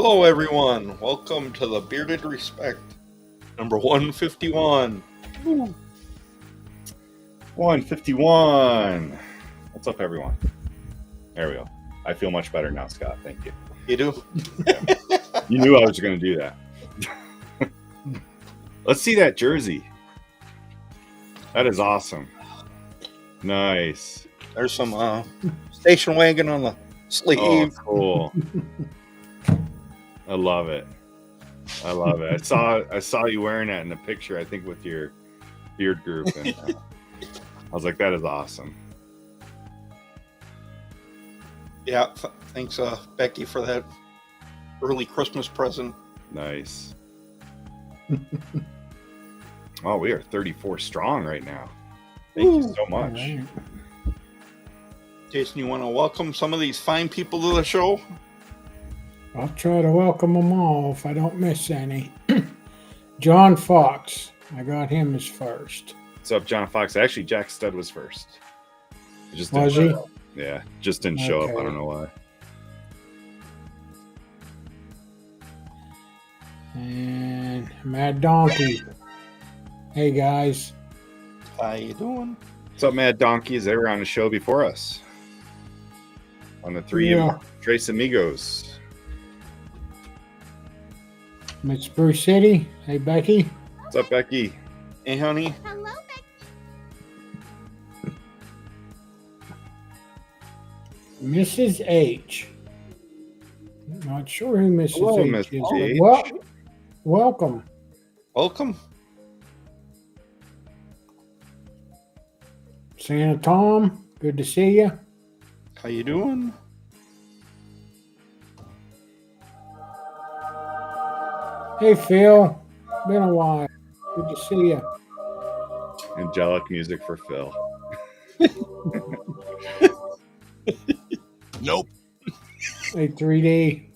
Hello, everyone. Welcome to the Bearded Respect, number 151. Woo. 151. What's up, everyone? There we go. I feel much better now, Scott. Thank you. You do? Yeah. You knew I was going to do that. Let's see that jersey. That is awesome. Nice. There's some station wagon on the sleeve. Oh, cool. I love it. I love it. I saw you wearing that in the picture, I think, with your beard group. And, I was like, that is awesome. Yeah, thanks, Becky, for that early Christmas present. Nice. Oh, we are 34 strong right now. Thank you so much. Right. Jason, you want to welcome some of these fine people to the show? I'll try to welcome them all if I don't miss any. John Fox, I got him as first. What's up, John Fox? Actually, Jack Stud was first. It just Was didn't he? show up. Yeah, just didn't show up. I Okay. don't know why. And Mad Donkey. Hey guys. How you doing? What's up, Mad Donkeys? They were on the show before us. On the three Yeah. Trace Amigos. Miss Bruce City. Hey Becky. What's up, Becky? Hey, honey. Hello, Mrs. H. Not sure who Mrs. Hello, H Mrs. is. H. Welcome. Welcome. Santa Tom. Good to see you. How you doing? Hey Phil. Been a while. Good to see you. Angelic music for Phil. Nope. Hey 3D.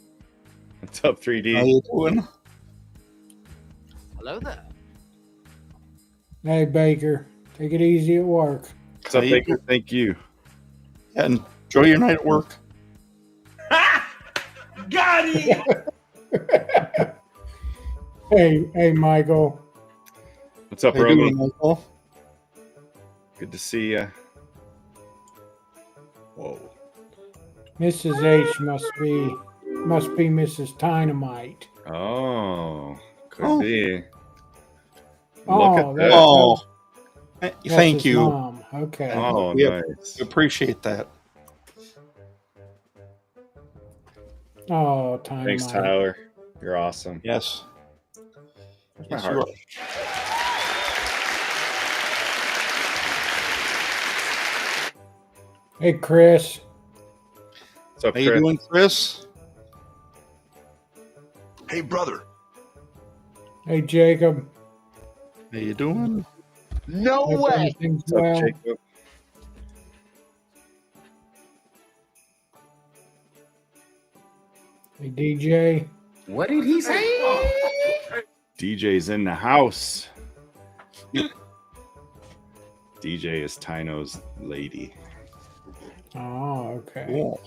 What's up, How 3D? you doing? Hello there. Hey Baker. Take it easy at work. What's up, How you Baker? Thank you. Yeah, enjoy your night at work. Got it! Hey Michael. What's up, How you Romy? doing, Michael? Good to see you. Whoa. Mrs. H must be Mrs. Tynomite. Oh, could Oh. be. Oh, Look at that- that. Oh, That's thank his you. Mom. Okay. Oh, We nice. appreciate that. Oh, Tynomite. Thanks, Tyler. You're awesome. Yes. Where's my Yes, you heart? are. Hey Chris. What's up, How you Chris? doing, Chris? Hey, brother. Hey Jacob. How you doing? No Hope way. everything's What's up, well. Jacob? Hey DJ. What did he say? DJ's in the house. DJ is Tyno's lady. Oh, okay. Cool.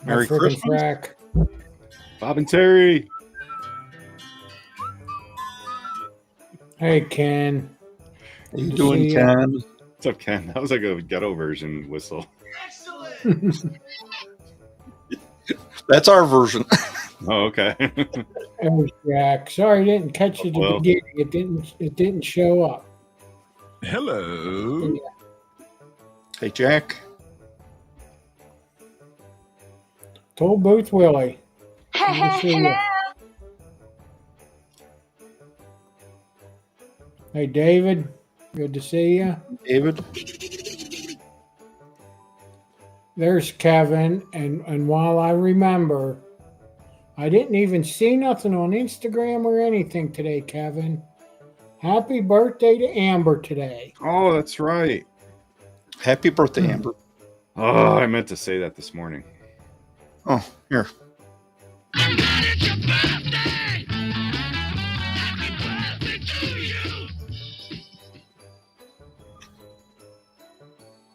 My Merry frickin' Christmas. frack. Bob and Terry. Hey Ken. How you Good to doing, see ya. Ken? What's up, Ken? That was like a ghetto version whistle. That's our version. Oh, okay. Hey Jack. Sorry I didn't catch you at the Well. beginning. It didn't show up. Hello. Hey, Jack. Told Booth Willie. Good to see ya. Hey David. Good to see you. David. There's Kevin, and while I remember, I didn't even see nothing on Instagram or anything today, Kevin. Happy birthday to Amber today. Oh, that's right. Happy birthday, Amber. Oh, I meant to say that this morning. Oh, here.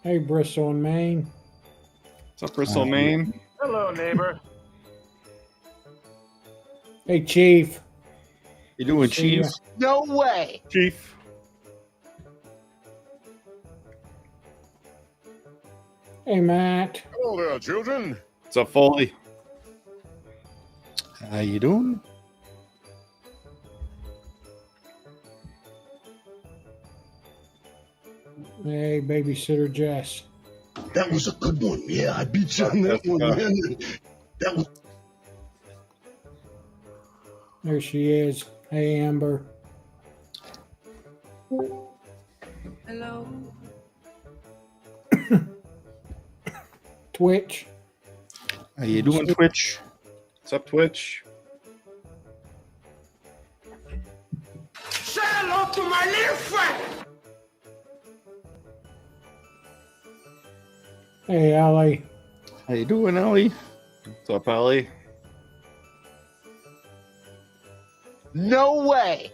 Hey, Bristol in Maine. What's up, Bristol, Maine? Hello, neighbor. Hey, Chief. You doing, See ya. Chief? No way. Chief. Hey, Matt. Hello there, children. What's up, Foley? How you doing? Hey, babysitter Jess. That was a good one. Yeah, I beat you on that one, man. That was There she is. Hey, Amber. Hello. Twitch. How you doing, Twitch? What's up, Twitch? Say hello to my little friend. Hey, Allie. How you doing, Ellie? What's up, Ellie? no way.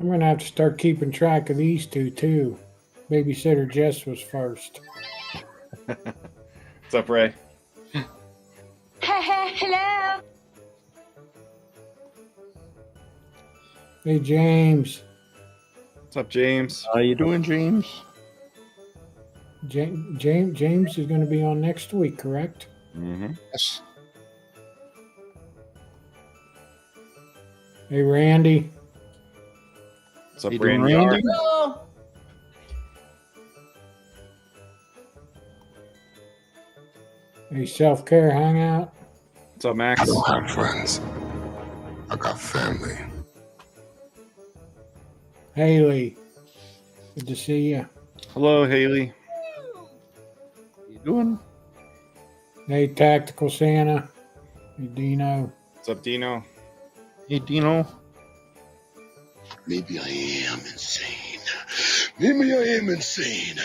I'm going to have to start keeping track of these two, too. Babysitter Jess was first. What's up, Ray? Hello. Hey, James. What's up, James? How you doing, James? James is going to be on next week, correct? Mm-hmm. Yes. Hey, Randy. What's up, You doing, Randy? R? Randy? Hello. Hey, self-care hangout. What's up, Max? I don't have friends. I got family. Haley. Good to see you. Hello, Haley. How you doing? Hey, Tactical Santa. Hey, Dino. What's up, Dino? Hey, Dino. Maybe I am insane. Maybe I am insane.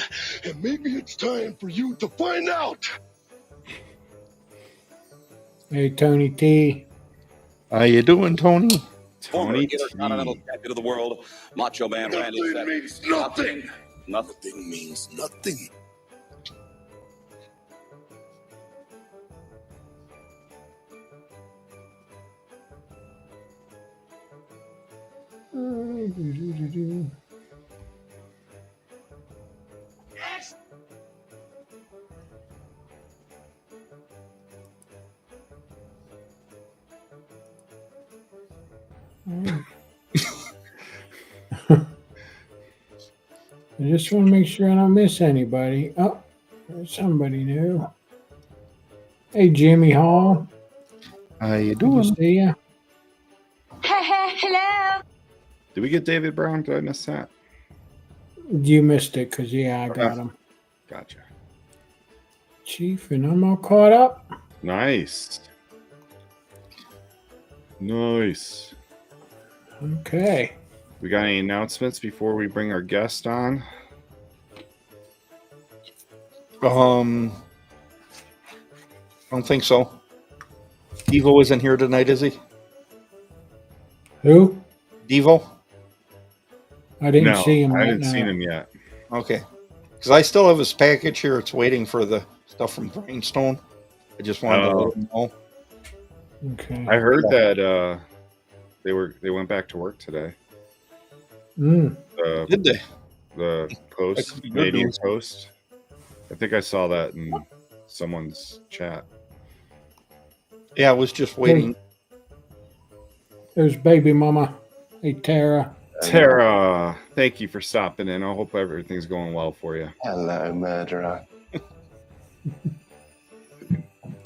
And maybe it's time for you to find out. Hey, Tony T. How you doing, Tony? Former Tony Intercontinental T. Champion of the World, Macho Man Randy Nothing Savage. means nothing. Nothing. Nothing means nothing. I just want to make sure I don't miss anybody. Oh, there's somebody new. Hey, Jimmy Hall. How you Good to doing? see ya. Hello. Did we get David Brown? Did I miss that? You missed it because, yeah, I got Okay. him. Gotcha. Chief, and I'm all caught up. Nice. Nice. Okay. We got any announcements before we bring our guest on? I don't think so. Devo isn't here tonight, is he? Who? Devo? I didn't No, see him I yet. haven't no. seen him yet. Okay. Because I still have his package here. It's waiting for the stuff from Grindstone. I just wanted to let him know. Okay. I heard that they went back to work today. Mm. Did they? The That Post, could be good Canadian news. Post. I think I saw that in someone's chat. Yeah, I was just waiting. There's baby mama. Hey, Tara. Tara, thank you for stopping in. I hope everything's going well for you. Hello, murderer.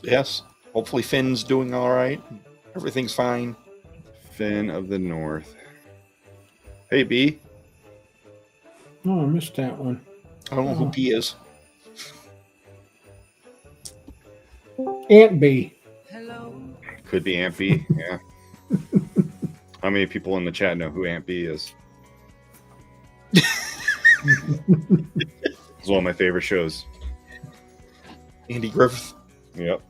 Yes. Hopefully Finn's doing all right. Everything's fine. Finn of the North. Hey, B. Oh, I missed that one. I don't know who P is. Aunt B. Hello. Could be Aunt B. Yeah. How many people in the chat know who Aunt B is? It's one of my favorite shows. Andy Griffith. Yep.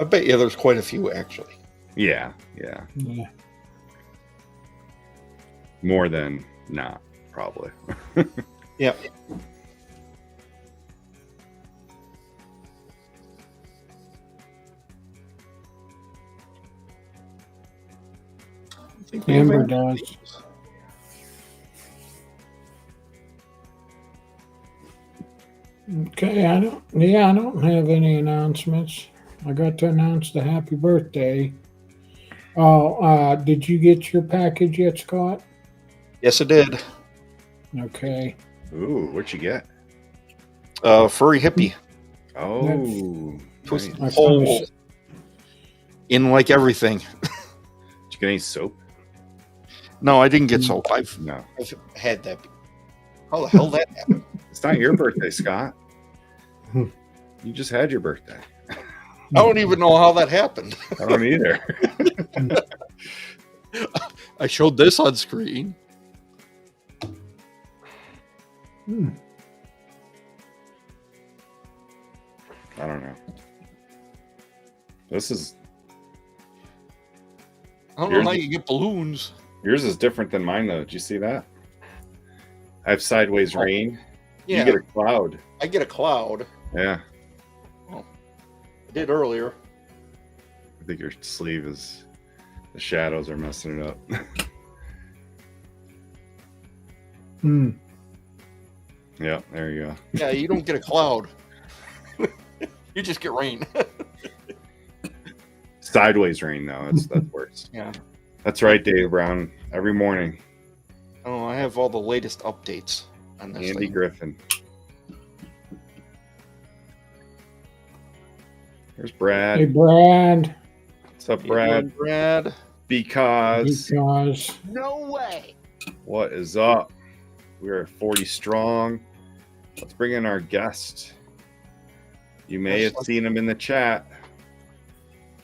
I bet you there's quite a few, actually. Yeah. Yeah. More than not, probably. Yeah. think we have Amber any- does. Okay, I don't have any announcements. I got to announce the happy birthday. Oh, did you get your package yet, Scott? Yes, it did. Okay. Ooh, what'd you get? Furry hippie. Oh, Twist nice. I hole found in like everything. Did you get any soap? No, I didn't get soap. No. I've had that. How the hell that happened? It's not your birthday, Scott. Hmm. You just had your birthday. I don't even know how that happened. I don't either. I showed this on screen. Hmm. I don't know. This is I don't know how you get balloons. yours is different than mine though. Did you see that? I have sideways rain. Yeah, You get a cloud. I get a cloud. Yeah. I did earlier. I think your sleeve is the shadows are messing it up. Hmm. Yeah, there you go. Yeah, you don't get a cloud. You just get rain. Sideways rain though. That's worse. Yeah. That's right, Dave Brown. Every morning. Oh, I have all the latest updates on this Andy thing. Griffin. There's Brad. Hey, Brad. What's up, Brad? Brad. Because Because No way. what is up? We are 40 strong. Let's bring in our guest. You may have seen him in the chat.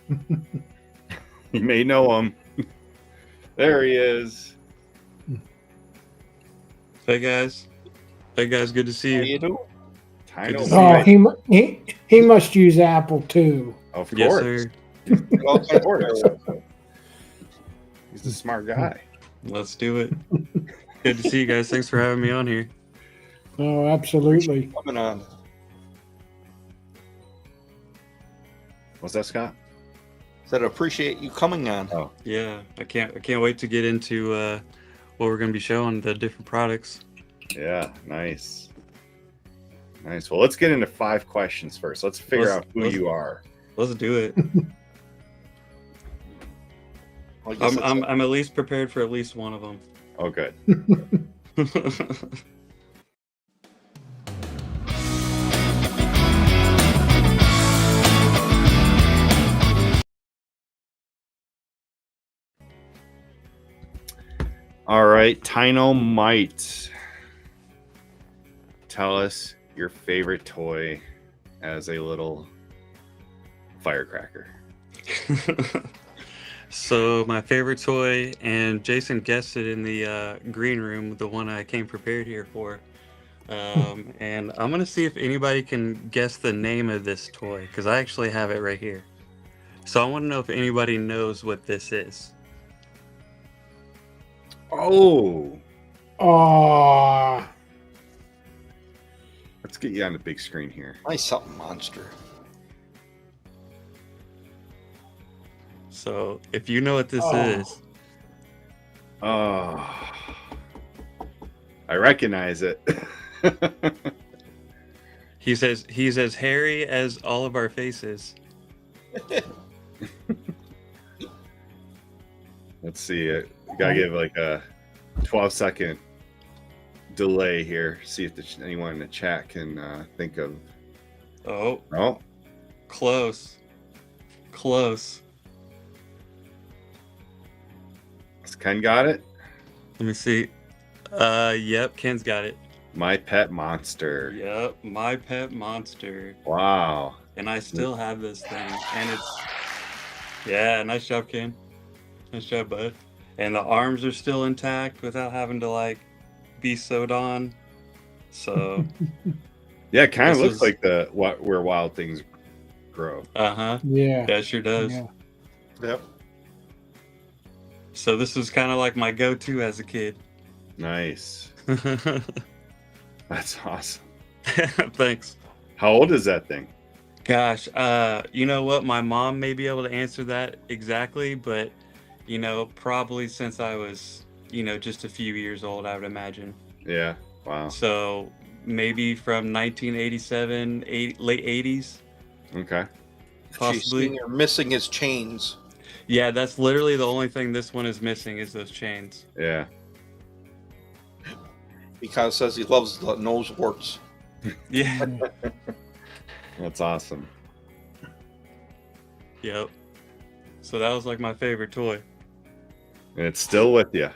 You may know him. There he is. Hey guys, good to see How you. you doing? Tynomite. he must use Apple too. Of Yes, course. sir. Of course. He's a smart guy. Let's do it. Good to see you guys. Thanks for having me on here. Oh, absolutely. Coming on. What's that, Scott? Said appreciate you coming on. Oh, Yeah, I can't wait to get into what we're gonna be showing, the different products. yeah. Nice. Nice. Well, let's get into 5 questions first. Let's figure out who you are. Let's do it. I guess that's- I'm at least prepared for at least one of them. Oh, good. All right, Tynomite. Tell us your favorite toy as a little firecracker. So my favorite toy, and Jason guessed it in the green room, the one I came prepared here for. And I'm gonna see if anybody can guess the name of this toy, because I actually have it right here. So I want to know if anybody knows what this is. Oh, Oh, let's get you on the big screen here. Nice something monster. So if you know what this Oh. is, Oh, I recognize it. he's as hairy as all of our faces. Let's see it. We gotta give like a 12-second delay here. See if anyone in the chat can think of. Oh, Oh, close. has Ken got it? Let me see. Yep, Ken's got it. My Pet Monster. Yep, my pet monster. Wow. And I still have this thing. And it's, yeah, nice job, Ken. Nice job, bud. And the arms are still intact without having to like be sewed on. So, Yeah, it kind of This looks is- like where wild things grow. uh-huh. yeah. Yeah, it sure does. Yeah. Yep. So this was kind of like my go-to as a kid. Nice. That's awesome. Thanks. How old is that thing? Gosh, you know what? My mom may be able to answer that exactly, but you know, probably since I was, you know, just a few years old, I would imagine. Yeah. Wow. So maybe from 1987, late 80s, Okay. possibly. You're missing his chains. Yeah, that's literally the only thing this one is missing is those chains. Yeah. Because says he loves the nose warts. Yeah. That's awesome. Yep. So that was like my favorite toy. And it's still with you.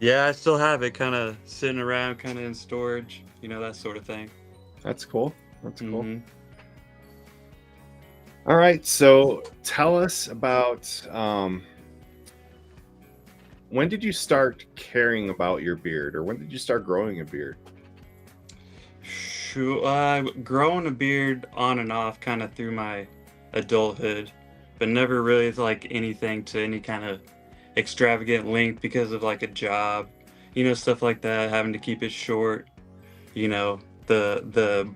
Yeah, I still have it kind of sitting around, kind of in storage, you know, that sort of thing. That's cool. That's cool. Mhm. All right. So tell us about when did you start caring about your beard, or when did you start growing a beard? Growing a beard on and off kind of through my adulthood, but never really like anything to any kind of extravagant length because of like a job, you know, stuff like that, having to keep it short, you know, the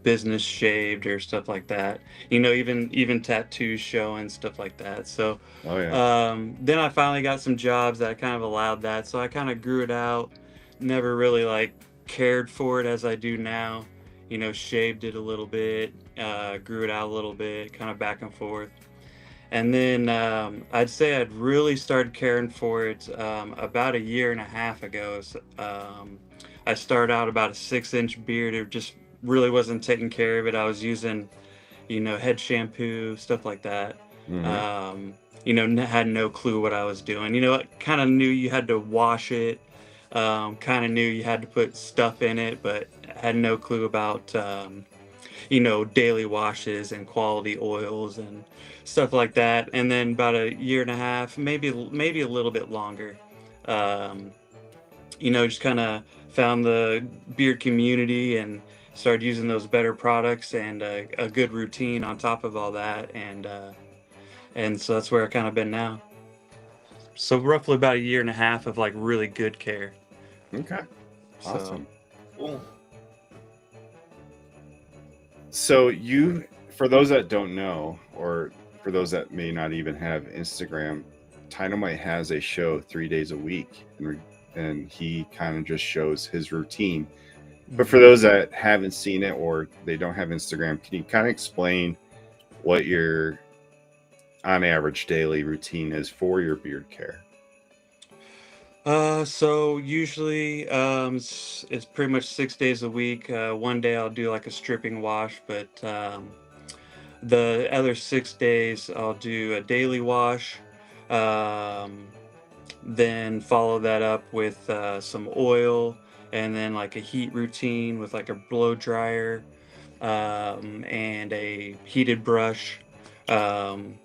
business shaved or stuff like that, you know, even tattoos showing, stuff like that. So Oh yeah. then I finally got some jobs that kind of allowed that, so I kind of grew it out, never really like cared for it as I do now, you know, shaved it a little bit, grew it out a little bit, kind of back and forth. And then I'd say I'd really started caring for it about a year and a half ago. I started out about a 6-inch beard. It just really wasn't taking care of it. I was using, you know, head shampoo, stuff like that. Mhm. You know, had no clue what I was doing. You know, kind of knew you had to wash it. Kind of knew you had to put stuff in it, but had no clue about you know, daily washes and quality oils and stuff like that. And then about a year and a half, maybe a little bit longer, um, you know, just kind of found the beard community and started using those better products and a good routine on top of all that. And so that's where I kind of been now. So roughly about a year and a half of like really good care. Okay. So, Awesome. Cool. So you, for those that don't know, or for those that may not even have Instagram, Tynomite has a show 3 days a week, and he kind of just shows his routine. But for those that haven't seen it or they don't have Instagram, can you kind of explain what your on average daily routine is for your beard care? So usually, it's pretty much 6 days a week. One day I'll do like a stripping wash, but the other 6 days I'll do a daily wash. Um, then follow that up with some oil, and then like a heat routine with like a blow dryer, and a heated brush. Um,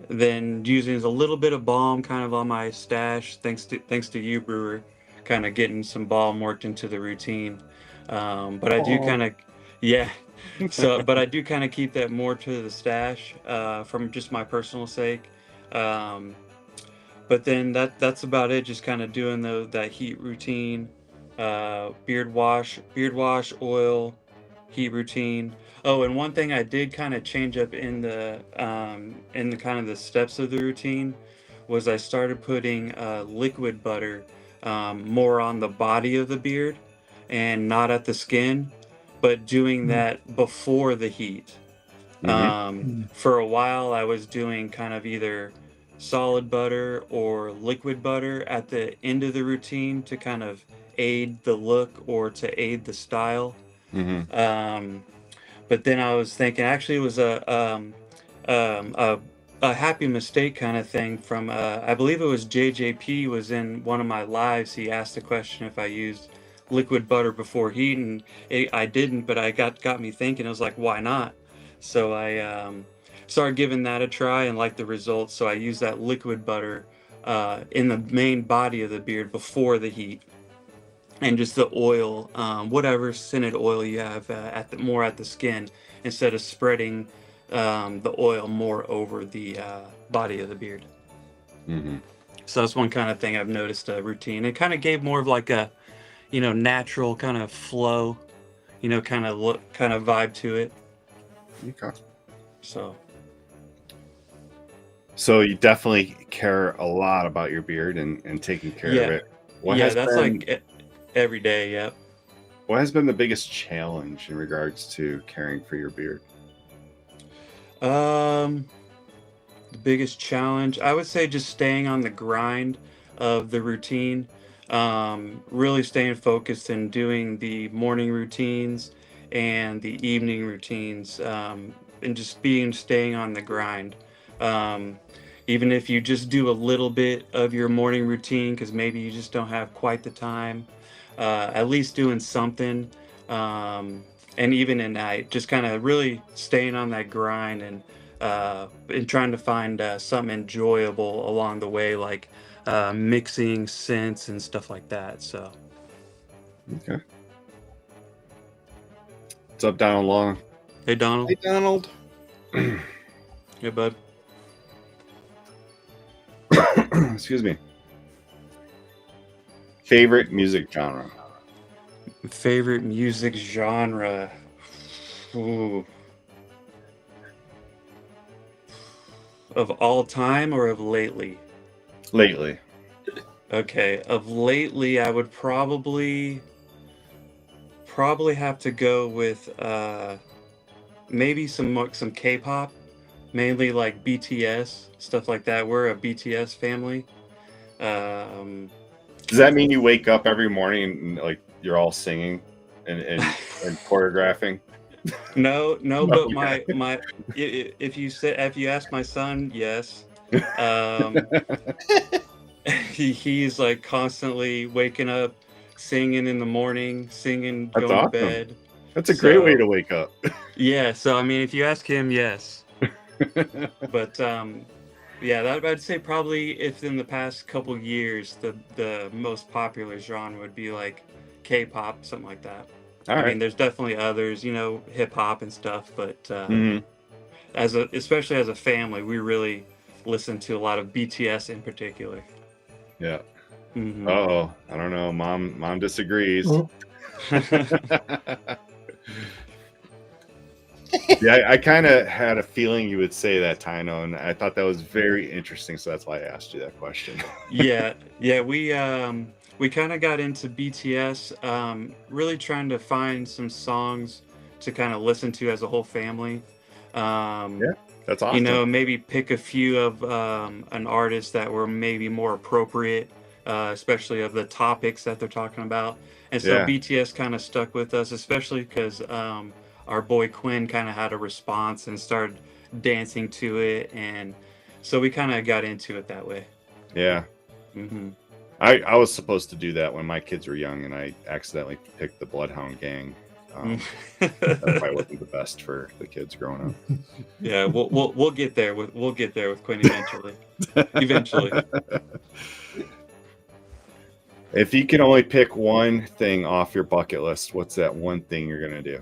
then using a little bit of balm kind of on my stash, thanks to you, Brewer, kind of getting some balm worked into the routine. But I do Oh. kind of, yeah. So, but I do kind of keep that more to the stash from just my personal sake. Um, but then that's about it. Just kind of doing that heat routine, beard wash, oil, heat routine. Oh, and one thing I did kind of change up in the kind of the steps of the routine was I started putting liquid butter more on the body of the beard and not at the skin, but doing that before the heat. For a while, I was doing kind of either solid butter or liquid butter at the end of the routine to kind of aid the look or to aid the style. Mm-hmm. But then I was thinking, actually, it was um, a, a happy mistake kind of thing from, I believe it was JJP was in one of my lives. He asked the question if I used liquid butter before heat, and I didn't, but I got me thinking. I was like, why not? So I started giving that a try and liked the results. So I used that liquid butter in the main body of the beard before the heat, and just the oil, whatever scented oil you have more at the skin, instead of spreading the oil more over the body of the beard. Mm-hmm. So that's one kind of thing I've noticed a routine. It kind of gave more of like a, you know, natural kind of flow, you know, kind of look, kind of vibe to it. Okay. So So you definitely care a lot about your beard and taking care of Yeah. it. What Yeah, has that's been, like every day. Yep. what has been the biggest challenge in regards to caring for your beard? The biggest challenge, I would say, just staying on the grind of the routine. Really staying focused and doing the morning routines and the evening routines, and just staying on the grind. Um, Even if you just do a little bit of your morning routine, because maybe you just don't have quite the time, at least doing something. Um, and even at night, just kind of really staying on that grind and trying to find something enjoyable along the way, like mixing scents and stuff like that. So, Okay. What's up, Donald Long? hey, Donald. Hey, Donald. Hey, bud. Excuse me. Favorite music genre? Favorite music genre? Ooh. Of all time or of lately? Lately. Okay, of lately, I would probably have to go with maybe some K-pop, mainly like BTS, stuff like that. We're a BTS family. Um, Does that mean you wake up every morning and like you're all singing and choreographing? no, No, but yeah. if you ask my son, yes. Um, he's like constantly waking up, singing in the morning, singing, That's going to awesome. bed. That's a great way So to wake up. yeah, so I mean, if you ask him, yes. But yeah, that I'd say probably if in the past couple years the most popular genre would be like K-pop, something like that. All I right. mean, there's definitely others, hip hop and stuff, but Mhm. especially as a family, we really listen to a lot of BTS in particular. Yeah. Hmm. Oh, I don't know. Mom disagrees. Oh, Yeah, I kind of had a feeling you would say that, Tyno, and I thought that was very interesting, so that's why I asked you that question. Yeah, we kind of got into BTS, really trying to find some songs to kind of listen to as a whole family. Um, Yeah, that's awesome. Maybe pick a few of an artist that were maybe more appropriate, especially of the topics that they're talking about. And so Yeah. BTS kind of stuck with us, especially because our boy Quinn kind of had a response and started dancing to it, and so we kind of got into it that way. Yeah. Hmm. I was supposed to do that when my kids were young, and I accidentally picked the Bloodhound Gang. That probably wasn't the best for the kids growing up. Yeah, we'll get there with Quinn eventually. Eventually. If you can only pick one thing off your bucket list, what's that one thing you're gonna do?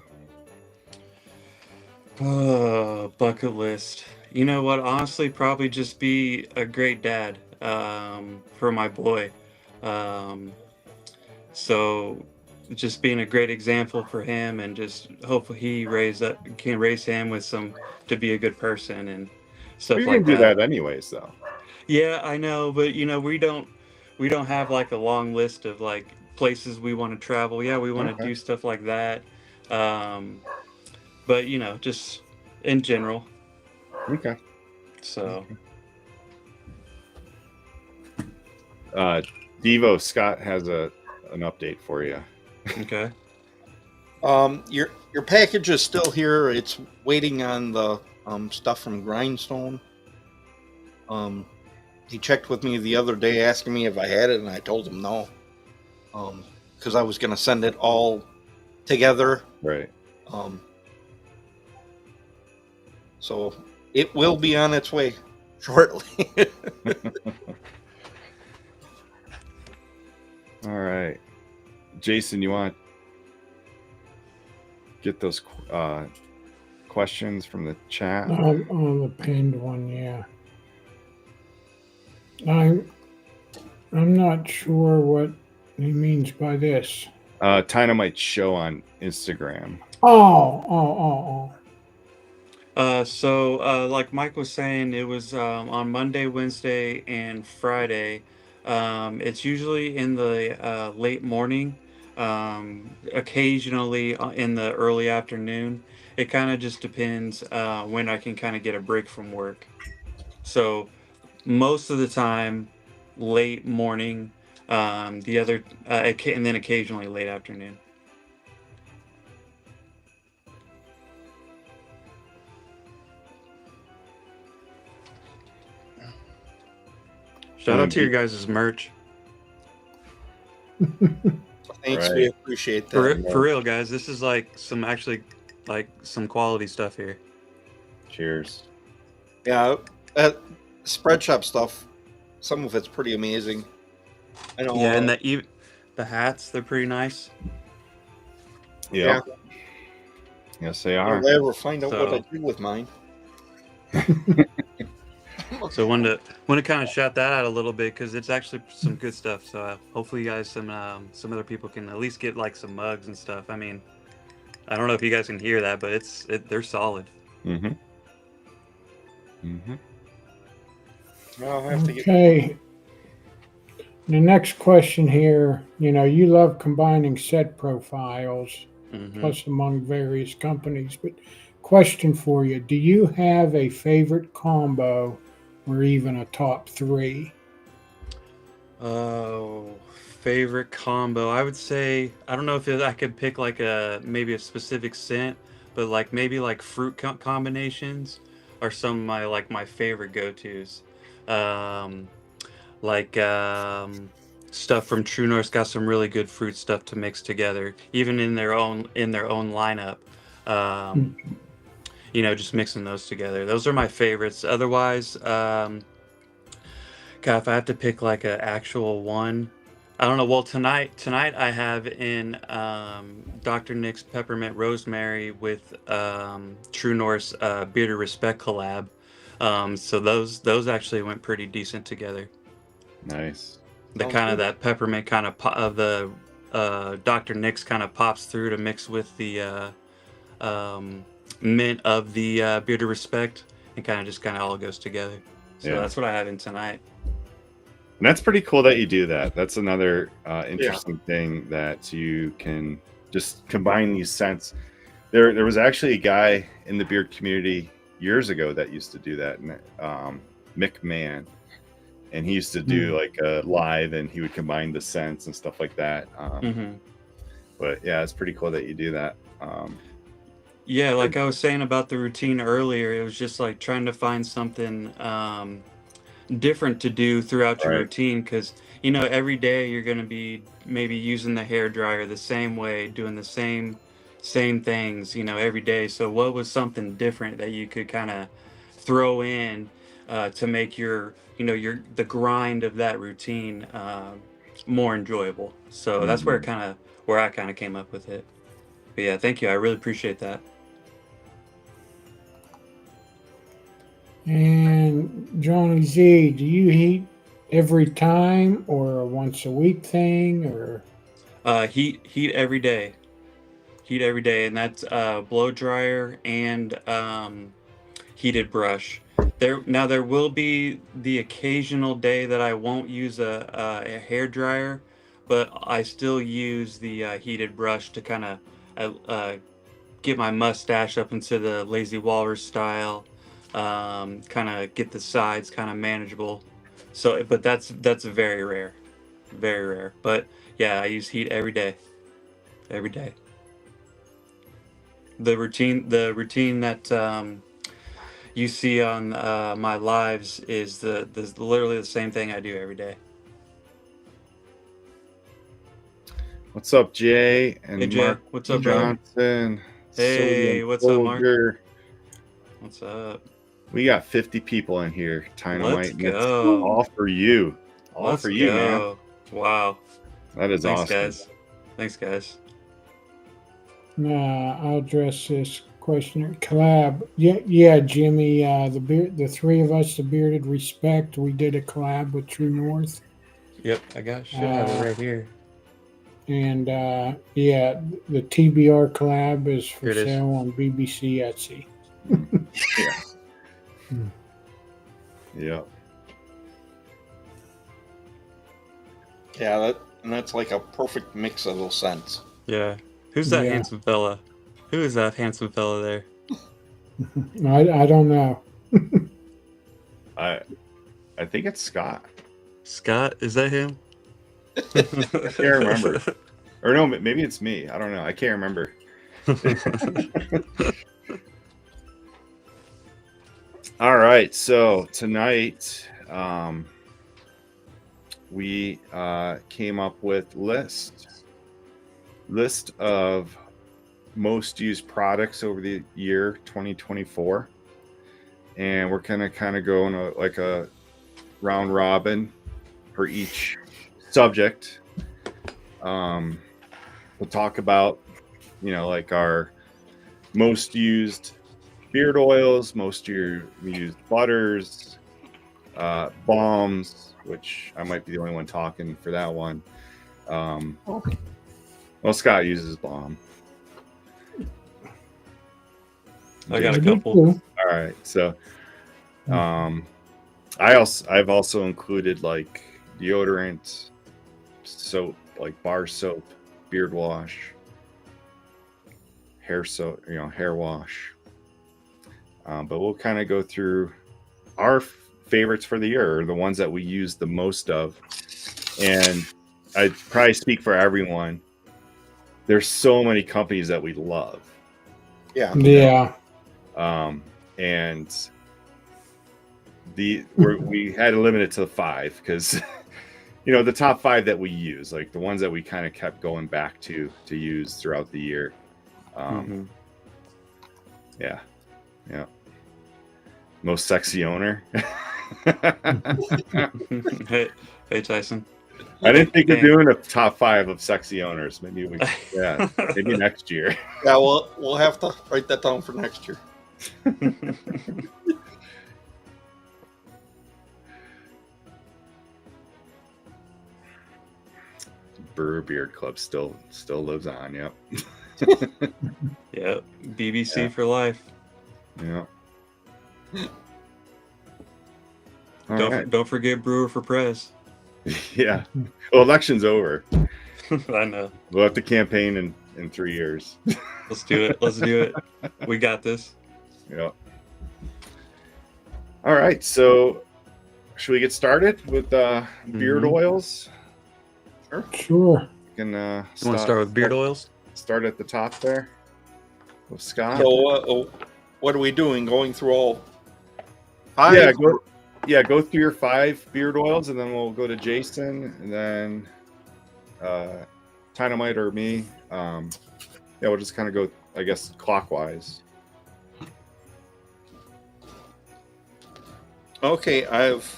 Bucket list. You know what? Honestly, probably just be a great dad for my boy. Um, so just being a great example for him, and just hopefully he can raise him with to be a good person and Well, stuff you're like gonna do that. that anyways, though. Yeah, I know, but we don't have like a long list of like places we want to travel. Yeah, we want to Okay. do stuff like that. Um, but just in general. Okay. So Devo, Scott has an update for you. okay. Your package is still here. It's waiting on the stuff from Grindstone. He checked with me the other day asking me if I had it, and I told him no. Because I was going to send it all together. Right. So it will be on its way shortly. All right. Jason, you want to get those questions from the chat? on the pinned one, yeah. I'm not sure what he means by this. Tynomite show on Instagram. Oh. Like Mike was saying, it was on Monday, Wednesday, and Friday. It's usually in the late morning, occasionally in the early afternoon. It kind of just depends when I can kind of get a break from work. So most of the time, late morning. And then occasionally late afternoon. Shout out to your guys' merch. Thanks, we appreciate For, that. for real, guys. This is like some quality stuff here. Cheers. Yeah, spread shop stuff. Some of it's pretty amazing. I know. Yeah, and the hats, they're pretty nice. Yeah. Yes, they are. If I ever find out what I do with mine. So wanted to kind of shout that out a little bit because it's actually some good stuff. So hopefully you guys some other people can at least get like some mugs and stuff. I mean, I don't know if you guys can hear that, but they're solid. Mm-hmm. Mm-hmm. I'll have to Okay. The next question here, you love combining set profiles, plus among various companies, but question for you, do you have a favorite combo or even a top 3? Oh, favorite combo. I would say, I don't know if I could pick like maybe a specific scent, but like maybe like fruit combinations are some of my favorite go-tos. Stuff from True North's got some really good fruit stuff to mix together, even in their own lineup. Just mixing those together. Those are my favorites. Otherwise, God, if I have to pick like an actual one, I don't know. Well, tonight I have in Dr. Nick's Peppermint Rosemary with True North's Bearded Respect collab. So those actually went pretty decent together. Nice. The kind of that peppermint kind of the Dr. Nick's kind of pops through to mix with the mint of the Bearded Respect, and kind of all goes together. So that's what I have in tonight. And that's pretty cool that you do that. That's another interesting thing that you can just combine these scents. There was actually a guy in the beard community years ago that used to do that, Mick Mann, and he used to do like a live, and he would combine the scents and stuff like that. But yeah, it's pretty cool that you do that. Yeah, like I was saying about the routine earlier, it was just like trying to find something different to do throughout your routine, because every day you're going to be maybe using the hair dryer the same way, doing the same things every day. So what was something different that you could kind of throw in to make your the grind of that routine more enjoyable? So that's where I kind of came up with it. But yeah, thank you, I really appreciate that. And Johnny Z, do you heat every time or a once a week thing, or heat every day? Heat every day, and that's blow dryer and heated brush. There will be the occasional day that I won't use a hair dryer, but I still use the heated brush to kind of get my mustache up into the lazy walrus style. Kind of get the sides kind of manageable. So, but that's very rare, very rare. But yeah, I use heat every day. The routine that you see on my lives is literally the same thing I do every day. What's up, Jay? And hey, Jay. Mark What's up, brother? Johnson. Hey, what's up, Mark? What's up? We got 50 people in here. Tynomite. Let's go. All for you. All Let's for you, go. man. Wow. That is Thanks, awesome. Guys. Thanks, guys. I'll address this question. Collab. Yeah, Jimmy. The three of us, the Bearded Respect, we did a collab with True North. Yep, I should have it right here. And yeah, the TBR collab is for Here it is. sale on BBC Etsy. Yeah. Hmm. Yep. Yeah, that's like a perfect mix of those scents. Yeah. Who's that Yeah. handsome fella? Who is that handsome fella there? I don't know. I think it's Scott. Scott, is that him? I can't remember. Or no, maybe it's me. I don't know. I can't remember. All right. So tonight, we came up with list of most used products over the year 2024, and we're gonna kind of go in a round robin for each subject. We'll talk about, like our most used beard oils, most used butters, balms, which I might be the only one talking for that one. Well, Scott uses balm. I got a I do couple. too. All right, so I've also included like deodorant, soap, like bar soap, beard wash, hair soap, hair wash. But we'll kind of go through our favorites for the year, or the ones that we use the most of. And I'd probably speak for everyone. There's so many companies that we love. Yeah. Yeah. And we had to limit it to 5 because the top 5 that we use, like the ones that we kind of kept going back to use throughout the year. Yeah. Most sexy owner. Hey, Tyson. I didn't think we're Damn. doing a top 5 of sexy owners. Maybe maybe next year. Yeah, we'll have to write that down for next year. Brewer Beard Club still lives on. Yep. Yep. BBC Yeah. for life. Yeah. Don't forget Brewer for Prez. Yeah. Well, election's over. I know. We'll have to campaign in 3 years. Let's do it. Let's do it. We got this. Yeah. All right. So, should we get started with beard oils? Sure. You can You want to start with beard oils? Start at the top there with Scott. So, what are we doing? Going through all 5? Go through your 5 beard oils, and then we'll go to Jason, and then Tynomite or me. We'll just kind of go, I guess, clockwise. Okay, I've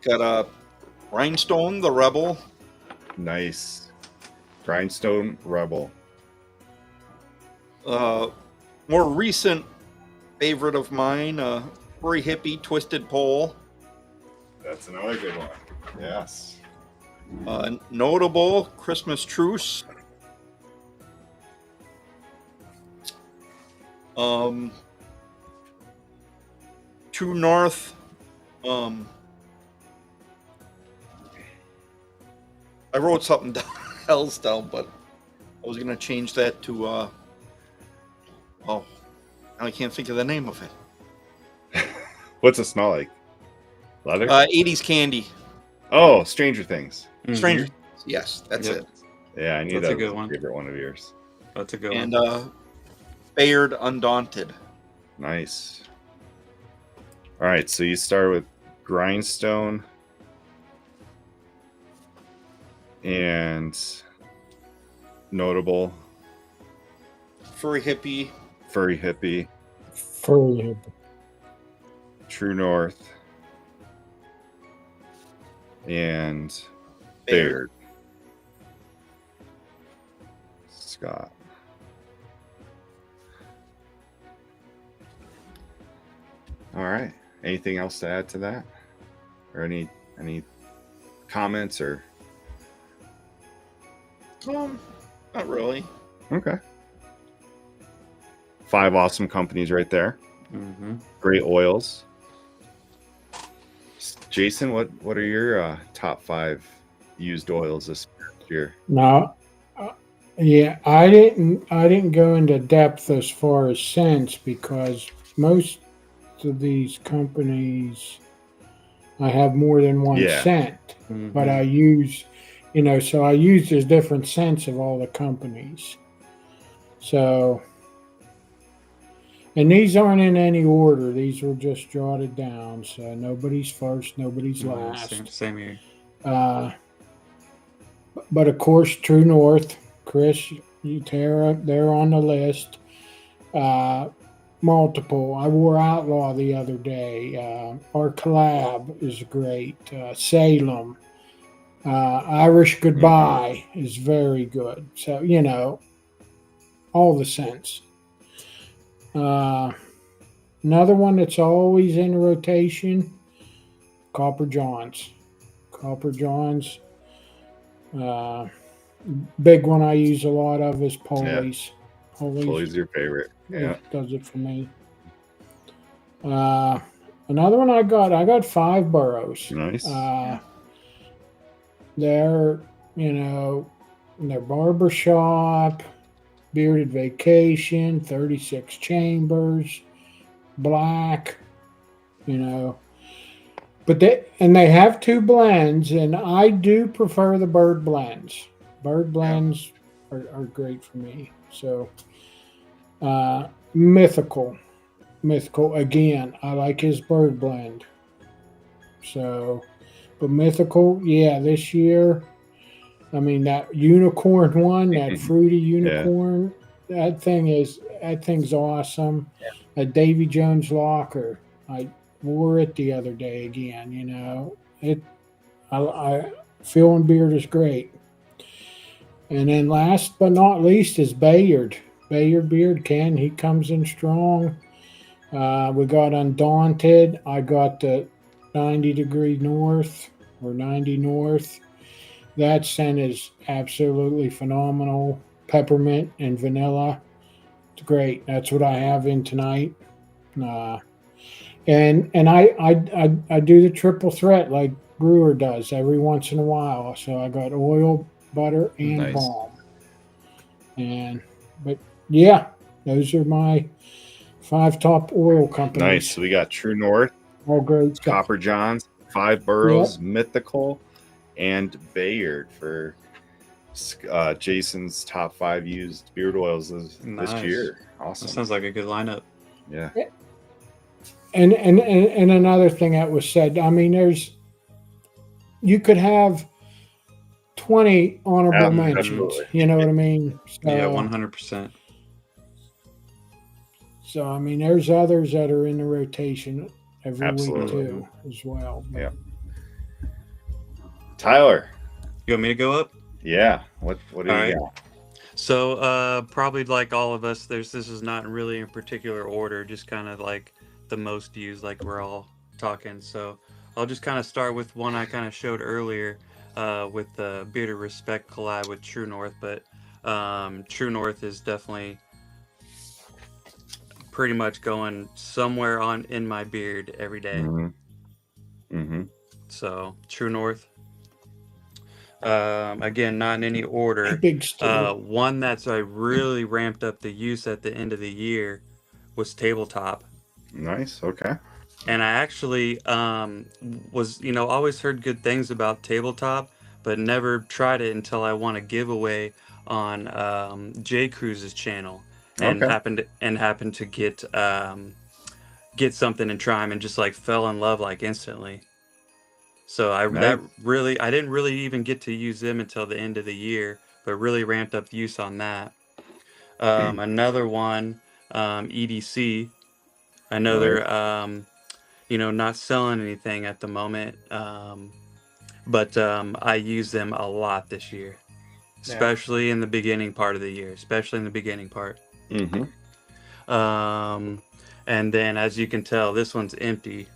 got a Rhinestone, the Rebel. Nice. Grindstone Rebel. More recent favorite of mine, Furry Hippie Twisted Pole. That's another good one. Yes. Notable Christmas Truce. True North. I wrote something down, else down, but I was gonna change that to now I can't think of the name of it. What's it smell like? Leather? 80s Candy. Oh, Stranger Things. Stranger. Yes, that's Yep. it. Yeah, I knew That's that a good was one. a favorite one of yours. That's a good And one. Bayard Undaunted. Nice. All right, so you start with Grindstone and Notable, Furry Hippie. Furry Hippie, Furry. True North, and Bayard. Bayard. Scott. All right. Anything else to add to that? Or any comments or? Not really. Okay. 5 awesome companies right there. Mm-hmm. Great oils. Jason, what are your top 5 used oils this year? Now, yeah, I didn't go into depth as far as scents because most of these companies I have more than one Yeah. scent, Mm-hmm. but I use, so I use the different scents of all the companies. So, and these aren't in any order. These were just jotted down. So nobody's first, nobody's last. Same here. But of course, True North, Chris, Tara, they're on the list. Multiple. I wore Outlaw the other day. Our collab is great. Salem. Irish Goodbye is very good. So, all the scents. Another one that's always in rotation, Copper Johns. Copper Johns. Big one I use a lot of is Polies. Foley's your favorite. Yeah. Does it for me. Another one I got 5 Boroughs. Nice. They're, their barbershop, Bearded Vacation, 36 Chambers, Black, But they have 2 blends, and I do prefer the bird blends. Bird blends are great for me. So, Mythical again. I like his bird blend. So, but Mythical, this year. I mean that unicorn one, that fruity unicorn. That thing's awesome. A Davy Jones locker. I wore it the other day again. I feeling beard is great. And then last but not least is Bayard. Bayard beard Ken. He comes in strong. We got Undaunted. I got the 90 degree north or 90 north. That scent is absolutely phenomenal. Peppermint and vanilla. It's great. That's what I have in tonight. And I do the triple threat like Brewer does every once in a while. So I got oil, butter, and balm. But those are my 5 top oil companies. Nice. So we got True North, all great stuff. Copper Johns, 5 Boroughs, Mythical, and Bayard for Jason's top 5 used beard oils this year. Awesome. That sounds like a good lineup. Yeah. And another thing that was said, I mean, you could have 20 honorable mentions. Absolutely. You know what I mean? So, 100%. So I mean, there's others that are in the rotation every Absolutely. week too, as well. Yeah. Tyler, you want me to go up? Yeah. What do you got? So probably like all of us, this is not really in particular order, just kind of like the most used, like we're all talking. So I'll just kind of start with one I kind of showed earlier with the Bearded Respect collab with True North, but True North is definitely pretty much going somewhere in my beard every day. Mm-hmm. So True North. Again, not in any order. One that's I really ramped up the use at the end of the year was Tabletop. Nice. Okay. And I actually was, always heard good things about Tabletop, but never tried it until I won a giveaway on J Cruz's channel, and happened to get something and try them, and just like fell in love like instantly. So I didn't really even get to use them until the end of the year, but really ramped up use on that. Another one, EDC. I know they're not selling anything at the moment, but I use them a lot this year, especially in the beginning part of the year, Mm-hmm. And then, as you can tell, this one's empty.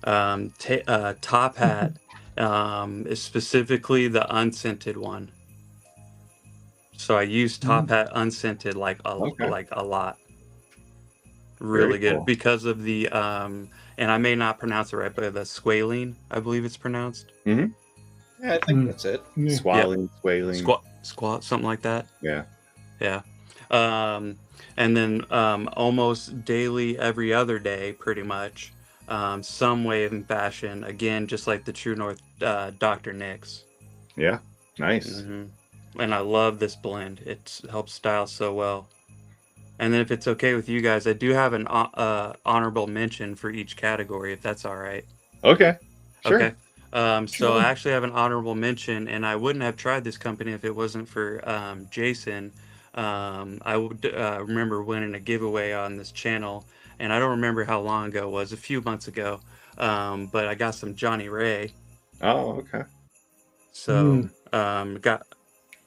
Top Hat is specifically the unscented one. So I use Top Hat unscented like a lot. really Very good cool. because of the and I may not pronounce it right, but the squalene, I believe it's pronounced. Yeah, I think that's it. Yeah. Squalene, squalene. Squat, something like that. Yeah. Yeah. And then almost daily, every other day, pretty much, some way in fashion. Again, just like the True North Dr. Nick's. Yeah. Nice. And I love this blend. It helps style so well. And then if it's okay with you guys, I do have an honorable mention for each category, if that's all right. Okay. Sure. Okay. So I actually have an honorable mention, and I wouldn't have tried this company if it wasn't for Jason. I would remember winning a giveaway on this channel, and I don't remember how long ago it was, a few months ago. But I got some Johnny Ray. Oh, okay. So got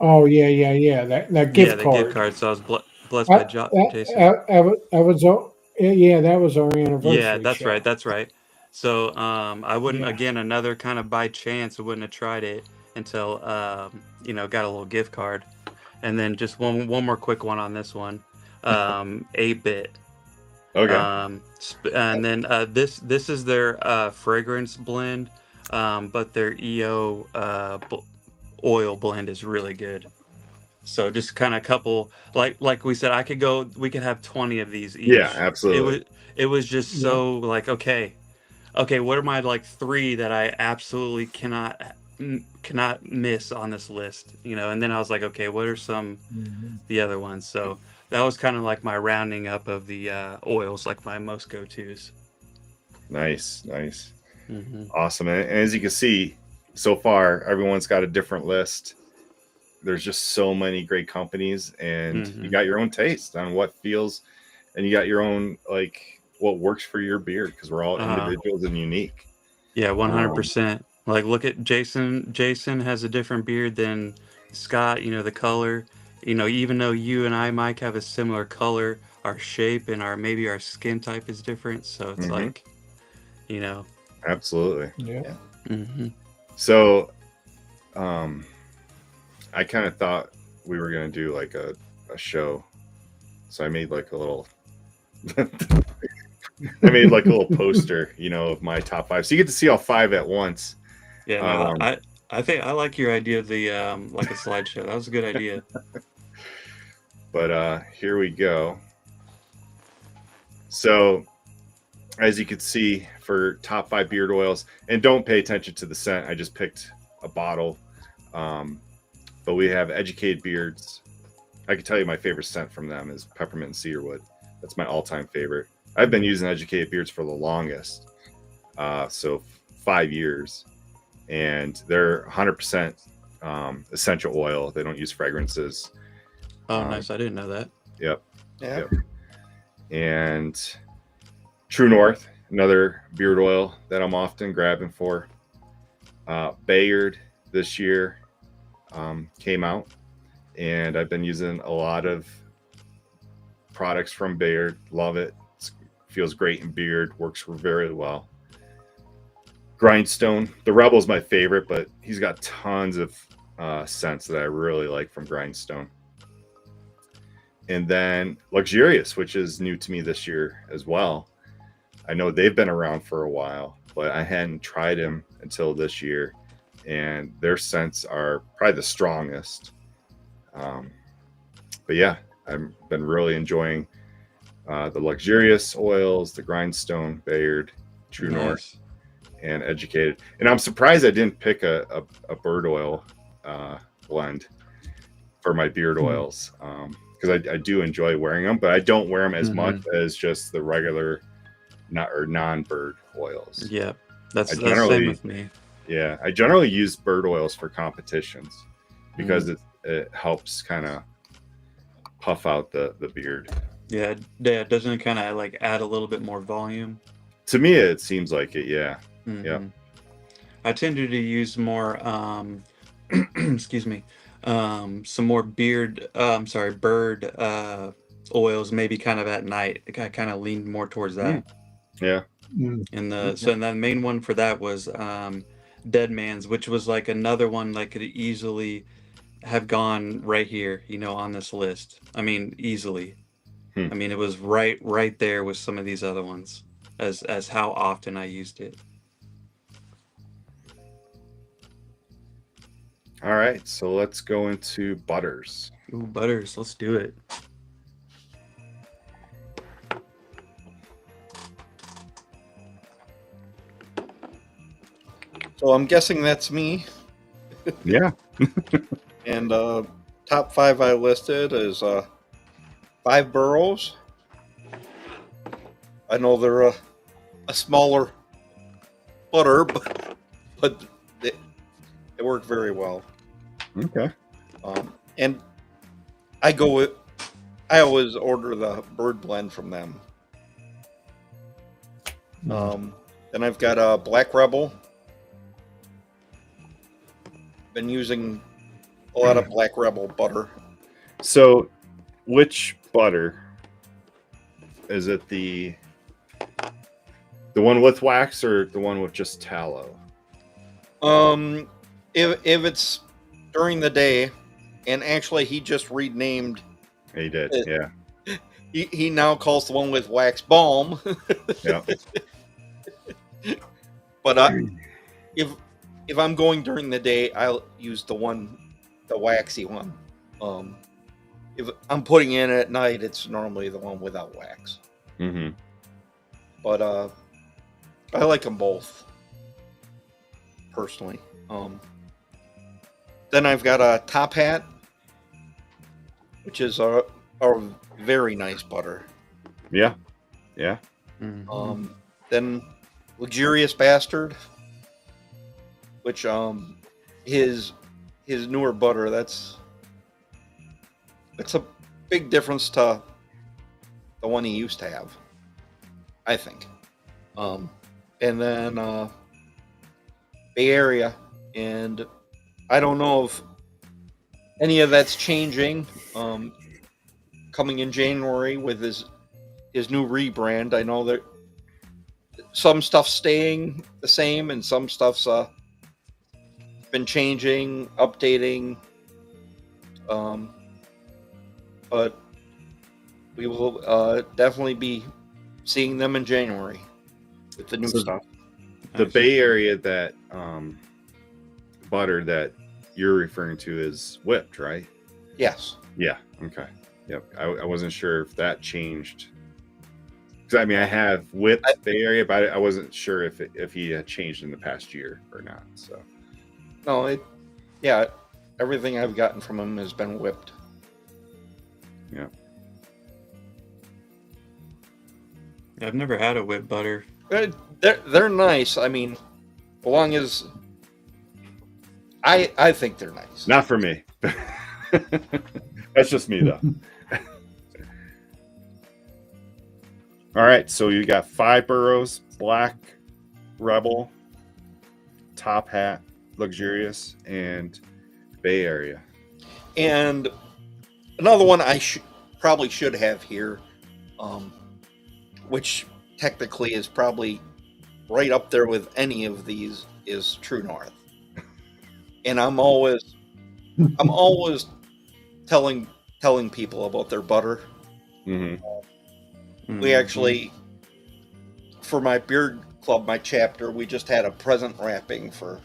Oh yeah. That gift the card. gift card. So I was blessed by Jason. That was our anniversary. Yeah, that's show. right. That's right. So I wouldn't again another kind of by chance I wouldn't have tried it until got a little gift card, and then just one more quick one on this one, 8-bit. Okay. And then this is their fragrance blend, but their EO oil blend is really good. So just kind of a couple, like we said, we could have 20 of these each. Yeah, absolutely. It was just so like, okay, what are my like 3 that I absolutely cannot miss on this list, and then I was like, okay, what are some the other ones? So that was kind of like my rounding up of the oils, like my most go-tos. Nice. Awesome. And as you can see, so far, everyone's got a different list. There's just so many great companies, and you got your own taste on what feels, and you got your own, like, what works for your beard, because we're all individuals and unique. Yeah, 100%. Like, look at Jason. Jason has a different beard than Scott, the color. Even though you and I, Mike, have a similar color, our shape and maybe our skin type is different. So it's like, Absolutely. Yeah. So, I kind of thought we were going to do like a show. So I made like a little poster, of my top 5. So you get to see all 5 at once. Yeah, no, I think I like your idea of the like a slideshow. That was a good idea. But here we go. So as you can see, for top 5 beard oils, and don't pay attention to the scent, I just picked a bottle. But we have Educated Beards. I can tell you my favorite scent from them is peppermint and cedarwood. That's my all-time favorite. I've been using Educated Beards for the longest, so 5 years, and they're 100% essential oil. They don't use fragrances. Oh, nice! I didn't know that. Yep. Yeah. Yep. And True North, another beard oil that I'm often grabbing for. Bayard this year came out, and I've been using a lot of products from Bayard. Love it. Feels great in beard, works very well. Grindstone, the Rebel's my favorite, but he's got tons of scents that I really like from Grindstone. And then Luxurious, which is new to me this year as well. I know they've been around for a while, but I hadn't tried them until this year, and their scents are probably the strongest. But yeah, I've been really enjoying the Luxurious oils, the Grindstone, Bayard, True North, and Educated. And I'm surprised I didn't pick a bird oil blend for my beard oils, because I do enjoy wearing them, but I don't wear them as much as just the regular non-bird oils. Yeah, that's the same with me. Yeah, I generally use bird oils for competitions because it helps kind of puff out the beard. Yeah, doesn't it kind of like add a little bit more volume? To me, it seems like it. Yeah. Yeah. I tended to use more excuse me, some more bird oils, maybe kind of at night. I kind of leaned more towards that. Yeah. And the main one for that was Dead Man's, which was like another one that could easily have gone right here, on this list. I mean, easily. I mean, it was right there with some of these other ones as how often I used it. All right, so let's go into butters. Ooh, butters, let's do it. So I'm guessing that's me. Yeah. And top 5 I listed is 5 boroughs. I know they're a smaller butter, but they work very well. Okay. And I always order the bird blend from them. Then I've got a Black Rebel. Been using a lot of Black Rebel butter. So, which butter? Is it the one with wax or the one with just tallow? If it's during the day, and actually he just renamed. He did, yeah. He now calls the one with wax balm. Yeah. But if I'm going during the day, I'll use the waxy one. If I'm putting in at night, it's normally the one without wax. Mm-hmm. But I like them both personally. Then I've got a Top Hat, which is a very nice butter. Yeah. Yeah. Mhm. Then Luxurious Bastard, which his newer butter, that's a big difference to the one he used to have, I think. And then Bay Area, and I don't know if any of that's changing coming in January with his new rebrand. I know that some stuff's staying the same and some stuff's been changing, updating. But we will definitely be seeing them in January with the new stuff. The Bay Area that butter that you're referring to is whipped, right? Yes. Yeah. Okay. Yep. I wasn't sure if that changed. Because I mean, I have whipped Bay Area, but I wasn't sure if he had changed in the past year or not. So. No, everything I've gotten from him has been whipped. Yeah. I've never had a whipped butter. They're nice. I mean, as long as I think they're nice. Not for me. That's just me, though. All right, so you got 5 boroughs: Black Rebel, Top Hat, Luxurious, and Bay Area. And another one I probably should have here, which technically is probably right up there with any of these, is True North. And I'm always telling people about their butter. Mm-hmm. We actually, for my beard club, my chapter, we just had a present wrapping for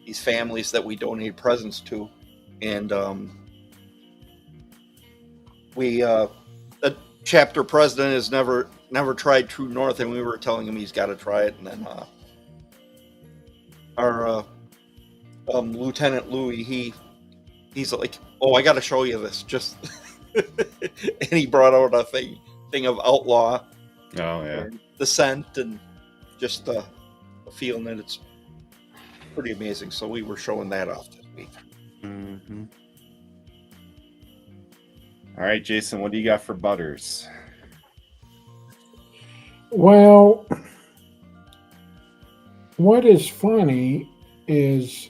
these families that we donate presents to, and the chapter president has never tried True North, and we were telling him he's got to try it, and then our Lieutenant Louis, he's like, "Oh, I got to show you this," just and he brought out a thing of Outlaw. Oh yeah. The scent and just the feeling that it's pretty amazing. So we were showing that off this week. Mm-hmm. All right, Jason, what do you got for butters? Well, what is funny is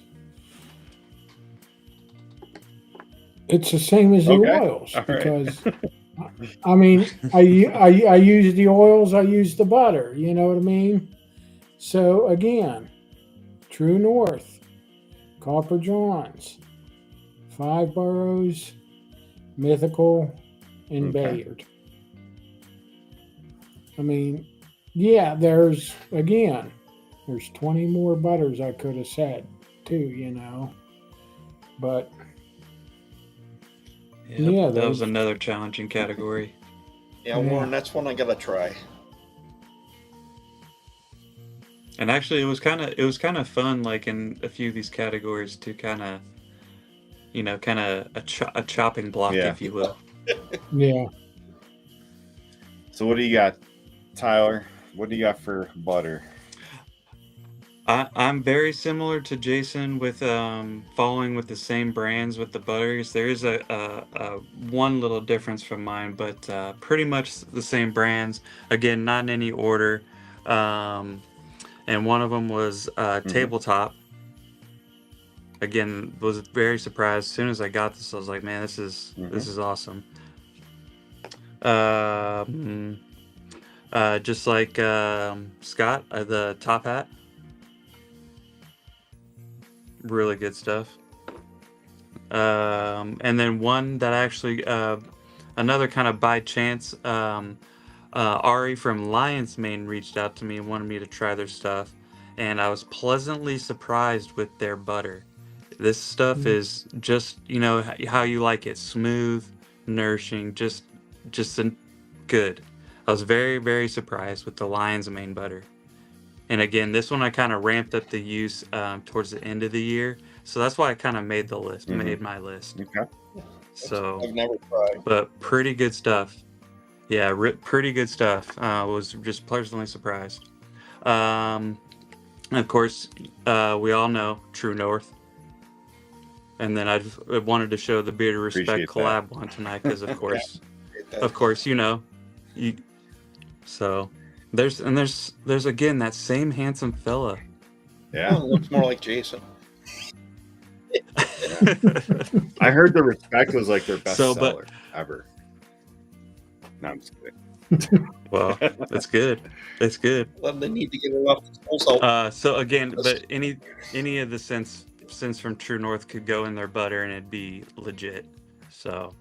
it's the same as the oils. All right. Because I mean, I use the oils, I use the butter, you know what I mean? So again, True North, Copper Johns, 5 boroughs, Mythical, and Okay. Bayard. I mean, yeah, there's 20 more butters I could have said too, but Yep, yeah, that was there's another challenging category. Yeah, Warren, that's one I gotta try. And actually, it was kind of fun, like in a few of these categories, to kind of, kind of a chopping block, Yeah. if you will. yeah. So what do you got, Tyler? What do you got for butter? I'm very similar to Jason with following with the same brands with the butters. There is a one little difference from mine, but pretty much the same brands. Again, not in any order. And one of them was Tabletop. Again, was very surprised as soon as I got this. I was like, man, this is awesome. Just like Scott, the Top Hat. Really good stuff. And then one that actually, another kind of by chance, Ari from Lion's Mane reached out to me and wanted me to try their stuff, and I was pleasantly surprised with their butter. This stuff is just, how you like it, smooth, nourishing, just good. I was very, very surprised with the Lion's Mane butter. And again, this one I kind of ramped up the use towards the end of the year, so that's why I kind of made the list, made my list. Okay. So, I've never tried. but pretty good stuff. Yeah, pretty good stuff. Was just pleasantly surprised. And of course, we all know True North. And then I wanted to show the Beard of Respect Appreciate collab one tonight because, of course, So there's again that same handsome fella. Yeah. It looks more like Jason. I heard the Respect was like their best So, seller ever. No, I'm just kidding. Well, that's good. It's good. Well, they need to get it off the wholesale. So again, but any of the scents from True North could go in their butter and it'd be legit. So,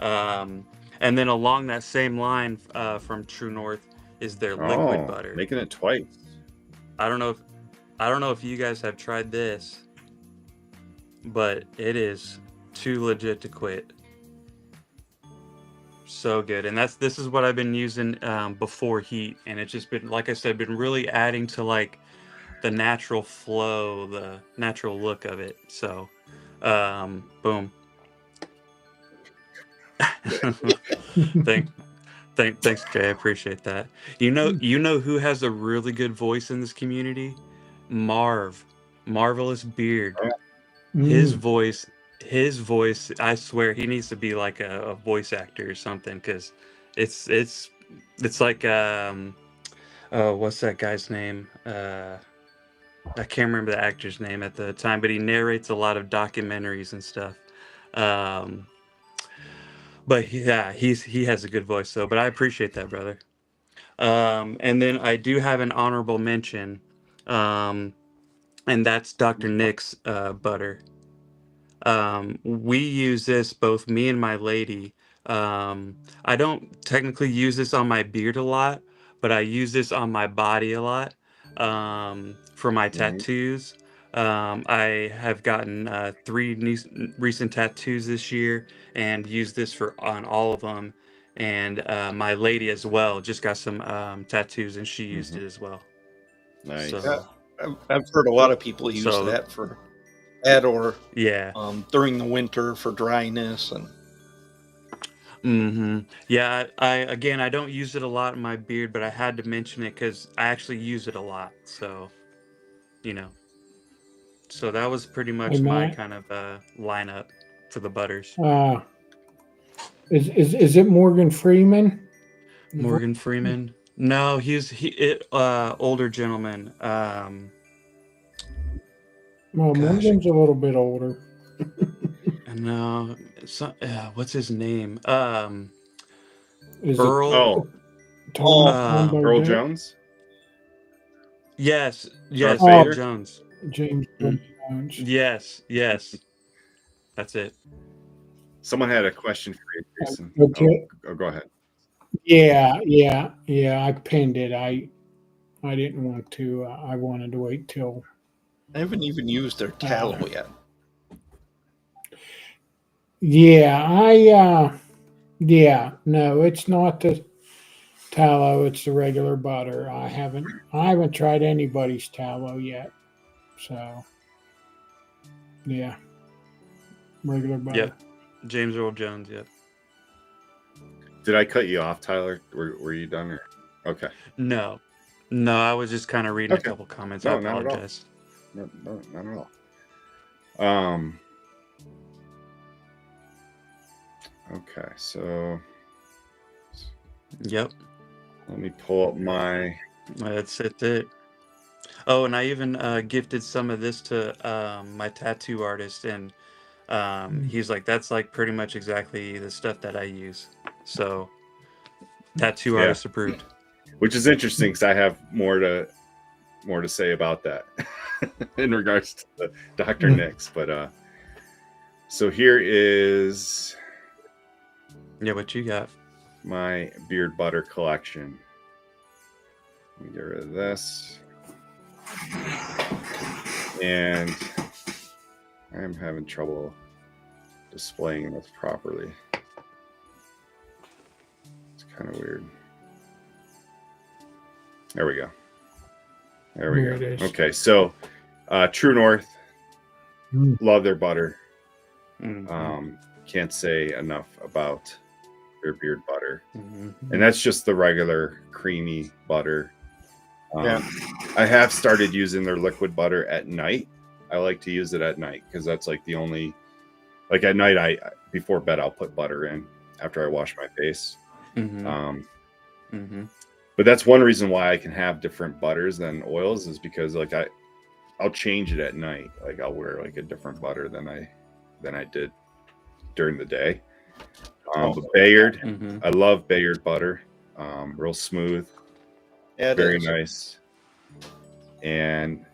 and then along that same line from True North is their liquid butter. Making it twice. I don't know if you guys have tried this, but it is too legit to quit. So good. And this is what I've been using before heat, and it's just been, like I said, been really adding to like the natural flow, the natural look of it. So boom. Thanks, Jay. I appreciate that. You know who has a really good voice in this community? Marvelous Beard. His voice, I swear he needs to be like a voice actor or something, because it's like what's that guy's name? I can't remember the actor's name at the time, but he narrates a lot of documentaries and stuff. But yeah, he has a good voice, though. But I appreciate that, brother. And then I do have an honorable mention, and that's Dr. Nick's butter. We use this, both me and my lady. I don't technically use this on my beard a lot, but I use this on my body a lot for my tattoos. I have gotten 3 recent tattoos this year and used this on all of them. And my lady as well just got some tattoos, and she used it as well. Nice. So, I've heard a lot of people use that for that, or during the winter for dryness and. Yeah, I don't use it a lot in my beard, but I had to mention it because I actually use it a lot. So, so that was pretty much my kind of lineup for the butters. Is it Morgan Freeman? Morgan Freeman? No, he's older gentleman. Well, Morgan's a little bit older. No, what's his name? Is Earl. Earl Jones. Yes, Earl Jones. James Jones. Yes, that's it. Someone had a question for you, Jason. Okay. Oh, go ahead. Yeah. I pinned it. I didn't want to. I wanted to wait till. I haven't even used their tallow yet. Yeah, yeah. No, it's not the tallow. It's the regular butter. I haven't tried anybody's tallow yet. So, yeah, regular butter. Yep. James Earl Jones. Yep. Did I cut you off, Tyler? Were you done? Or? Okay. No, I was just kind of reading Okay. a couple comments. No, I not at all. apologize. No, not at all. Okay, so Yep. let me pull up my. That's it. Oh, and I even gifted some of this to my tattoo artist, and he's like, "That's like pretty much exactly the stuff that I use." So, tattoo Yeah. artist approved. Which is interesting because I have more to say about that in regards to the Dr. Nick's. But so here is Yeah, what you got? my beard butter collection. Let me get rid of this. And I'm having trouble displaying this properly. It's kind of weird. There we go. There we There go. it is. Okay, so True North, love their butter. Mhm. Can't say enough about their beard butter. Mhm. And that's just the regular creamy butter. Yeah. I have started using their liquid butter at night. I like to use it at night because that's like the only, like at night, I before bed I'll put butter in after I wash my face. Mhm. Mhm. But that's one reason why I can have different butters than oils is because like I'll change it at night. Like I'll wear like a different butter than I did during the day. But Bayard, Mhm. I love Bayard butter. Real smooth, Yeah, it very is. nice. And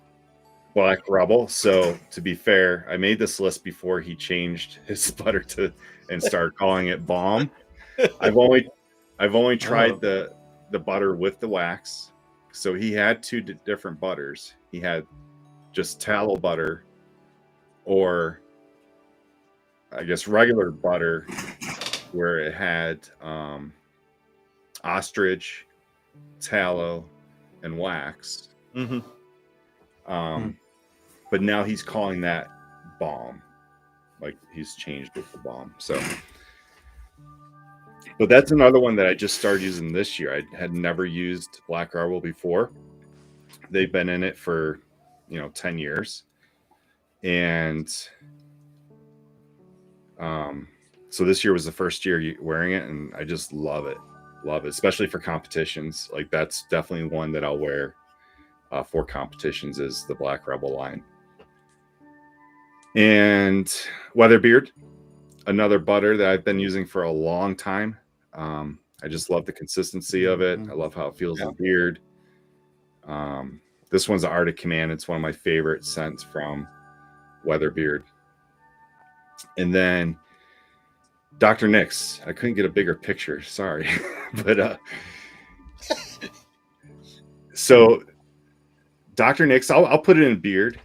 Black Rebel. So to be fair, I made this list before he changed his butter to and started calling it Balm. I've only tried the butter with the wax. So he had two different butters. He had just tallow butter, or I guess regular butter, where it had ostrich, tallow, and wax. Mm-hmm. But now he's calling that Balm. Like he's changed with the Balm. So, but that's another one that I just started using this year. I had never used Black Rebel before. They've been in it for 10 years. And so this year was the first year wearing it, and I just love it, especially for competitions. Like that's definitely one that I'll wear for competitions is the Black Rebel line. And Weatherbeard, another butter that I've been using for a long time. I just love the consistency of it. I love how it feels in the beard. This one's the Arctic Command. It's one of my favorite scents from Weatherbeard. And then Dr. Nick's. I couldn't get a bigger picture. Sorry. But so Dr. Nick's, I'll put it in beard.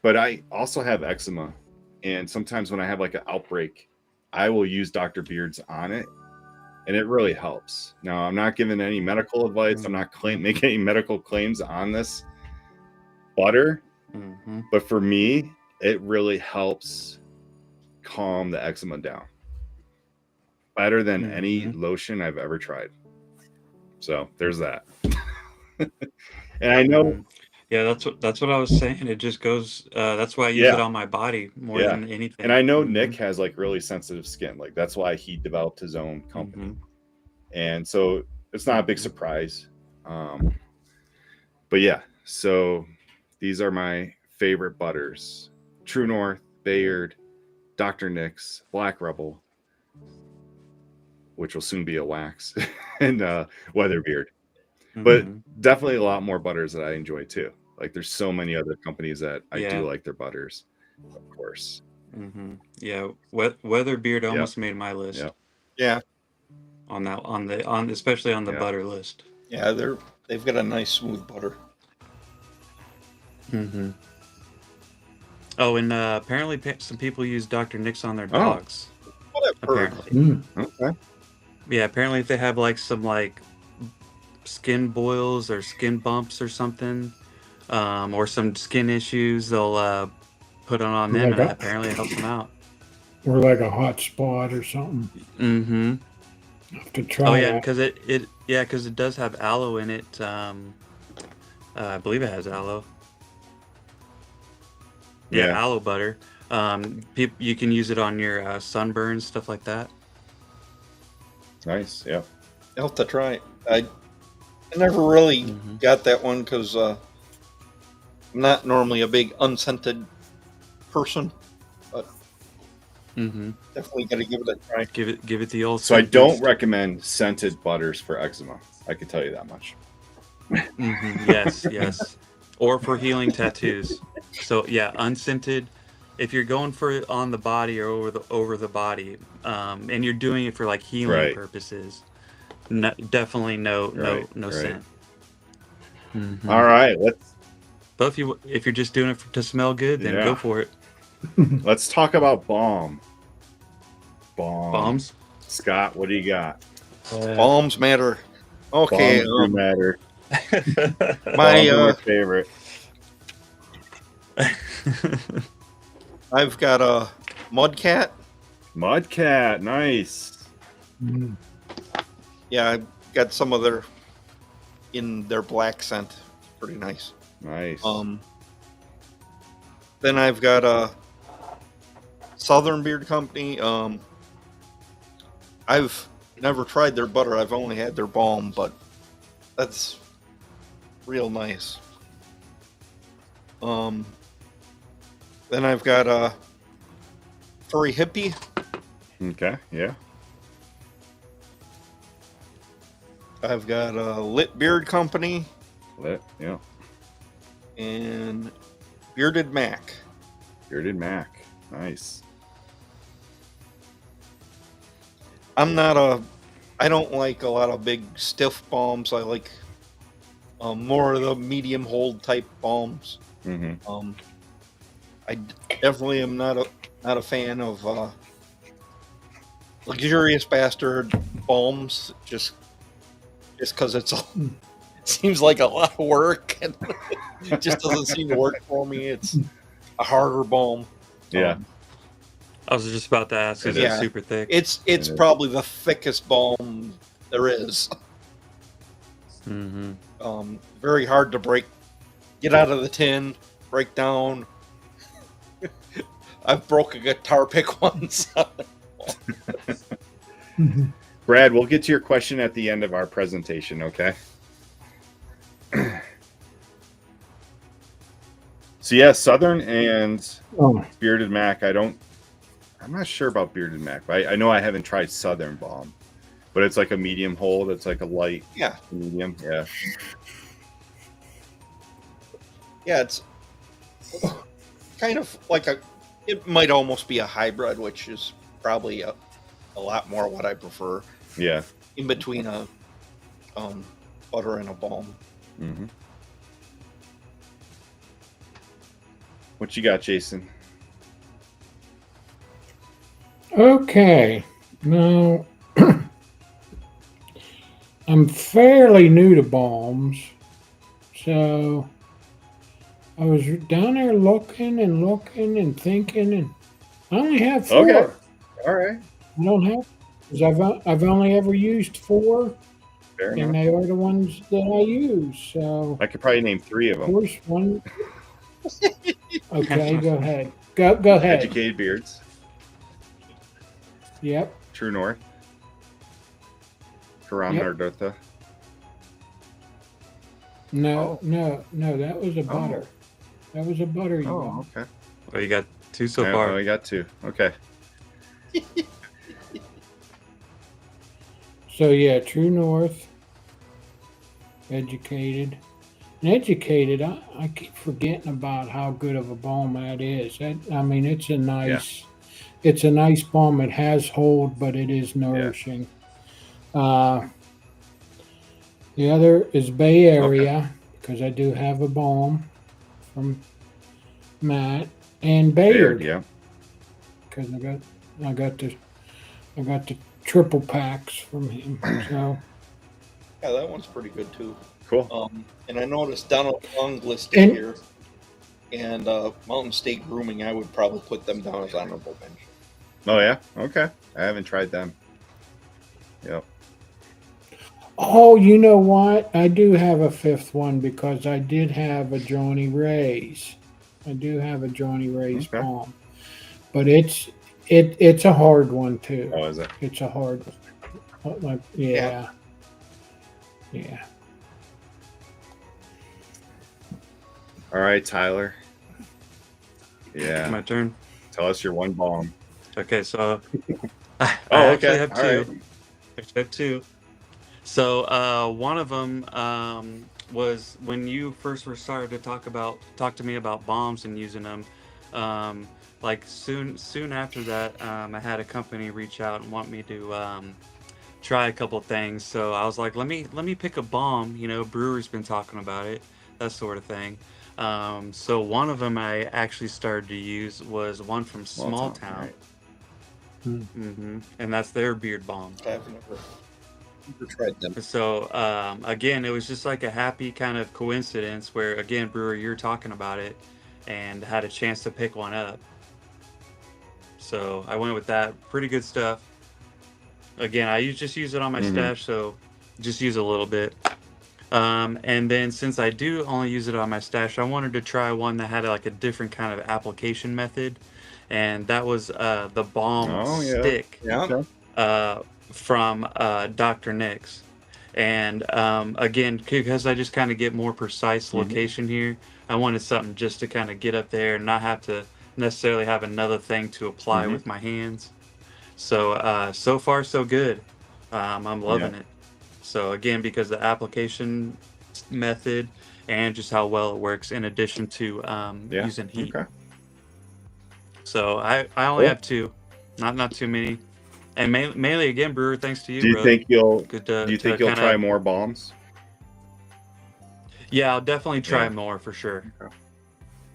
But I also have eczema. And sometimes when I have like an outbreak, I will use Dr. Beard's on it. And it really helps. Now, I'm not giving any medical advice. I'm not making any medical claims on this butter. But for me, it really helps calm the eczema down. Better than any lotion I've ever tried. So there's that. And I know. Yeah, that's what I was saying. It just goes. That's why I use it on my body more than anything. And I know Nick has like really sensitive skin. Like that's why he developed his own company. And so it's not a big surprise. But yeah, so these are my favorite butters: True North, Bayard, Dr. Nick's, Black Rebel, which will soon be a wax, and Weatherbeard. But definitely a lot more butters that I enjoy too. Like there's so many other companies that I do like their butters, of course. Yeah, Weatherbeard almost made my list. Yeah. on that especially on the Yeah. butter list. Yeah, they've got a nice smooth butter. Mm-hmm. Oh, and apparently some people use Dr. Nick's on their Oh. dogs. What I've heard. Apparently, Okay. yeah. Apparently, if they have like some like skin boils or skin bumps or something, or some skin issues, they'll put it on them, and apparently it helps them out. Or like a hot spot or something. Mm-hmm. I have to try. Oh yeah, that. because it does have aloe in it. I believe it has aloe. Yeah, Yeah. aloe butter. You can use it on your sunburns, stuff like that. Nice. Yeah. I'll have to try it. I never really Mm-hmm. got that one because I'm not normally a big unscented person, but Mm-hmm. definitely got to give it a try. Give it the old. So I scent don't boost. recommend scented butters for eczema. I can tell you that much. Mm-hmm. Yes. Or for healing tattoos. So yeah, unscented. If you're going for it on the body or over the body, and you're doing it for like healing Right. purposes, definitely no Right. scent. Mm-hmm. All right. But if you're just doing it to smell good, then Yeah. go for it. Let's talk about balm. Bombs. Scott, what do you got? Bombs matter. Okay, Bombs do matter. my Bombs are my favorite. I've got a Mudcat. Mudcat, nice. Mm. Yeah, I got some of their black scent. Pretty nice. Nice. Then I've got a Southern Beard Company. I've never tried their butter. I've only had their balm, but that's real nice. Then I've got a Furry Hippie. Okay, yeah. I've got a Lit Beard Company Lit, yeah. and Bearded Mac. Bearded Mac, nice. I don't like a lot of big stiff balms. I like more of the medium hold type balms. Mm-hmm. I definitely am not a fan of luxurious bastard balms. Just because it seems like a lot of work and it just doesn't seem to work for me. It's a harder balm. Yeah. I was just about to ask, is Yeah. it super thick? It's is. probably the thickest balm there is. Mm-hmm. Very hard to get out of the tin, break down. I've broke a guitar pick once. Brad, we'll get to your question at the end of our presentation, okay? So yeah, Southern and Bearded Mac. I'm not sure about Bearded Mac, but I know I haven't tried Southern Balm, but it's like a medium hold. It's like a light medium. Yeah. Yeah, it's kind of like it might almost be a hybrid, which is probably a lot more what I prefer. Yeah. In between a butter and a balm. Mm-hmm. What you got, Jason? Okay. Now, I'm fairly new to balms, so I was down there looking and thinking, and I only have 4. Okay. All right. I don't have, because I've only ever used 4, Fair and enough. they are the ones that I use. So I could probably name 3 of of them. course one. Okay, go ahead. Go ahead. Educated Beards, Yep. True North, Karan Yep. Nardota. No, that was a butter. That was a butter. You Oh, got. okay. Well, you got 2 so I far. only got 2. Okay. So yeah, True North, Educated. And Educated, I keep forgetting about how good of a balm that is. I mean, it's a nice balm. It has hold, but it is nourishing. The other is Bay Area, because I do have a balm from Matt, and Bayard, Yeah. because I got the triple packs from him. So Yeah, that one's pretty good too. Cool. And I noticed Donald Young listed And- here, and Mountain State Grooming. I would probably put them down as honorable mention. Oh yeah. Okay. I haven't tried them. Yep. oh, you know what? I do have a fifth one because I did have a Johnny Ray's. I do have a Johnny Ray's Okay. balm, but it's a hard one too. Oh, is it? It's a hard one. Yeah. All right, Tyler. Yeah. My turn. Tell us your one balm. Okay, so I Oh, actually okay. have All two. right. Actually have two. So one of them was when you first were started to talk to me about bombs and using them. Like soon after that, I had a company reach out and want me to try a couple things. So I was like, let me pick a bomb. You know, Brewer's been talking about it, that sort of thing. So one of them I actually started to use was one from Small Town. Right. And that's their beard balm. I've never tried them. So again, it was just like a happy kind of coincidence where, again, Brewer, you're talking about it and had a chance to pick one up. So I went with that. Pretty good stuff. Again, I just use it on my stash, so just use a little bit. And then since I do only use it on my stash, I wanted to try one that had like a different kind of application method, and that was the balm stick. Yeah. From Dr. Nick's. And again, because I just kind of get more precise location here, I wanted something just to kind of get up there and not have to necessarily have another thing to apply with my hands. So so far so good. I'm loving it. So again, because the application method and just how well it works in addition to using heat. Okay. So I only have two, not too many. And mainly again, Brewer, thanks to you. Do you brother. think you'll? Good Do you think you'll try more bombs? Yeah, I'll definitely try Yeah. more for sure. Okay.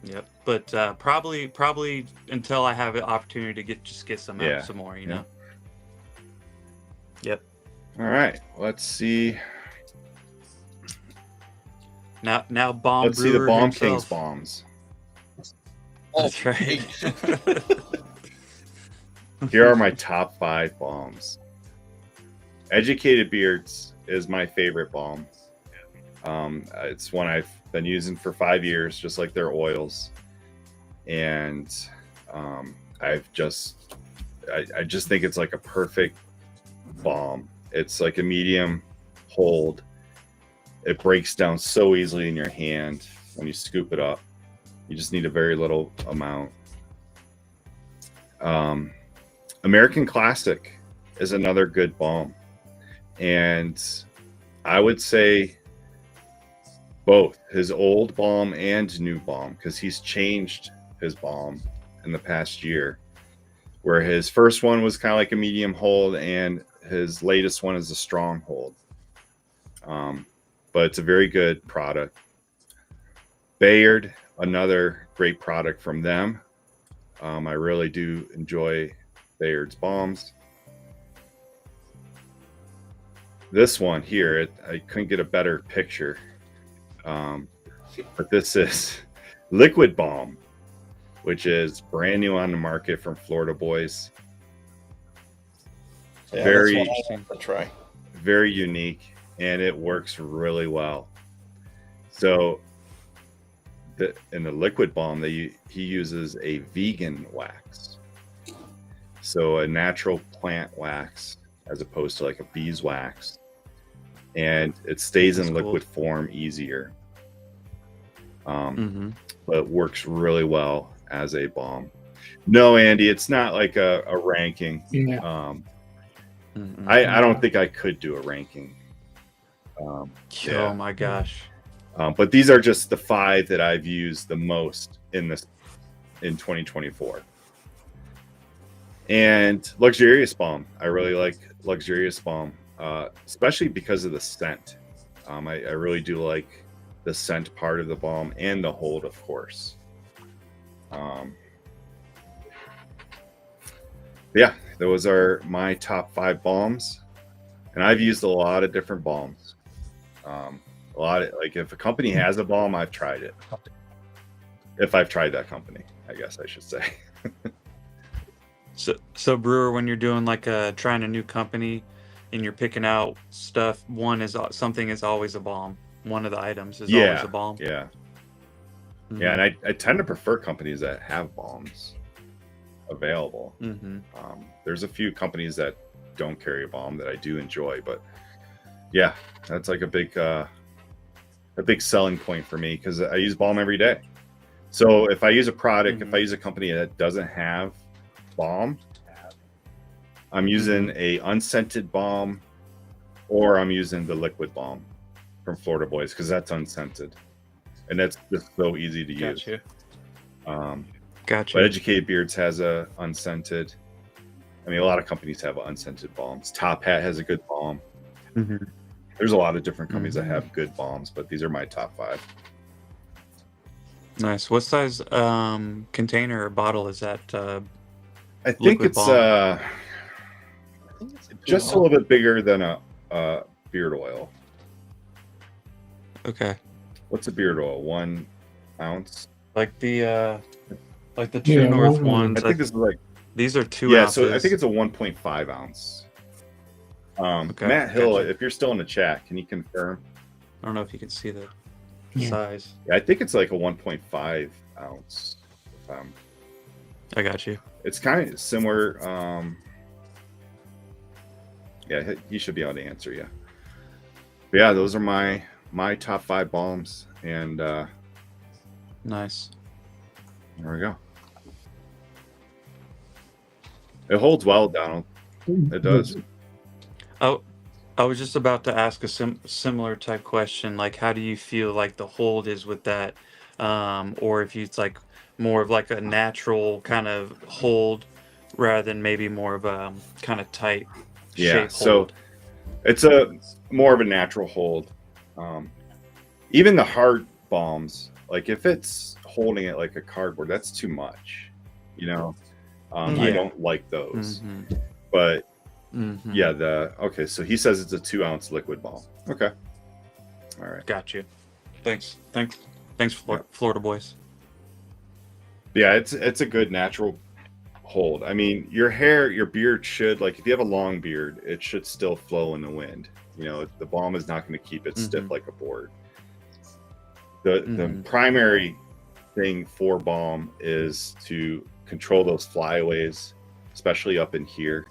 Yep, but probably until I have an opportunity to get some more. You know. Yep. All right. Let's see. Now, bomb. Let's see the Brewer Bomb himself. King's bombs. That's right. Here are my top 5 bombs. Educated Beards is my favorite balm. It's one I've been using for 5 years, just like their oils. And I just think it's like a perfect balm. It's like a medium hold. It breaks down so easily in your hand when you scoop it up. You just need a very little amount. American Classic is another good balm. And I would say both his old balm and new balm, because he's changed his balm in the past year, where his first one was kind of like a medium hold and his latest one is a strong hold. But it's a very good product. Bayard, another great product from them. I really do enjoy Bayard's bombs. This one here, I couldn't get a better picture. But this is Liquid Balm, which is brand new on the market from Florida Boys. Yeah, Very that's one I want to try. very unique, and it works really well. So in the Liquid Balm, he uses a vegan wax. So a natural plant wax as opposed to like a beeswax. And it stays in liquid form easier. But works really well as a balm. No, Andy, it's not like a ranking. Yeah. I don't think I could do a ranking. Oh Yeah. my gosh. But these are just the 5 that I've used the most in 2024. And Luxurious Balm. I really like Luxurious Balm. especially because of the scent. I really do like the scent part of the balm and the hold, of course. Yeah, those are my top 5 balms, and I've used a lot of different balms. A lot of, like, if a company has a balm, I've tried it. If I've tried that company, I guess I should say. So brewer, when you're doing like trying a new company and you're picking out stuff, something is always a balm. One of the items is always a balm. Yeah. Mhm. Yeah, and I tend to prefer companies that have balms available. Mm-hmm. There's a few companies that don't carry a balm that I do enjoy, but yeah, that's like a big selling point for me because I use balm every day. So if I use a product, if I use a company that doesn't have balm, I'm using a unscented balm, or I'm using the liquid balm from Florida Boys because that's unscented, and that's just so easy to use. Gotcha. But Educated Beards has a unscented. I mean, a lot of companies have unscented balms. Top Hat has a good balm. Mm-hmm. There's a lot of different companies that have good balms, but these are my top 5. Nice. What size container or bottle is that? I think it's just a little bit bigger than a beard oil. Okay. What's a beard oil? 1 ounce? Like the True North ones. I think this is like, these are 2 ounces. So I think it's a 1.5 ounce. Okay, Matt Hill, gotcha. if you're still in the chat, can you confirm? I don't know if you can see the size. Yeah, I think it's like a 1.5 ounce. I got you. It's kind of similar. Yeah, he should be able to answer you. But yeah, those are my top 5 balms, and Nice. there we go. It holds well, Donald. It does. Oh, I was just about to ask a similar type question. Like, how do you feel like the hold is with that, or if it's like more of like a natural kind of hold rather than maybe more of a kind of tight shape So hold? it's a more of a natural hold. Even the hard balms, like if it's holding it like a cardboard, that's too much. I don't like those. Mm-hmm. But Mm-hmm. yeah, okay, so he says it's a 2 ounce liquid balm. Okay. All right. Got you. Thanks, Florida Boys. Yeah, it's a good natural hold. I mean, your beard should, like, if you have a long beard, it should still flow in the wind. The balm is not going to keep it stiff like a board. The primary thing for balm is to control those flyaways, especially up in here,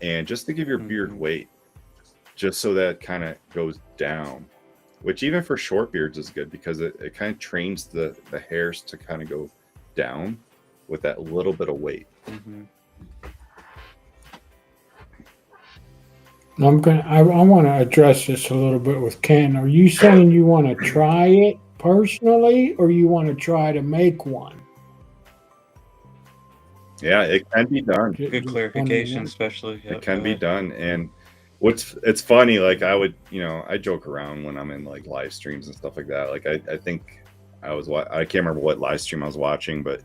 and just to give your beard weight, just so that kind of goes down, which even for short beards is good because it kind of trains the hairs to kind of go down with that little bit of weight. Mm-hmm. I want to address this a little bit with Ken. Are you saying you want to try it personally, or you want to try to make one? Yeah, it can be done. Good clarification, especially. It can be done. And it's funny, like I joke around when I'm in like live streams and stuff like that. Like I think I can't remember what live stream I was watching, but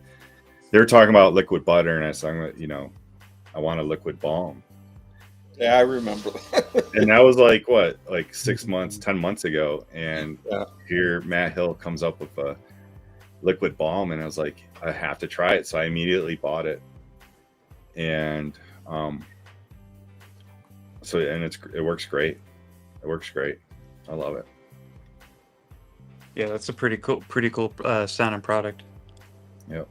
they were talking about liquid butter, and I was talking about, I want a liquid balm. Yeah, I remember that. And that was like 10 months ago. And here Matt Hill comes up with a liquid balm, and I was like, I have to try it. So I immediately bought it. And it works great. It works great. I love it. Yeah, that's a pretty cool sounding product. Yep.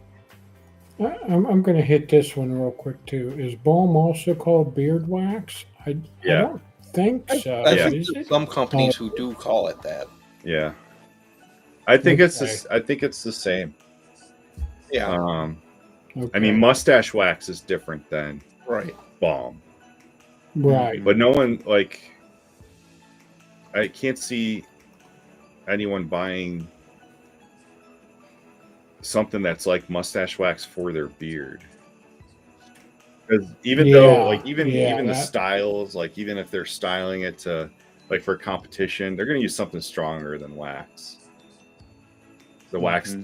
I'm going to hit this one real quick too. Is balm also called beard wax? I don't think so. Is it? Some companies who do call it that. Yeah. I think it's the same. Yeah. Okay. I mean, mustache wax is different than balm. Right. But no one, like, I can't see anyone buying something that's like mustache wax for their beard. Because even Yeah, though, like, even yeah, the that- styles, like, even if they're styling it to, like, for competition, they're going to use something stronger than wax. The wax,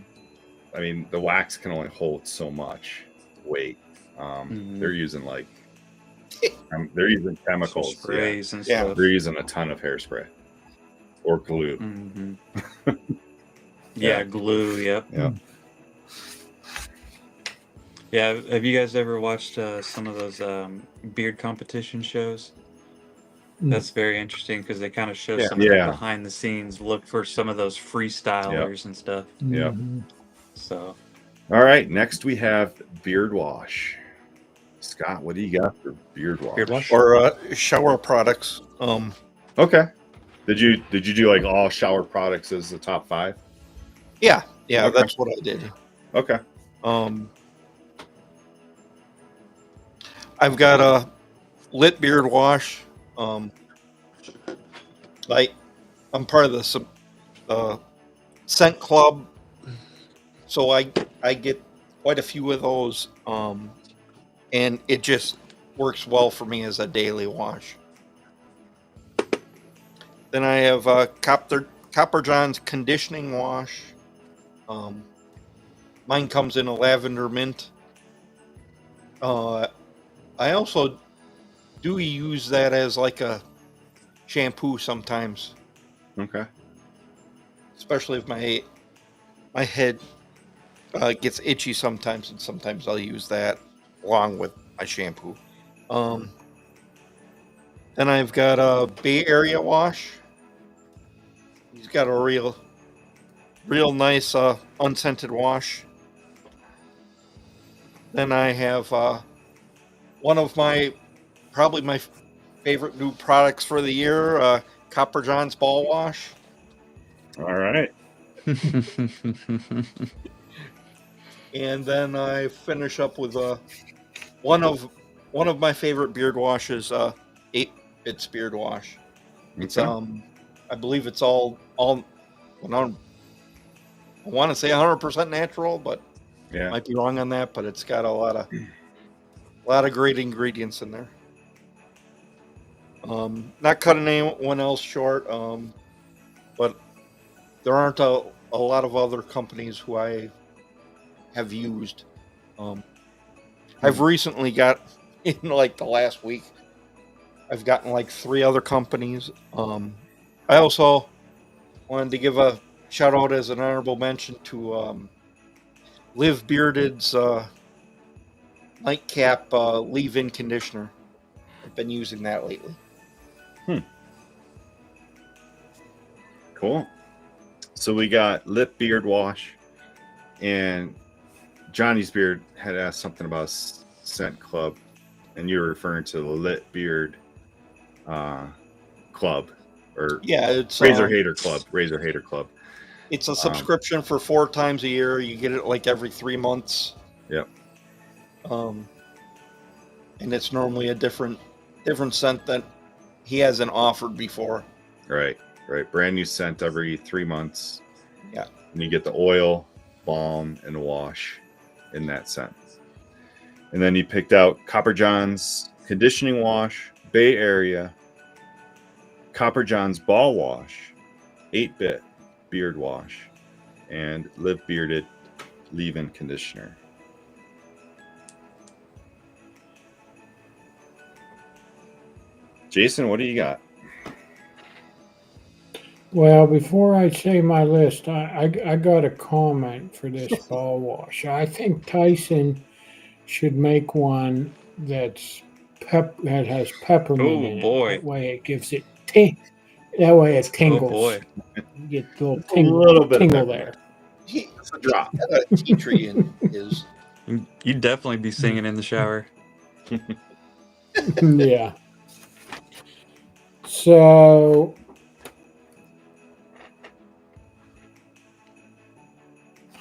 I mean, the wax can only hold so much weight. They're using like, they're using chemicals, sprays and Yeah. stuff. They're using a ton of hairspray or glue. Yeah, glue. Yep. Yeah. Yeah. Have you guys ever watched some of those beard competition shows? That's very interesting because they kind of show some of that behind the scenes look for some of those freestylers and stuff. Yep. So, all right. Next we have beard wash. Scott, what do you got for beard wash? Beard wash? Or shower products. Okay. Did you do like all shower products as the top 5? Yeah, Okay. that's what I did. Okay. I've got a lit beard wash. Like I'm part of the scent club, so I get quite a few of those, and it just works well for me as a daily wash. Then I have Copper John's conditioning wash. Mine comes in a lavender mint. I also do use that as like a shampoo sometimes. Okay. Especially if my head gets itchy sometimes, and sometimes I'll use that along with my shampoo. Then I've got a Bay Area wash. He's got a real nice unscented wash. Then I have one of probably my favorite new products for the year, Copper John's ball wash. All right. And then I finish up with one of my favorite beard washes, 8-Bits beard wash. It's Okay. I believe it's all I want to say 100% natural, but Yeah. might be wrong on that. But it's got a lot of great ingredients in there. Not cutting anyone else short, but there aren't a lot of other companies who I have used. I've recently got, in like the last week, I've gotten like 3 other companies. I also wanted to give a shout out as an honorable mention to Live Bearded's Nightcap leave-in conditioner. I've been using that lately. Cool. So we got lip beard wash, and Johnny's beard had asked something about scent club, and you were referring to the lit beard club, or it's Razor Hater Club. It's a subscription for 4 times a year. You get it like every 3 months. Yep. And it's normally a different scent that he hasn't offered before. Right. Brand new scent every 3 months. Yeah. And you get the oil, balm, and wash in that scent. And then you picked out Copper John's conditioning wash, Bay Area, Copper John's ball wash, 8-Bit beard wash, and Live Bearded leave-in conditioner. Jason, what do you got? Well, before I say my list, I got a comment for this ball wash. I think Tyson should make one that has peppermint in it. That way it gives it that way it tingles. Oh boy. You get a little little bit of tingle there. It's a drop. Got a tea tree in his. You'd definitely be singing in the shower. Yeah. So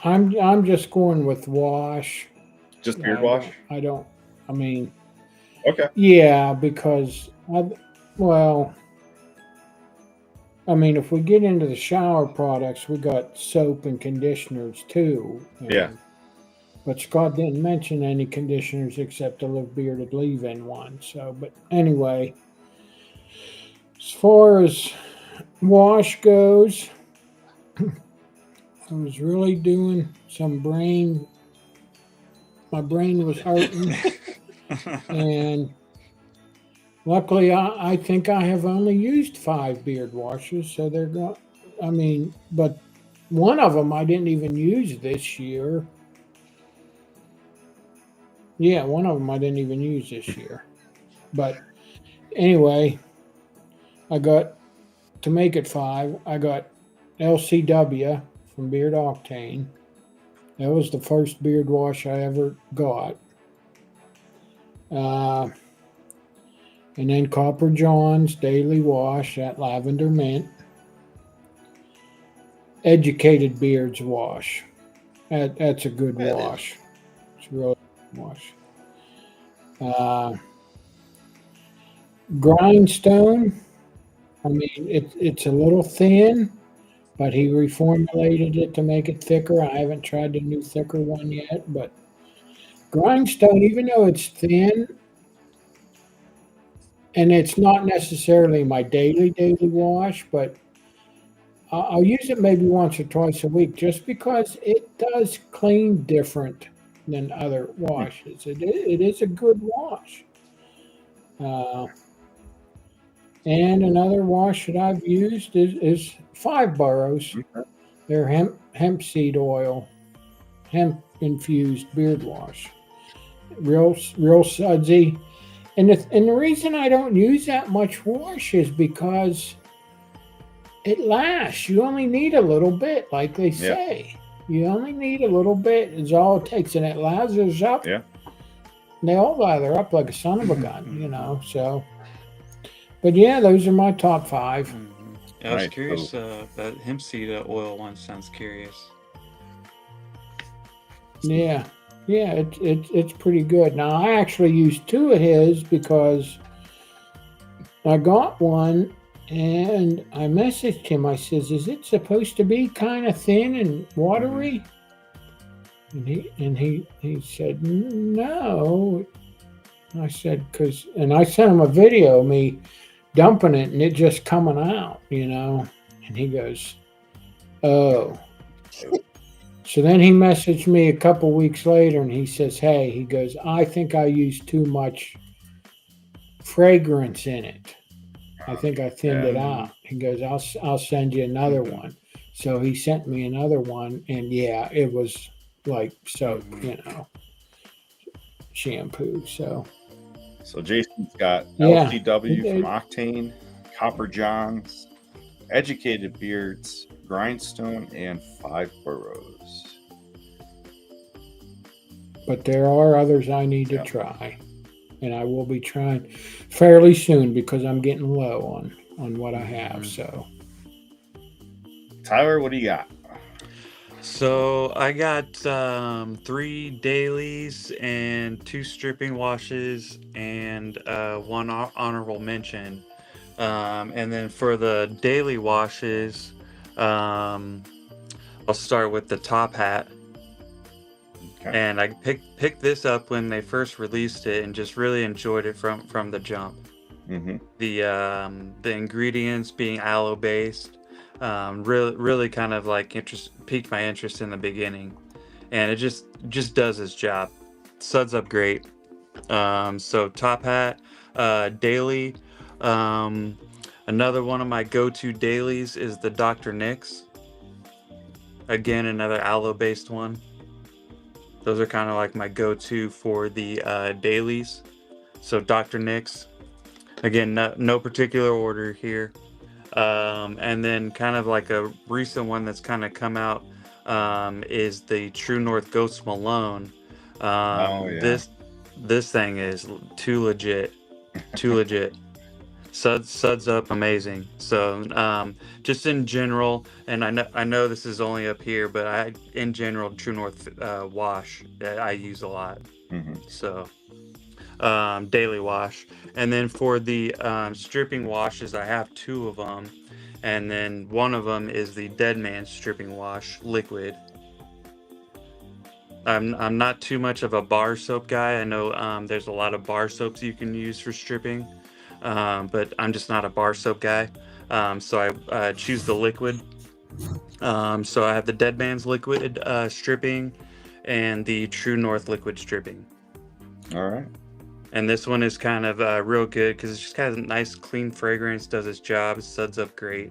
I'm just going with wash. Just beard wash? I mean, Okay. yeah, because if we get into the shower products, we got soap and conditioners too. Yeah. But Scott didn't mention any conditioners except the Live Bearded leave-in one. So, but anyway, as far as wash goes, I was really doing some brain. My brain was hurting, and luckily, I think I have only used 5 beard washes. So they're going. I mean, but one of them I didn't even use this year. Yeah, one of them I didn't even use this year. But anyway, I got, to make it 5, I got LCW from Beard Octane. That was the first beard wash I ever got. And then Copper John's Daily Wash, that lavender mint. Educated Beards Wash. That's a good wash. It's a really good wash. Grindstone, I mean, it's a little thin, but he reformulated it to make it thicker. I haven't tried the new thicker one yet, but Grindstone, even though it's thin, and it's not necessarily my daily wash, but I'll use it maybe once or twice a week just because it does clean different than other washes. It is a good wash. And another wash that I've used is 5 Boroughs. They're hemp seed oil, hemp infused beard wash. Real sudsy. And the reason I don't use that much wash is because it lasts. You only need a little bit, like they say. You only need a little bit is all it takes, and it lathers up. Yeah. They all lather up like a son of a gun, you know. So, but yeah, those are my top 5. I was curious. That hemp seed oil one sounds curious. Yeah, it's pretty good. Now I actually used 2 of his because I got one. And I messaged him. I says, "Is it supposed to be kind of thin and watery?" And he said, "No." I said, and I sent him a video of me dumping it and it just coming out, you know. And he goes, "Oh." So then he messaged me a couple weeks later and he says, "Hey," he goes, "I think I used too much fragrance in it. I think I thinned it out." He goes, I'll send you another one. So he sent me another one, and yeah, it was like soap, you know, shampoo. So Jason's got LCW from Octane, Copper John's, Educated Beards, Grindstone, and 5 Boroughs. But there are others I need to try. And I will be trying fairly soon because I'm getting low on what I have. So, Tyler, what do you got? So I got 3 dailies and 2 stripping washes and 1 honorable mention. And then for the daily washes, I'll start with the Top Hat. Okay. And I picked this up when they first released it and just really enjoyed it from the jump. The ingredients being aloe based, really kind of like piqued my interest in the beginning, and it just does its job. Suds up great. So Top Hat daily. Another one of my go-to dailies is the Dr. Nick's. Again, another aloe based one. Those are kind of like my go-to for the dailies. So Dr. Nick's, again, no particular order here. And then kind of like a recent one that's kind of come out is the True North Ghost Malone. This thing is too legit. Suds up amazing. So just in general, and I know this is only up here, but in general True North wash I use a lot. So daily wash, and then for the stripping washes I have 2 of them, and then one of them is the Dead Man stripping wash liquid. I'm not too much of a bar soap guy. I know there's a lot of bar soaps you can use for stripping, but I'm just not a bar soap guy. So I choose the liquid. So I have the Dead Man's liquid stripping and the True North liquid stripping. All right. And this one is kind of real good because it just has a nice clean fragrance, does its job, it suds up great.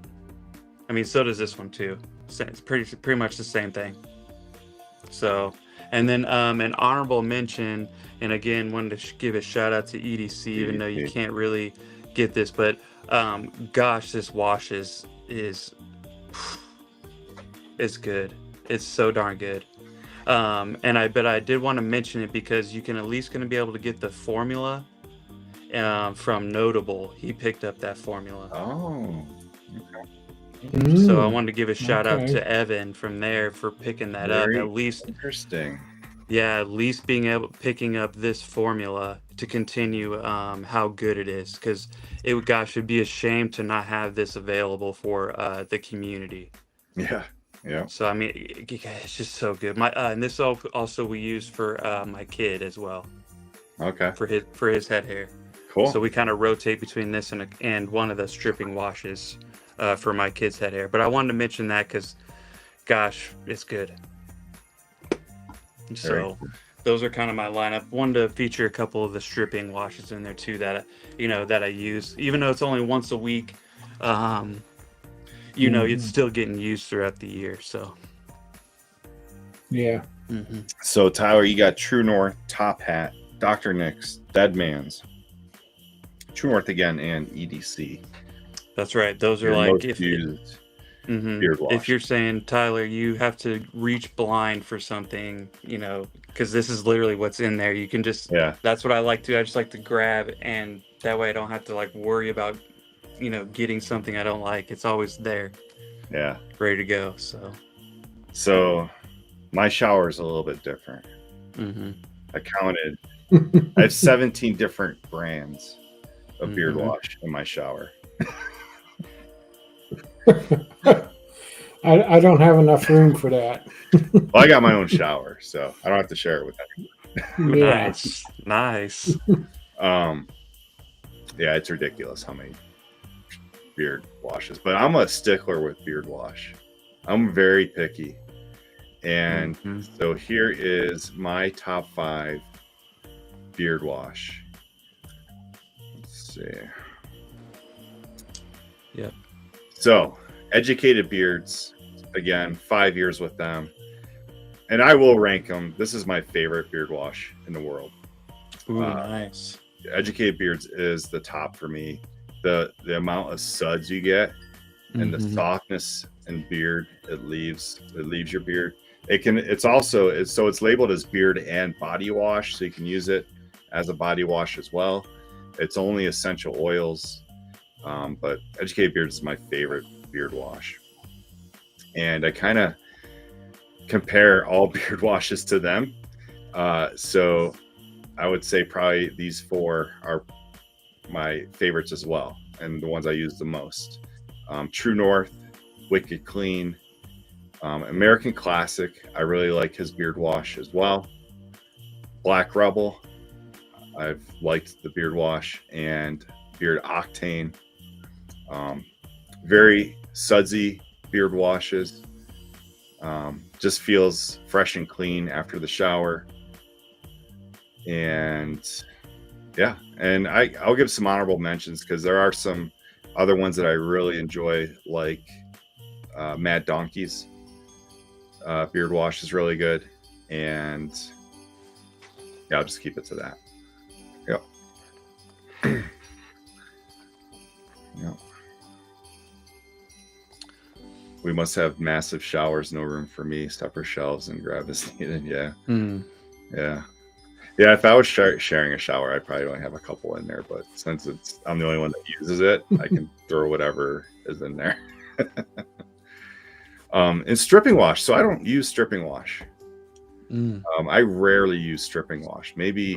I mean, so does this one too. It's pretty much the same thing. So, and then an honorable mention, and again, wanted to give a shout out to EDC, even though you can't really get this, but gosh, this wash is good. It's so darn good. But I did want to mention it because you can at least going to be able to get the formula from Notable. He picked up that formula. Oh. So I wanted to give a shout out to Evan from there for picking that up. At least interesting. Yeah, at least picking up this formula to continue how good it is, because it'd be a shame to not have this available for the community. Yeah. Yeah. So I mean, it's just so good. And this also we use for my kid as well. Okay. For his head hair. Cool. So we kind of rotate between this and one of the stripping washes for my kid's head hair. But I wanted to mention that because, gosh, it's good. So those are kind of my lineup. Wanted to feature a couple of the stripping washes in there too that I use, even though it's only once a week. It's still getting used throughout the year. So yeah. Mm-hmm. So Tyler, you got True North, Top Hat, Dr. Nick's, Dead Man's, True North again, and EDC. That's right. Those are like if you're saying, Tyler, you have to reach blind for something, because this is literally what's in there. You can just that's what I like to. I just like to grab, and that way I don't have to like worry about getting something I don't like. It's always there. Yeah. Ready to go. So my shower is a little bit different. Mm-hmm. I counted. I have 17 different brands of beard wash in my shower. I don't have enough room for that. Well, I got my own shower, so I don't have to share it with anyone. Yeah. Nice. Yeah, it's ridiculous how many beard washes, but I'm a stickler with beard wash. I'm very picky. And so here is my top 5 beard wash. Let's see. Yep. So, Educated Beards, again, 5 years with them. And I will rank them. This is my favorite beard wash in the world. Ooh, nice. Educated Beards is the top for me. The amount of suds you get and the softness and beard it leaves your beard. It's labeled as beard and body wash, so you can use it as a body wash as well. It's only essential oils, but Educated Beards is my favorite beard wash. And I kind of compare all beard washes to them. So I would say probably these 4 are my favorites as well, and the ones I use the most. True North, Wicked Clean, American Classic, I really like his beard wash as well. Black Rebel, I've liked the beard wash, and Beard Octane. Very sudsy beard washes. Just feels fresh and clean after the shower. And yeah, and I'll give some honorable mentions because there are some other ones that I really enjoy, like Mad Donkey's beard wash is really good. And yeah, I'll just keep it to that. Yep. Yep. We must have massive showers, no room for me. Separate shelves and grab as needed. Yeah. Yeah. Yeah, if I was sharing a shower, I'd probably only have a couple in there. But since I'm the only one that uses it, I can throw whatever is in there. And stripping wash. So I don't use stripping wash. I rarely use stripping wash. Maybe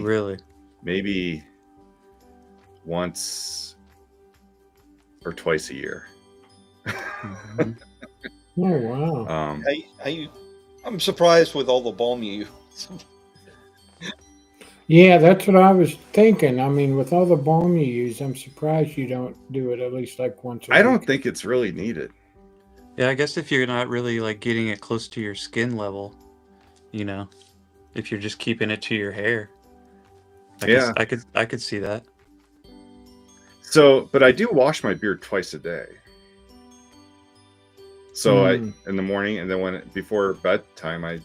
once or twice a year. Oh wow! I'm surprised with all the balm you Yeah, that's what I was thinking. I mean, with all the balm you use, I'm surprised you don't do it at least like once a I week. don't think it's really needed. Yeah, I guess if you're not really like getting it close to your skin level, you know, if you're just keeping it to your hair, Yeah. I could see that. So, but I do wash my beard twice a day. So I in the morning, and then before bedtime, I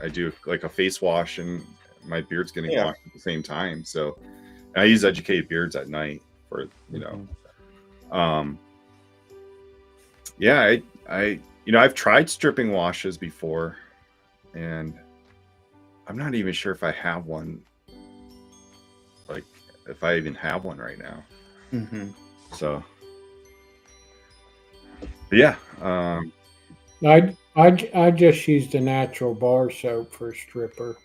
do like a face wash, and my beard's getting washed at the same time. So I use Educated Beards at night for yeah, I I've tried stripping washes before, and I'm not even sure if I have one. Like, if I even have one right now. So, but yeah. I just use the natural bar soap for a stripper,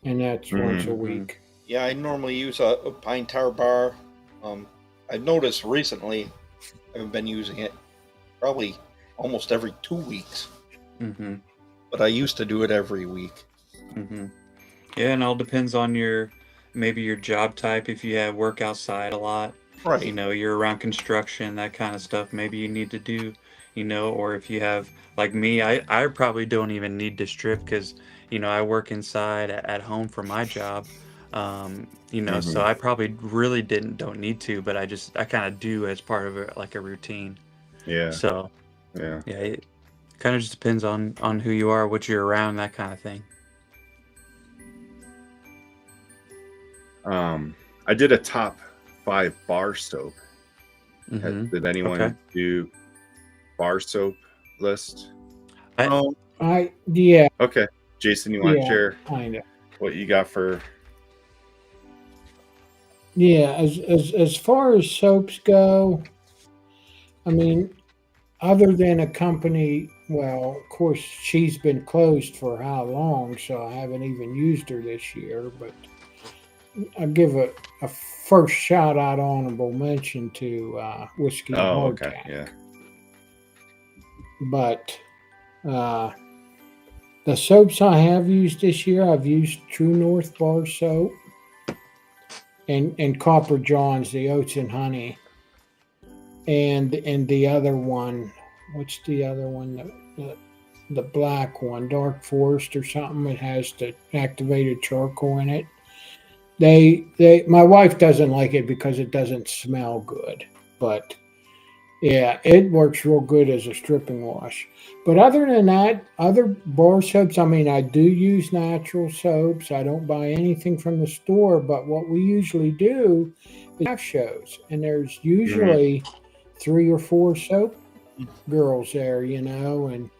and that's once a week. Yeah, I normally use a pine tar bar. I've noticed recently I've been using it probably almost every 2 weeks. But I used to do it every week. Yeah, and it all depends on maybe your job type. If you have work outside a lot, right? You know, you're around construction, that kind of stuff. Maybe you need to do, or if you have like me, I probably don't even need to strip because I work inside at home for my job. So I probably really don't need to, but I kind of do as part of a routine. Yeah. So yeah, it kind of just depends on who you are, what you're around, that kind of thing. I did a top 5 bar soap. Did anyone do bar soap list? Yeah. Okay, Jason, you want to share kinda what you got for? Yeah, as far as soaps go, I mean, other than a company, well, of course, she's been closed for how long, so I haven't even used her this year. But I'll give a first shout out, honorable mention to Whiskey and Hardtack. Yeah. But the soaps I have used this year, I've used True North bar soap and Copper John's, the oats and honey. And the other one, what's the other one? The black one, Dark Forest or something. It has the activated charcoal in it. My wife doesn't like it because it doesn't smell good, but yeah, it works real good as a stripping wash. But other than that, other bar soaps, I mean, I do use natural soaps. I don't buy anything from the store, but what we usually do is have shows, and there's usually 3 or 4 soap girls there, and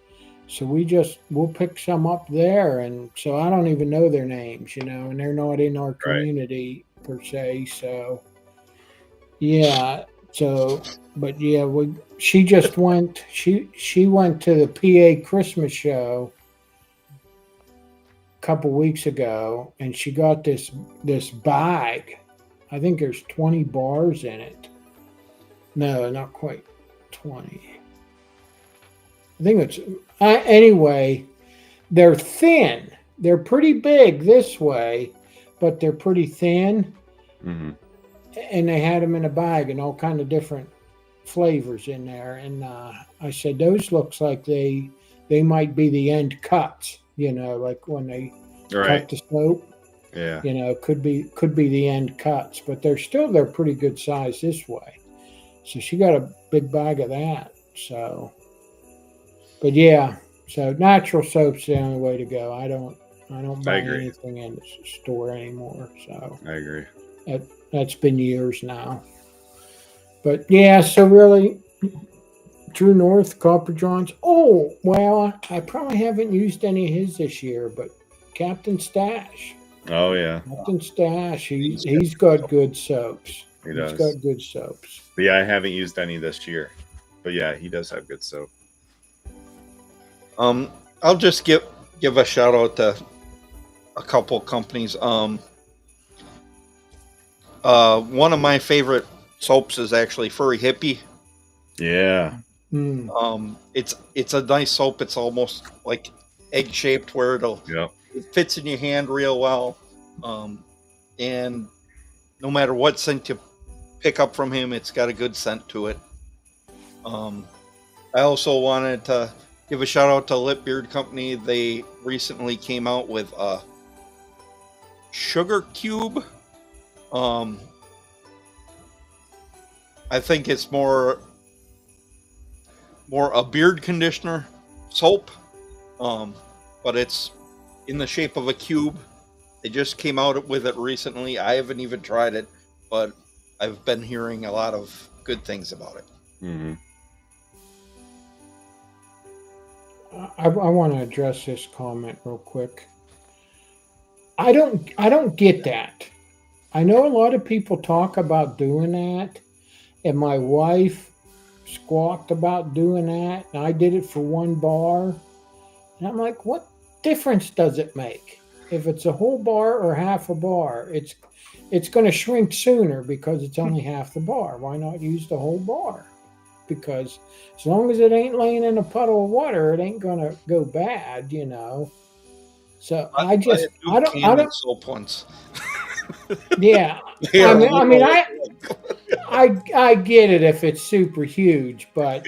so we'll pick some up there, and so I don't even know their names, and they're not in our community per se. So yeah, but yeah, she just went. She went to the PA Christmas show a couple weeks ago, and she got this bag. I think there's 20 bars in it. No, not quite 20. I think it's anyway. They're thin. They're pretty big this way, but they're pretty thin. And they had them in a bag and all kind of different flavors in there. And I said, those looks like they might be the end cuts. Like when they cut the soap. Yeah. Could be the end cuts, but they're pretty good size this way. So she got a big bag of that. So, but yeah, so natural soap's the only way to go. I don't buy anything in the store anymore. So I agree. That's been years now. But yeah, so really, True North, Copper John's. Oh, well, I probably haven't used any of his this year, but Captain Stash. Oh yeah, Captain Stash. He's got good soaps. He does. He's got good soaps. But yeah, I haven't used any this year. But yeah, he does have good soap. I'll just give a shout out to a couple companies. One of my favorite soaps is actually Furry Hippie. Yeah. It's a nice soap. It's almost like egg shaped, where it'll It fits in your hand real well. And no matter what scent you pick up from him, it's got a good scent to it. I also wanted to give a shout out to Lip Beard Company. They recently came out with a sugar cube. I think it's more a beard conditioner soap, but it's in the shape of a cube. They just came out with it recently. I haven't even tried it, but I've been hearing a lot of good things about it. Mm-hmm. I want to address this comment real quick. I don't get that. I know a lot of people talk about doing that, and my wife squawked about doing that, and I did it for one bar. And I'm like, what difference does it make? If it's a whole bar or half a bar, it's going to shrink sooner because it's only half the bar. Why not use the whole bar? Because as long as it ain't laying in a puddle of water, it ain't going to go bad, you know. So I don't soap once. Yeah, I get it if it's super huge, but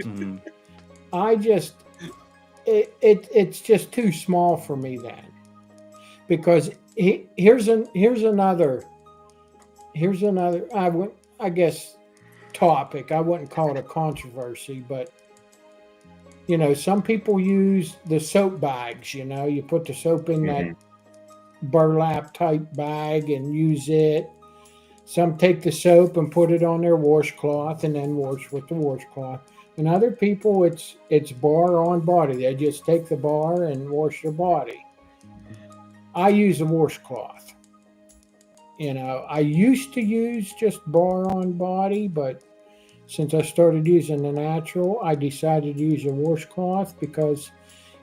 I just it's just too small for me then. Because here's another I guess topic. I wouldn't call it a controversy, but you know, some people use the soap bags. You know, you put the soap in that burlap type bag and use it. Some take the soap and put it on their washcloth and then wash with the washcloth. And other people, it's bar on body. They just take the bar and wash their body. I use a washcloth. You know, I used to use just bar on body, but since I started using the natural, I decided to use a washcloth because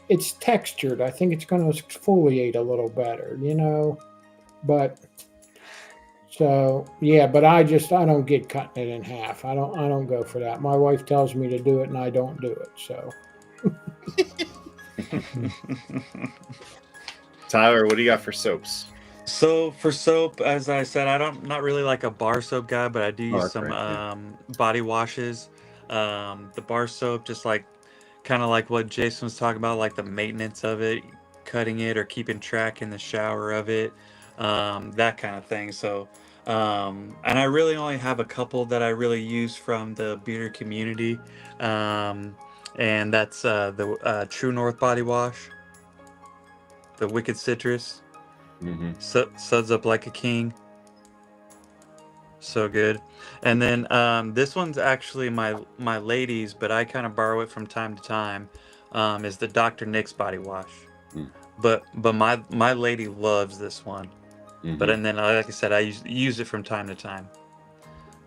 it's textured. I think it's going to exfoliate a little better, you know. But so yeah, but I don't get cutting it in half. I don't go for that. My wife tells me to do it, and I don't do it. So. Tyler, what do you got for soaps? So for soap, as I said, not really like a bar soap guy, but I do use some body washes. The bar soap, just like kind of like what Jason was talking about, like the maintenance of it, cutting it or keeping track in the shower of it, that kind of thing. So, and I really only have a couple that I really use from the beater community, and that's the True North body wash, the Wicked Citrus. Suds up like a king. So good. And then this one's actually my lady's, but I kind of borrow it from time to time. Is the Dr. Nick's body wash. But my lady loves this one. But and then like I said, I use it from time to time.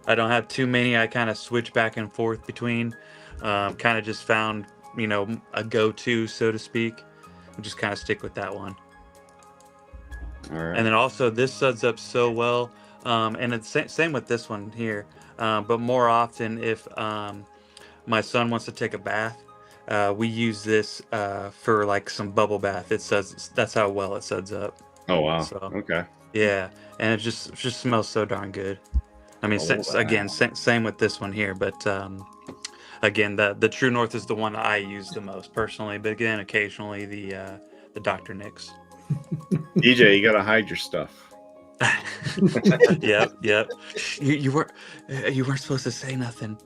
I don't have too many. I kind of switch back and forth between. Kind of just found, you know, a go-to, so to speak. And just kind of stick with that one. All right. And then also this suds up so well, and it's same with this one here. But more often, if my son wants to take a bath, we use this for like some bubble bath. That's how well it suds up. Oh wow! So, okay. Yeah, and it just smells so darn good. I mean, again, same with this one here, but again, the True North is the one I use the most personally. But again, occasionally the Dr. Nick's. DJ, you gotta hide your stuff. Yep. You weren't supposed to say nothing.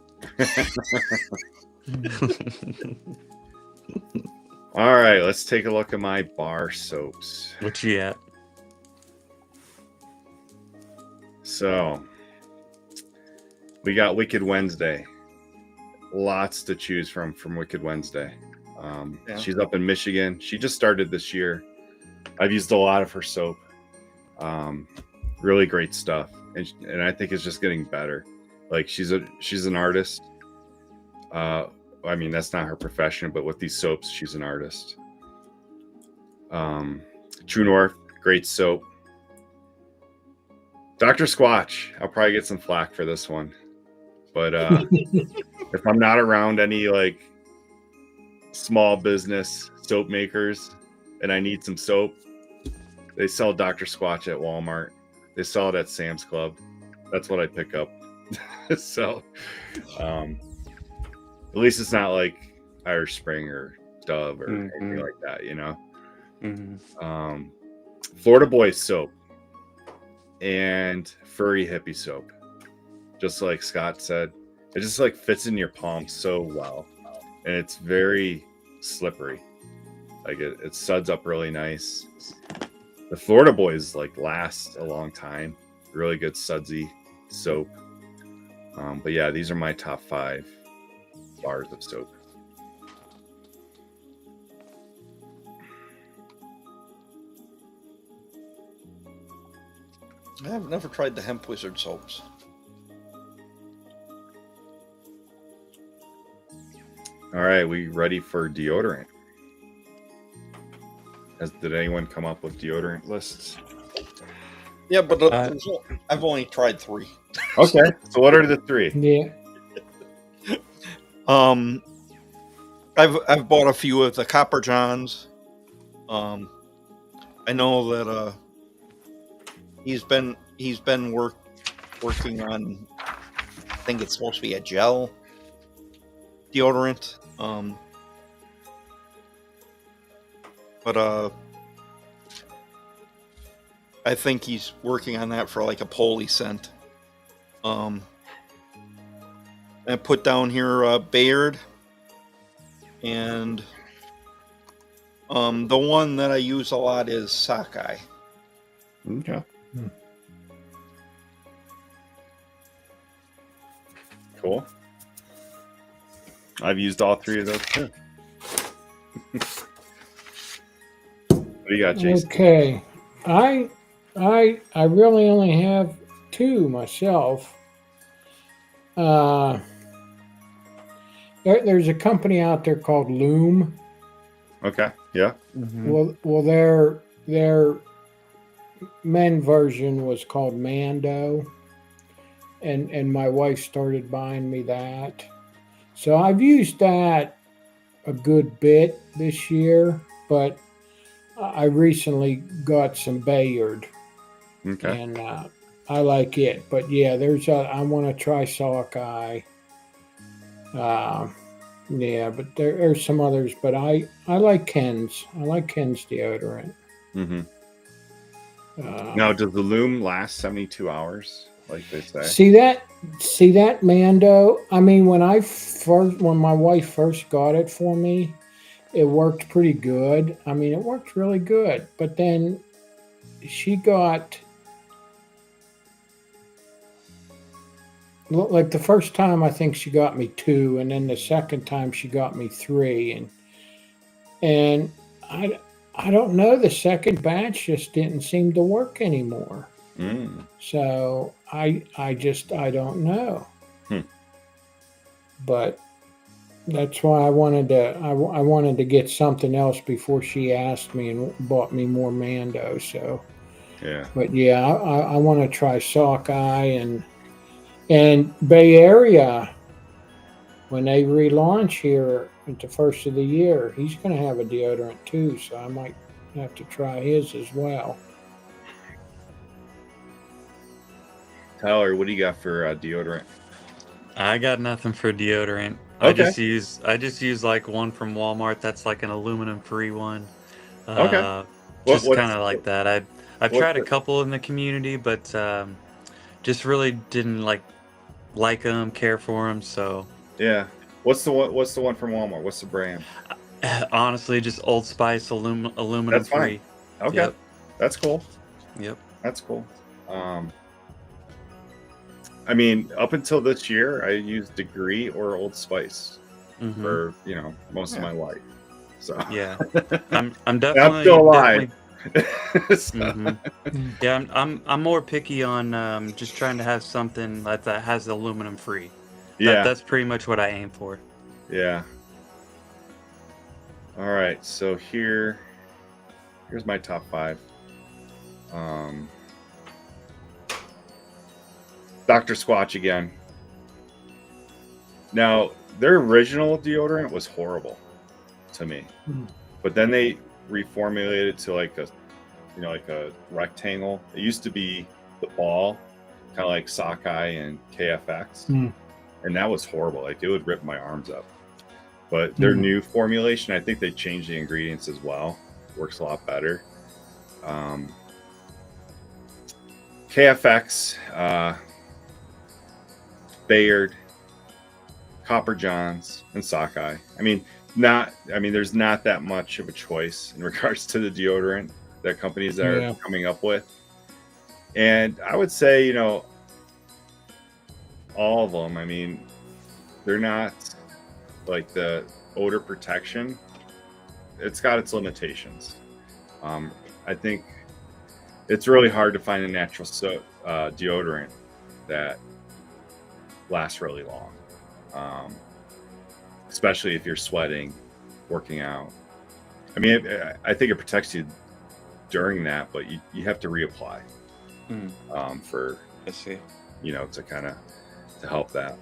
All right, let's take a look at my bar soaps. What you at? So we got Wicked Wednesday. Lots to choose from Wicked Wednesday. She's up in Michigan. She just started this year. I've used a lot of her soap. Really great stuff, and I think it's just getting better. Like she's an artist. I mean, that's not her profession, but with these soaps, she's an artist. True North, great soap. Dr. Squatch, I'll probably get some flack for this one, but if I'm not around any like small business soap makers and I need some soap, They sell Dr. Squatch at Walmart. They sell it at Sam's Club. That's what I pick up. So, at least it's not like Irish Spring or Dove or anything like that, you know. Florida Boy soap and furry hippie soap, just like Scott said, it just like fits in your palm so well, and it's very slippery. Like it suds up really nice. The Florida Boys like last a long time. Really good sudsy soap. But yeah, these are my top 5 bars of soap. I've never tried the Hemp Wizard soaps. All right, we ready for deodorant? Did anyone come up with deodorant lists? Yeah, but I've only tried 3. Okay, so what are the 3? Yeah. I've bought a few of the Copper Johns. I know that he's been working on, I think it's supposed to be a gel deodorant. But I think he's working on that for like a Polly scent. I put down here Bayard, and the one that I use a lot is Sockeye. Okay. Cool. I've used all 3 of those too. What do you got, Jason? Okay. I really only have 2 myself. There's a company out there called Loom. Okay. Yeah. Well, their men version was called Mando, and my wife started buying me that. So I've used that a good bit this year, but I recently got some Bayard, Okay. and I like it. But yeah, I want to try Sockeye. Yeah, but there's some others, but I like Ken's. I like Ken's deodorant. Now, does the Loom last 72 hours, like they say? See that Mando? I mean, when my wife first got it for me, it worked pretty good. I mean, it worked really good. But then she got, like, the first time I think she got me 2, and then the second time she got me 3, and I don't know, the second batch just didn't seem to work anymore. So I don't know. But that's why I wanted to get something else before she asked me and bought me more Mando. So Yeah. but yeah, I want to try Sockeye and Bay Area when they relaunch here at the first of the year. He's going to have a deodorant too, so I might have to try his as well. Tyler, what do you got for deodorant? I got nothing for deodorant. Okay. I just use like one from Walmart that's like an aluminum free one. Okay. Just What's- kind of like that. I've what's tried a the- couple in the community, but just really didn't like them, care for them. So Yeah. What's the one from Walmart? What's the brand? honestly, just Old Spice aluminum That's fine. free. Okay. Yep. That's cool. Yep. That's cool. I mean, up until this year, I used Degree or Old Spice for most of my life. So Yeah, I'm I'm definitely still alive. So- Yeah, I'm more picky on just trying to have something that has aluminum free. That's pretty much what I aim for. Yeah. All right. So here's my top 5. Dr. Squatch again. Now, their original deodorant was horrible to me. But then they reformulated it to like a like a rectangle. It used to be the ball, kind of like Sockeye and KFX, and that was horrible. Like it would rip my arms up. But their new formulation, I think they changed the ingredients as well. Works a lot better. KFX, Bayard, Copper Johns, and Sockeye. There's not that much of a choice in regards to the deodorant that companies are coming up with. And I would say, all of them, they're not like the odor protection. It's got its limitations. I think it's really hard to find a natural deodorant that lasts really long. Especially if you're sweating, working out. I think it protects you during that, but you have to reapply for, I see. To kind of to help that.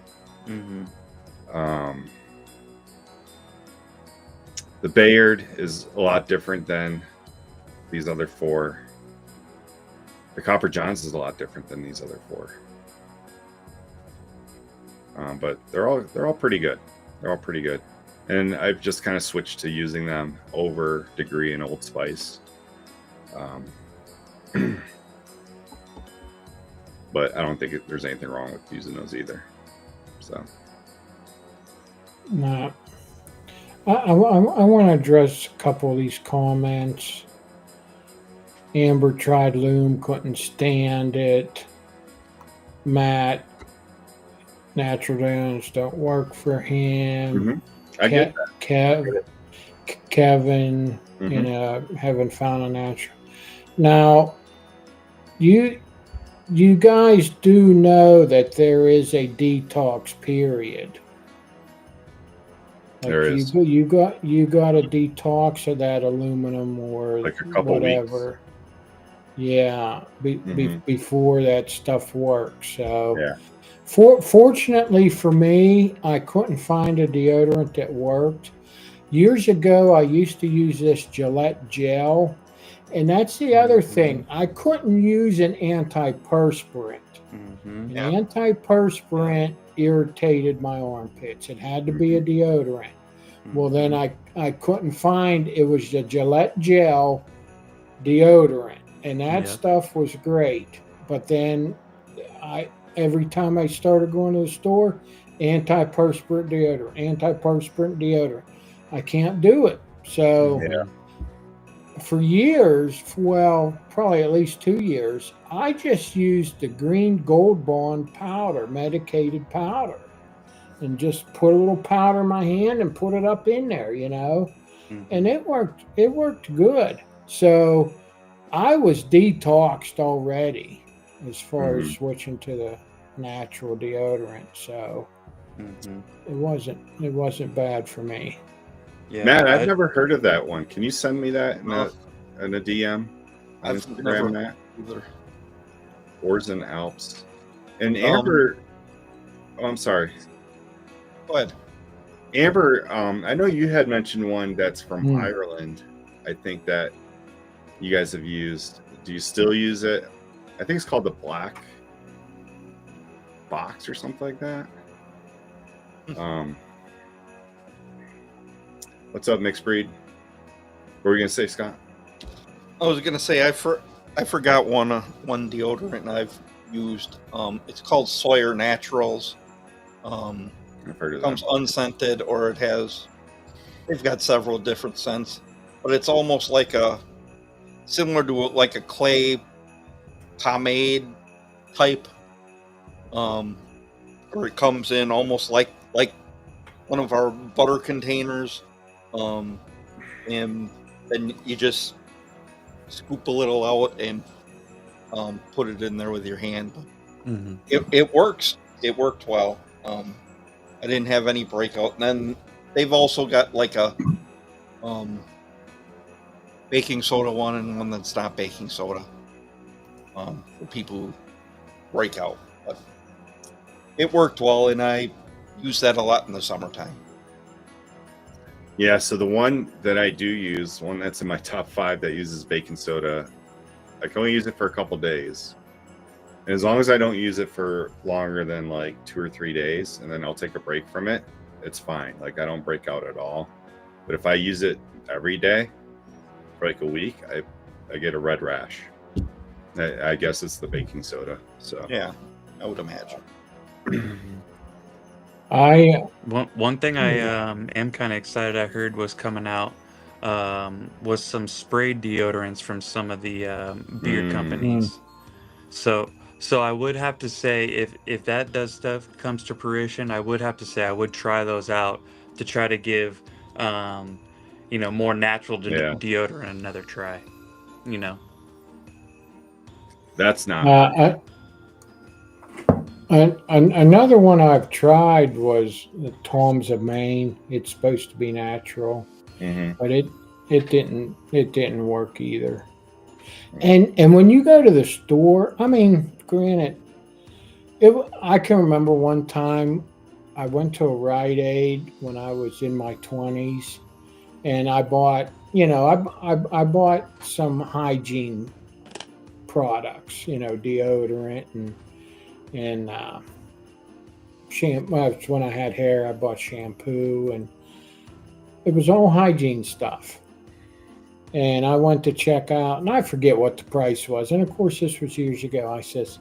The Bayard is a lot different than these other four. The Copper Johns is a lot different than these other four. But they're all pretty good. They're all pretty good. And I've just kind of switched to using them over Degree and Old Spice. But I don't think there's anything wrong with using those either. So. No. I want to address a couple of these comments. Amber tried Loom, couldn't stand it. Matt, natural deodorants don't work for him. I get that. Kevin, haven't found a natural. Now, you guys do know that there is a detox period. Like there is. You got a detox of that aluminum or like a couple whatever. Weeks. Yeah, before that stuff works. So, yeah. Fortunately for me, I couldn't find a deodorant that worked. Years ago, I used to use this Gillette gel, and that's the other thing. I couldn't use an antiperspirant. An antiperspirant irritated my armpits. It had to be a deodorant. Well, then I couldn't find, it was the Gillette gel deodorant, and that stuff was great. But then every time I started going to the store, antiperspirant deodorant. I can't do it. So for years, well, probably at least 2 years, I just used the green Gold Bond powder, medicated powder, and just put a little powder in my hand and put it up in there, and it worked. It worked good. So I was detoxed already as far as switching to the natural deodorant. So it wasn't bad for me. Yeah, Matt, I've never heard of that one. Can you send me that in a DM on Instagram, Matt? Orzen Alps. And Amber, I'm sorry. Go ahead. Amber, I know you had mentioned one that's from Ireland. I think that you guys have used. Do you still use it? I think it's called the Black Box or something like that. What's up, Mixed Breed? What were you gonna say, Scott? I was gonna say I forgot one deodorant I've used. It's called Sawyer Naturals. I've heard of it comes unscented, or they've got several different scents, but it's almost like similar to like a clay pomade type, or it comes in almost like one of our butter containers, and then you just scoop a little out and put it in there with your hand. It works. It worked well. I didn't have any breakout. And then they've also got like a baking soda one and one that's not baking soda, for people who break out. But it worked well, and I use that a lot in the summertime. Yeah, so the one that I do use, one that's in my top 5 that uses baking soda, I can only use it for a couple days. And as long as I don't use it for longer than like 2 or 3 days, and then I'll take a break from it, it's fine. Like I don't break out at all. But if I use it every day for like a week, I get a red rash. I guess it's the baking soda. So Yeah, I would imagine. One thing I am kind of excited I heard was coming out was some spray deodorants from some of the beer companies. So I would have to say if that does stuff comes to fruition, I would have to say I would try those out to try to give more natural deodorant another try. That's not. Another one I've tried was the Tom's of Maine. It's supposed to be natural, but it didn't work either. And when you go to the store, I mean, granted, I can remember one time I went to a Rite Aid when I was in my 20s, and I bought, I bought some hygiene products, deodorant and shampoo. Well, when I had hair, I bought shampoo, and it was all hygiene stuff. And I went to check out, and I forget what the price was. And of course, this was years ago. I says,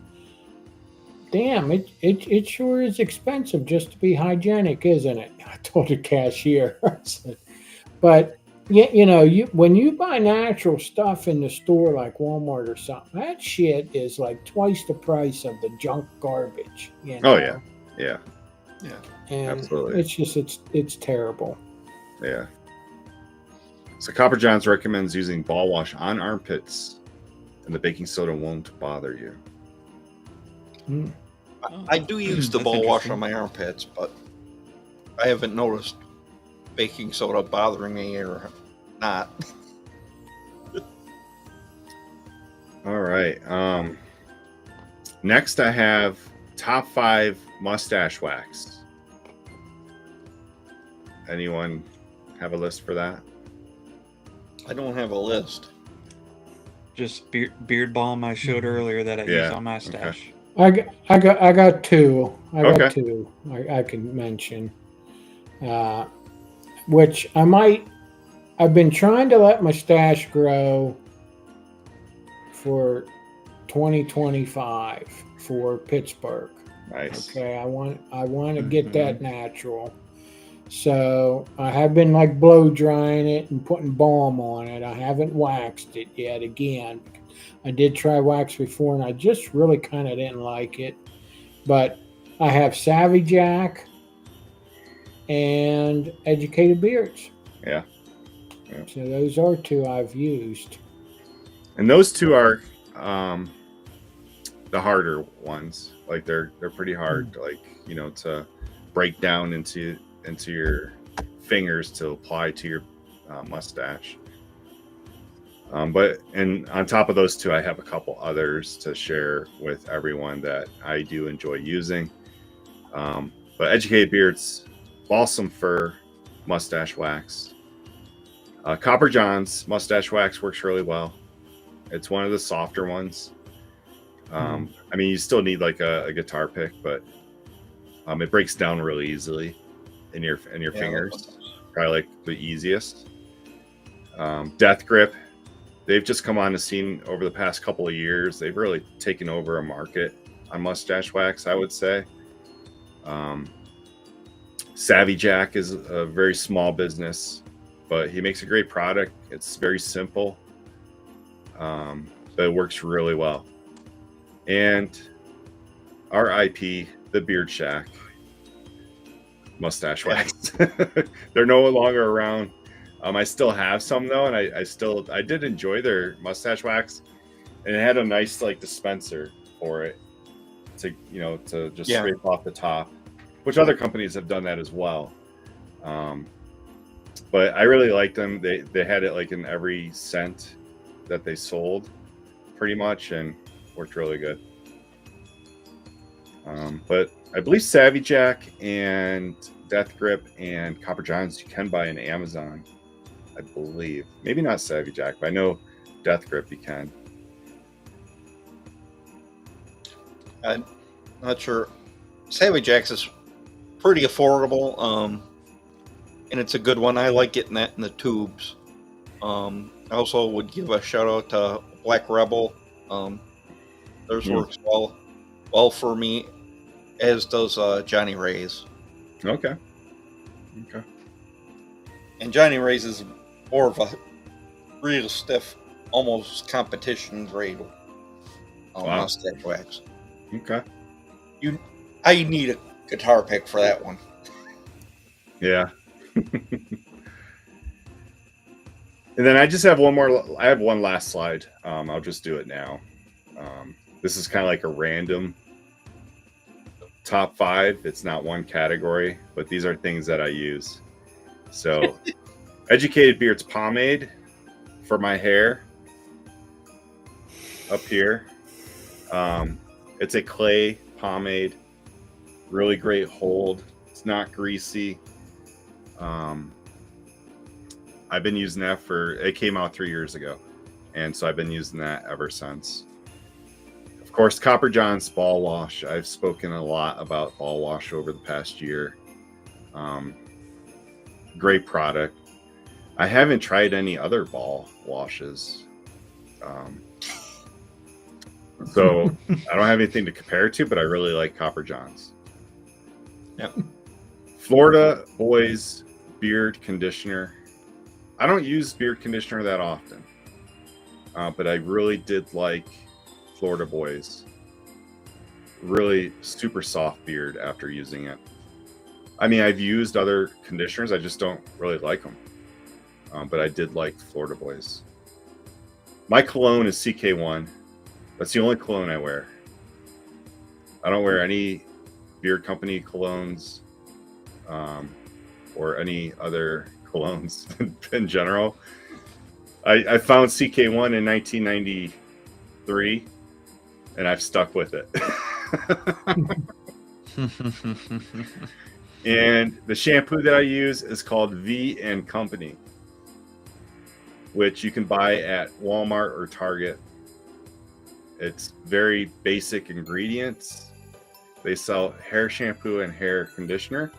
"Damn, it sure is expensive just to be hygienic, isn't it?" I told the cashier. I said, but when you buy natural stuff in the store like Walmart or something, that shit is like twice the price of the junk garbage. Oh yeah. And absolutely. It's just it's terrible. Yeah. So Copper Johns recommends using ball wash on armpits, and the baking soda won't bother you. I do use the ball wash on my armpits, but I haven't noticed baking soda bothering me or not. All right. Next I have top 5 mustache wax. Anyone have a list for that? I don't have a list. Just beard balm I showed earlier that I use on my stash. Okay. I got two. Okay. Two I can mention. Which I've been trying to let my stash grow for 2025 for Pittsburgh. Nice. Okay, I want to get that natural. So I have been like blow drying it and putting balm on it. I haven't waxed it yet. Again, I did try wax before, and I just really kind of didn't like it. But I have Savvy Jack and Educated Beards. Yeah. So those are two I've used. And those two are the harder ones. Like they're pretty hard, to break down into your fingers to apply to your mustache. But on top of those two, I have a couple others to share with everyone that I do enjoy using. But Educated Beards, Balsam Fir mustache wax. Copper Johns mustache wax works really well. It's one of the softer ones. I mean, you still need like a guitar pick, but it breaks down really easily in your fingers. Probably like the easiest. Death Grip, they've just come on the scene over the past couple of years. They've really taken over a market on mustache wax, I would say. Savvy Jack is a very small business, but he makes a great product. It's very simple, but it works really well. And RIP, the Beard Shack mustache wax. They're no longer around. I still have some though, and I did enjoy their mustache wax, and it had a nice like dispenser for it to just scrape off the top, which other companies have done that as well. But I really liked them. They had it like in every scent that they sold, pretty much, and worked really good. But I believe Savvy Jack and Death Grip and Copper Johns you can buy on Amazon. I believe maybe not Savvy Jack, but I know Death Grip you can. I'm not sure. Savage X is pretty affordable, and it's a good one. I like getting that in the tubes. I also would give a shout out to Black Rebel. Theirs works well for me, as does Johnny Ray's. Okay. And Johnny Ray's is more of a real stiff, almost competition grade mustache wax. Okay. I need a guitar pick for that one. Yeah. And then I just have one more. I have one last slide. I'll just do it now. This is kind of like a random top 5. It's not one category, but these are things that I use. So, Educated Beards pomade for my hair up here. It's a clay pomade, really great hold. It's not greasy. I've been using that it came out 3 years ago, and so I've been using that ever since. Of course, Copper John's ball wash. I've spoken a lot about ball wash over the past year. Great product. I haven't tried any other ball washes. So I don't have anything to compare it to, but I really like Copper John's. Yep. Florida Boys beard conditioner. I don't use beard conditioner that often, but I really did like Florida Boys. Really super soft beard after using it. I mean, I've used other conditioners. I just don't really like them. But I did like Florida Boys. My cologne is CK1. That's the only cologne I wear. I don't wear any beard company colognes or any other colognes in general. I found CK1 in 1993 and I've stuck with it. And the shampoo that I use is called V and Company, which you can buy at Walmart or Target. It's very basic ingredients. They sell hair shampoo and hair conditioner.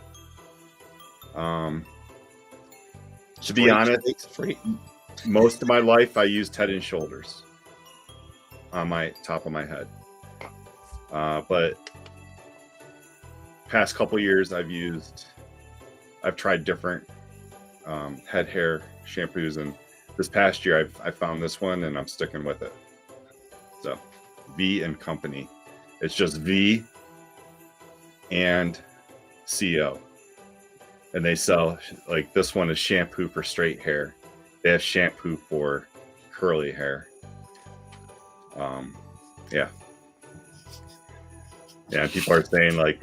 To be honest, most of my life I used Head and Shoulders on my top of my head. But past couple years I've tried different head hair shampoos, and this past year I found this one and I'm sticking with it. So V and Company. It's just V and CO. And they sell, like, this one is shampoo for straight hair. They have shampoo for curly hair. Yeah. Yeah, people are saying, like,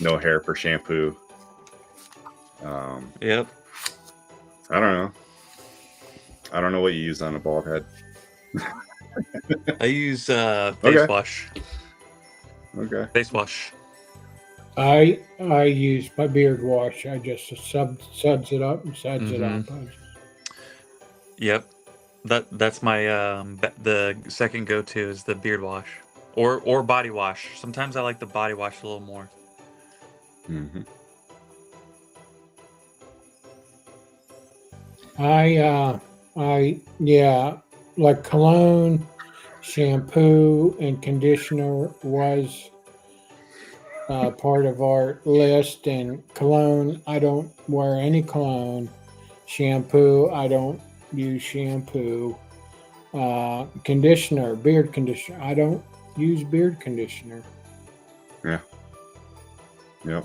no hair for shampoo. Yep. I don't know. I don't know what you use on a bald head. I use face wash. Okay. Face wash. I use my beard wash. I just suds it up and suds it up. Yep. That's my the second go-to is the beard wash or body wash. Sometimes I like the body wash a little more. Mm-hmm. Like cologne, shampoo, and conditioner was part of our list. And cologne, I don't wear any cologne. Shampoo, I don't use shampoo. Conditioner, beard conditioner, I don't use beard conditioner. Yeah. Yep.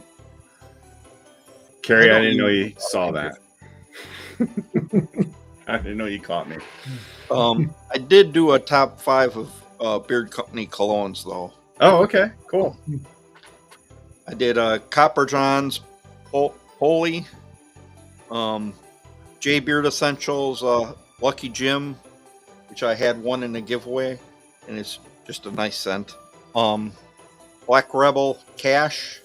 Carrie, I didn't know you saw that. I didn't know you caught me. I did do a top 5 of beard company colognes, though. Oh, okay, cool. I did Copper John's Holy, J Beard Essentials, Lucky Jim, which I had one in a giveaway, and it's just a nice scent. Black Rebel Cash.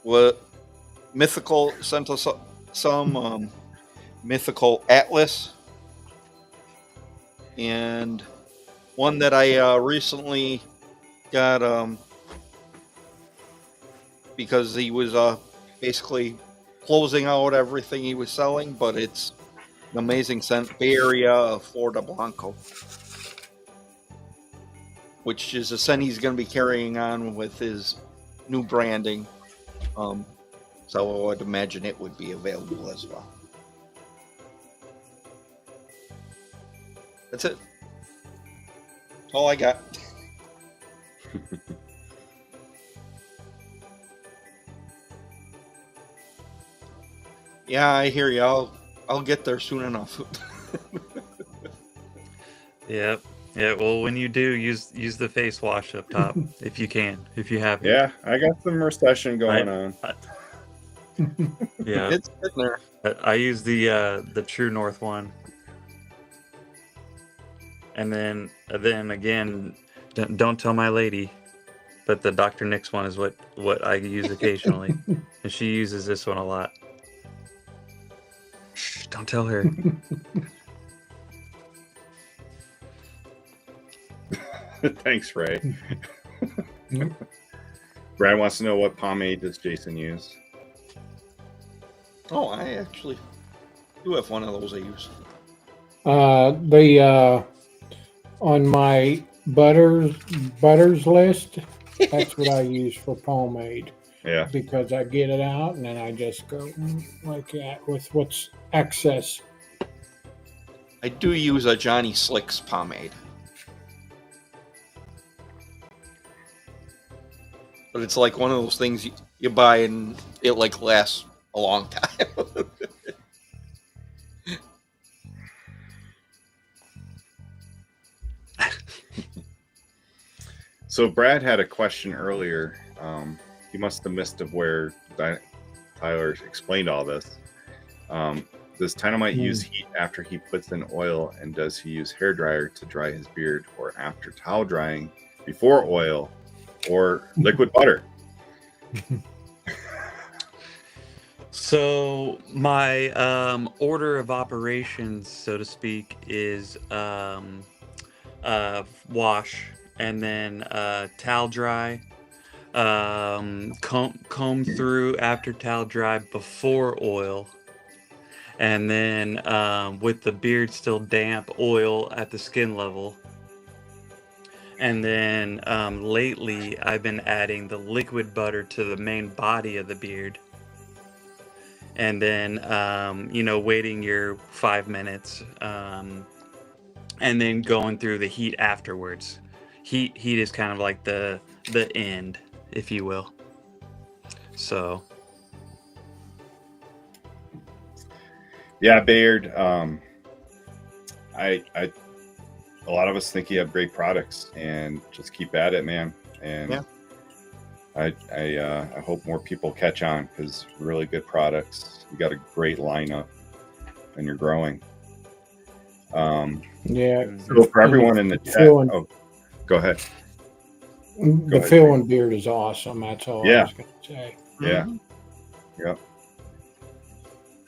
What Mythical sent us some Mythical Atlas. and one that I recently got because he was basically closing out everything he was selling, but it's an amazing scent, Bay Area Florida Blanco, which is a scent he's going to be carrying on with his new branding. So I would imagine it would be available as well. That's it. That's all I got. Yeah, I hear you. I'll get there soon enough. Yep. Yeah. Well, when you do, use the face wash up top if you can, if you have it. Yeah, I got some recession going on. Yeah. It's in there. I use the True North one, and then again, don't tell my lady, but the Dr. Nick's one is what I use occasionally, and she uses this one a lot. Shh, don't tell her. Thanks, Ray. Brad wants to know what pomade does Jason use. Oh, I actually do have one of those I use. On my butters list, that's what I use for pomade. Yeah. Because I get it out and then I just go like that with what's excess. I do use a Johnny Slicks pomade. But it's like one of those things you buy and it like lasts a long time. So Brad had a question earlier. He must have missed of where Tyler explained all this. Does Tynomite use heat after he puts in oil, and does he use hair dryer to dry his beard, or after towel drying before oil, or liquid butter? So my order of operations, so to speak, is wash, and then towel dry, comb through after towel dry before oil, and then with the beard still damp, oil at the skin level. And then lately I've been adding the liquid butter to the main body of the beard. And then, waiting your 5 minutes, and then going through the heat afterwards. Heat is kind of like the end, if you will. So. Yeah, Bayard. A lot of us think you have great products, and just keep at it, man. And yeah. I hope more people catch on, because really good products. You got a great lineup, and you're growing. Yeah. So for everyone in the chat, go ahead. The filling beard is awesome. That's all I was going to say. Yeah. Mm-hmm. Yep.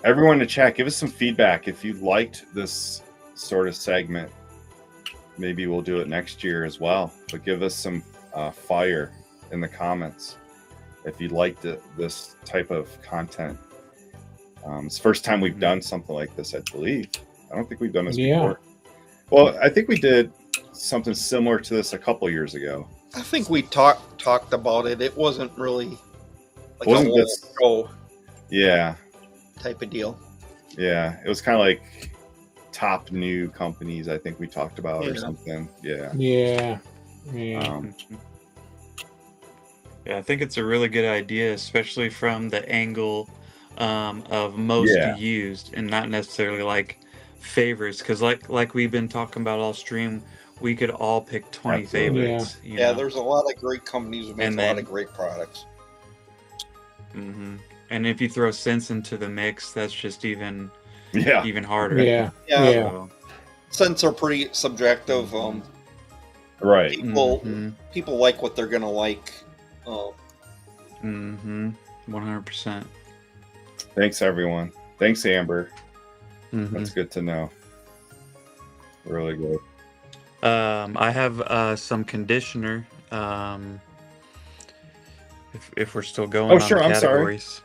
Everyone in the chat, give us some feedback if you liked this sort of segment. Maybe we'll do it next year as well. But give us some fire in the comments if you liked this type of content. It's the first time we've done something like this, I believe. I don't think we've done this before. Well, I think we did something similar to this a couple years ago. I think we talked about it. It wasn't really like wasn't a whole show type of deal. Yeah, it was kind of like top new companies, I think we talked about or something. Yeah, I think it's a really good idea, especially from the angle of most used, and not necessarily like favorites, because like we've been talking about all stream, we could all pick 20 favorites. Yeah, there's a lot of great companies that make a lot of great products. Mm-hmm. And if you throw scents into the mix, that's just even harder. Yeah. Scents are pretty subjective. Right. People like what they're gonna like. 100%. Thanks, everyone. Thanks, Amber. That's good to know. Really good. I have some conditioner. If we're still going Oh, on sure. the I'm sorry. categories.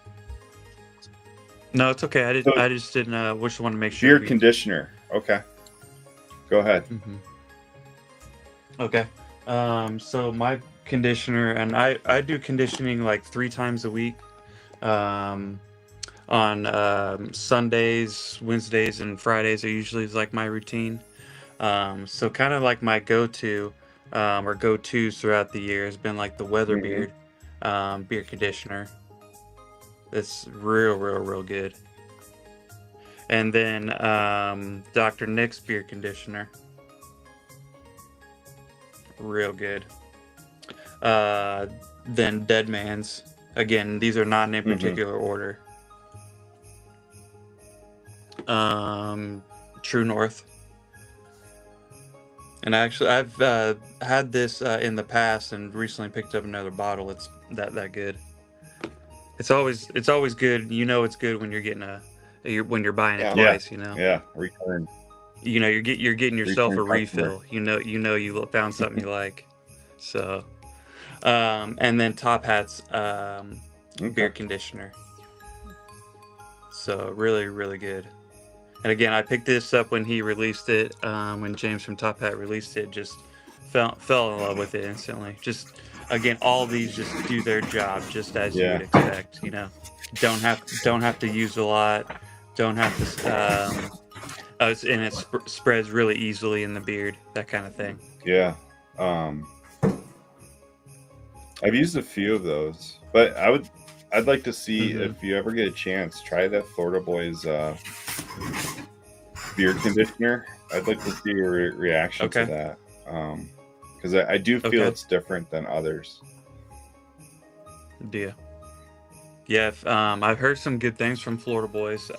No, it's okay. So- I just didn't. Just want to make sure. Beard conditioner. Okay. Go ahead. Mhm. Okay. So my conditioner, and I do conditioning like 3 times a week. On Sundays, Wednesdays, and Fridays are usually like my routine. So kind of like my go-to or go-tos throughout the year has been like the Weather Mhm. Beard beard conditioner. It's real good. And then Dr. Nick's beard conditioner. Real good. Then Dead Man's. Again, these are not in any Mhm. particular order. True North. And actually, I've had this in the past and recently picked up another bottle. It's that good. It's always good. You know it's good when you're getting when you're buying it Yeah. twice. You know. Yeah. Return. You know you're getting yourself a Return customer. refill. You know you found something you like. So, and then Top Hat's beard conditioner. So really good. And again, I picked this up when he released it. When James from Top Hat released it, just fell in love with it instantly. Just again, all these just do their job just as you Yeah. would expect. You know, don't have to use a lot. Don't have to. And it spreads really easily in the beard. That kind of thing. Yeah. I've used a few of those, but I'd like to see if you ever get a chance, try that Florida Boys beard conditioner. I'd like to see your reaction to that, because I do feel it's different than others. Yeah. I've heard some good things from Florida Boys.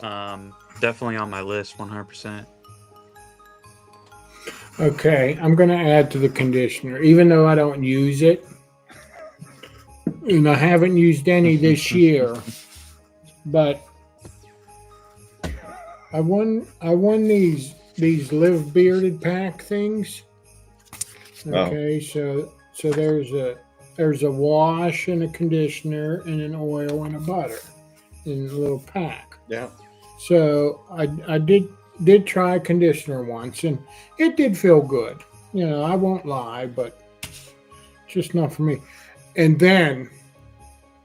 Definitely on my list, 100%. Okay, I'm going to add to the conditioner, even though I don't use it, and I haven't used any this year. But I won these Live Bearded pack things. Okay, so there's a wash and a conditioner and an oil and a butter in a little pack. Yeah. So I did try conditioner once, and it did feel good. You know, I won't lie, but just not for me. And then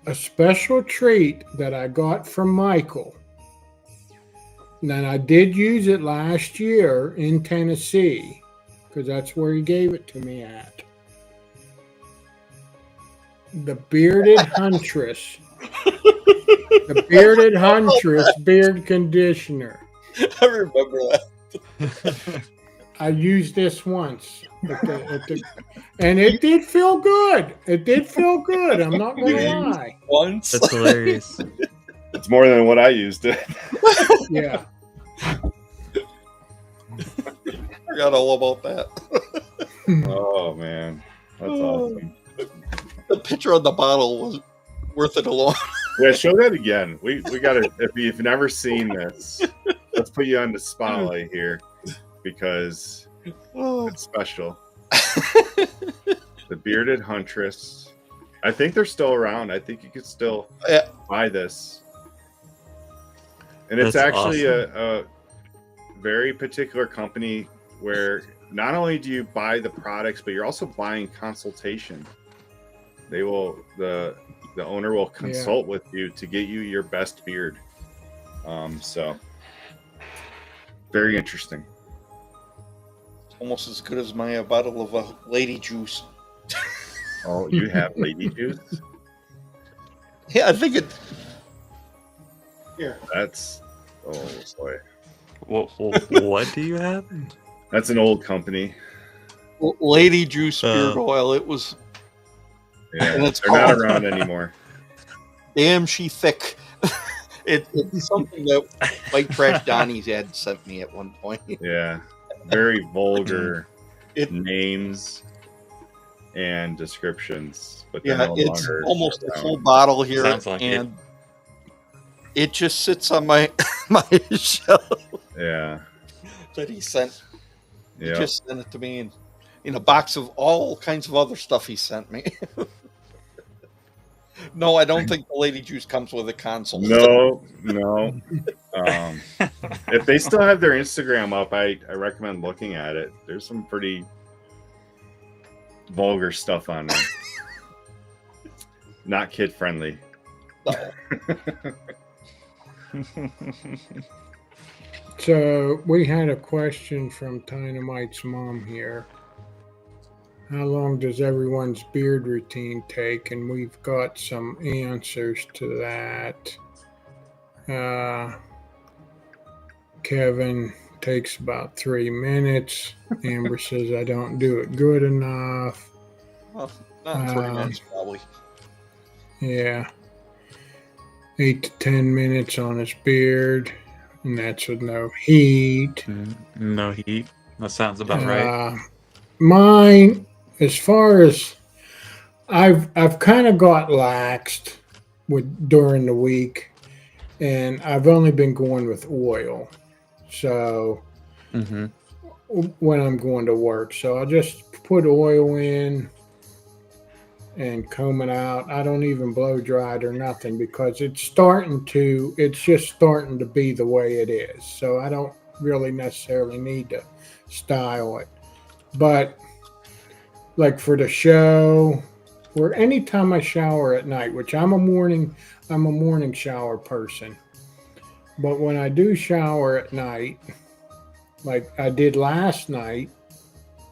a special treat that I got from Michael. And I did use it last year in Tennessee, because that's where he gave it to me at. The Bearded Huntress. The Bearded Huntress beard conditioner. I remember that. I used this once, and it did feel good. It did feel good. I'm not going to lie. Once. That's hilarious. It's more than what I used it. Yeah. Forgot all about that. Oh man, that's awesome. The picture on the bottle was worth it alone. Yeah, show that again. We gotta. If you've never seen this, let's put you on the spotlight here because it's special. The Bearded Huntress. I think they're still around. I think you could still buy this. And it's That's actually awesome. a very particular company where not only do you buy the products, but you're also buying consultation. They will the owner will consult with you to get you your best beard. So very interesting. Almost as good as my bottle of lady juice. Oh, you have lady juice? Yeah, I think it. Here. That's boy. What do you have? That's an old company. Lady Juice beard oil. It was. Yeah, and it's they're not called- around anymore. Damn, she thick. It's something that White Trash Donnie's had sent me at one point. Yeah, very vulgar names and descriptions, but they're no it's longer almost a around. full bottle here, Sounds like and it just sits on my my shelf Yeah, that he sent. He yeah. just sent it to me, and in a box of all kinds of other stuff he sent me. No, I don't think the Lady Juice comes with a console. No. If they still have their Instagram up, I recommend looking at it. There's some pretty vulgar stuff on there. Not kid friendly. No. So we had a question from Tynomite's mom here. How long does everyone's beard routine take? And we've got some answers to that. Kevin takes about 3 minutes. Amber says I don't do it good enough. Well, not in 30 minutes, probably. Yeah. 8 to 10 minutes on his beard. And that's with no heat. No heat. That sounds about right. Mine, as far as I've kind of got laxed with during the week, and I've only been going with oil. So when I'm going to work, so I just put oil in and comb it out. I don't even blow dry it or nothing because it's just starting to be the way it is. So I don't really necessarily need to style it. But like for the show, or anytime I shower at night, which I'm a morning shower person. But when I do shower at night, like I did last night,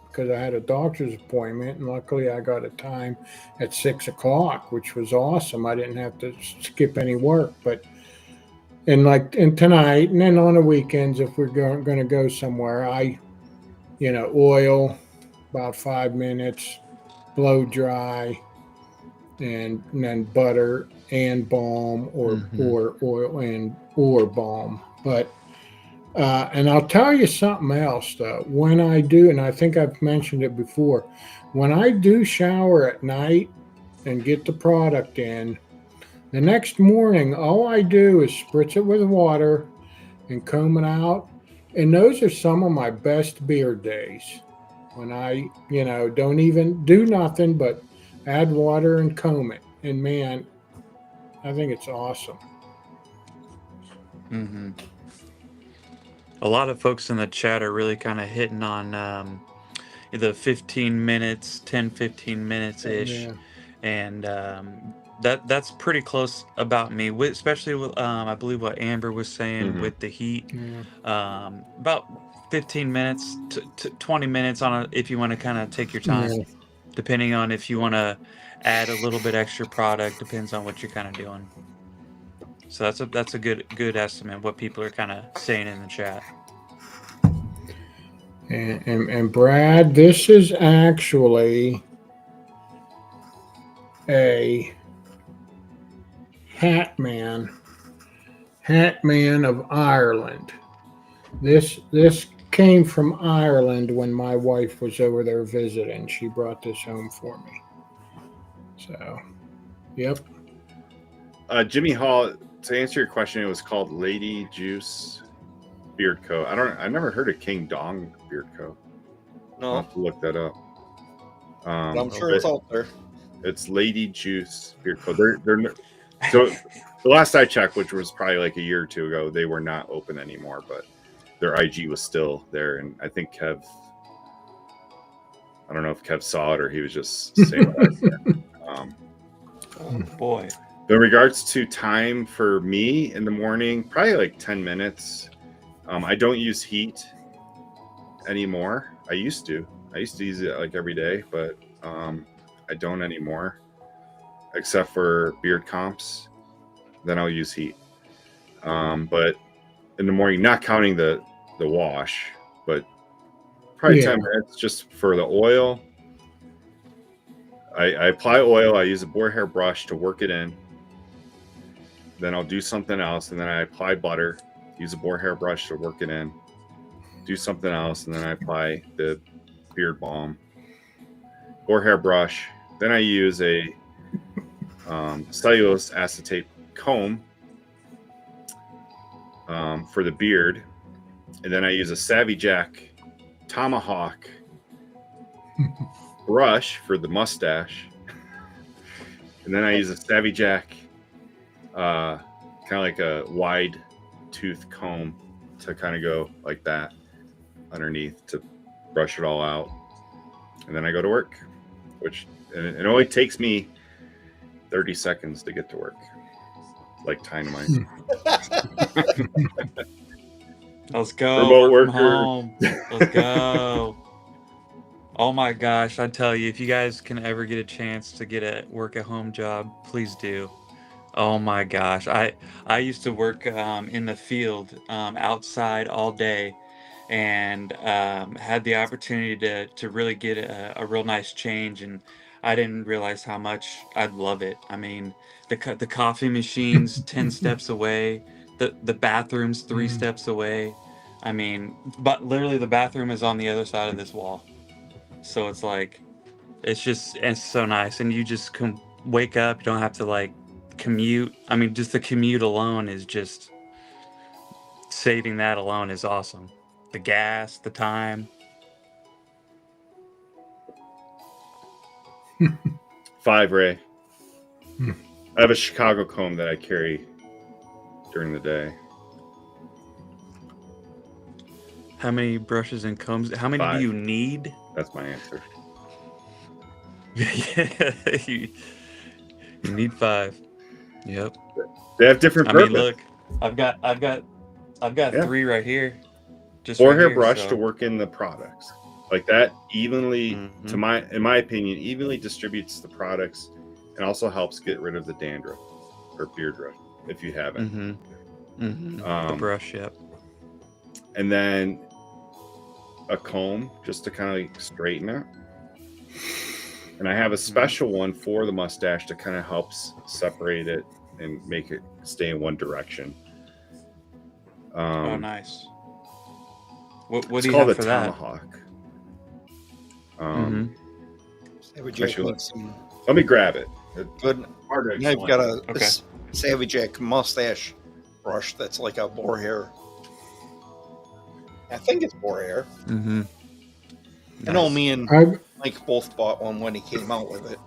because I had a doctor's appointment, and luckily I got a time at 6 o'clock, which was awesome. I didn't have to skip any work. And tonight, and then on the weekends, if we're going to go somewhere, I, oil about 5 minutes, blow dry, and then butter and balm, or oil or balm. But and I'll tell you something else, though. When I do, and I think I've mentioned it before, when I do shower at night and get the product in, the next morning, all I do is spritz it with water and comb it out. And those are some of my best beard days. When I, don't even do nothing but add water and comb it. And man, I think it's awesome. A lot of folks in the chat are really kind of hitting on the 15 minutes, 10, 15 minutes-ish. Yeah. And that's pretty close about me, especially with, I believe what Amber was saying with the heat. About 15 minutes to 20 minutes if you want to kind of take your time, depending on if you want to add a little bit extra product, depends on what you're kind of doing. So that's a good estimate of what people are kind of saying in the chat. And Brad, this is actually a Hatman of Ireland. This came from Ireland when my wife was over there visiting. She brought this home for me. So, yep. Jimmy Hall, to answer your question, it was called Lady Juice Beard Co. I never heard of King Dong Beard Co. No. I'll have to look that up. I'm sure it's out there. It's Lady Juice Beard Co. So the last I checked, which was probably like a year or two ago, they were not open anymore, but their IG was still there. And I think I don't know if Kev saw it or he was just saying that. Oh boy. In regards to time for me in the morning, probably like 10 minutes. I don't use heat anymore. I used to use it like every day, but I don't anymore, except for beard comps. Then I'll use heat. But in the morning, not counting the wash, but probably 10 minutes just for the oil. I apply oil. I use a boar hair brush to work it in. Then I'll do something else, and then I apply butter. Use a boar hair brush to work it in. Do something else, and then I apply the beard balm. Boar hair brush. Then I use a cellulose acetate comb for the beard, and then I use a Savvy Jack tomahawk brush for the mustache, and then I use a Savvy Jack, kind of like a wide tooth comb to kind of go like that underneath to brush it all out, and then I go to work, which and it only takes me 30 seconds to get to work, like Tynomite. Let's go. Remote Work from worker. home. Let's go. Oh my gosh, I tell you, if you guys can ever get a chance to get a work at home job, please do. Oh my gosh, I used to work in the field outside all day, and had the opportunity to really get a real nice change, and I didn't realize how much I'd love it. I mean, the coffee machine's 10 steps away, the bathroom's 3 steps away. I mean, but literally the bathroom is on the other side of this wall. So it's like, it's so nice, and you just can wake up. You don't have to like commute. I mean, just the commute alone is just saving that alone is awesome. The gas, the time. 5 Ray. I have a Chicago comb that I carry during the day. How many brushes and combs? How many 5. do you need? That's my answer. Yeah, you need 5. Yep. They have different I purpose. mean, look, I've got Yeah. 3 right here. Just Four right hair here, brush so. to work in the products like that evenly. Mhm. In my opinion, evenly distributes the products and also helps get rid of the dandruff or beard rush if you have it. The brush, yep. And then a comb just to kind of like straighten it. And I have a special one for the mustache that kind of helps separate it and make it stay in one direction. Oh, nice. What It's do you called have a for that? tomahawk. Savvy Jack Actually, makes some let me grab it. good. Hard to And I've got a Okay. Savvy Jack mustache brush that's like a boar hair. I think it's boar hair. I know me and Mike both bought one when he came out with it.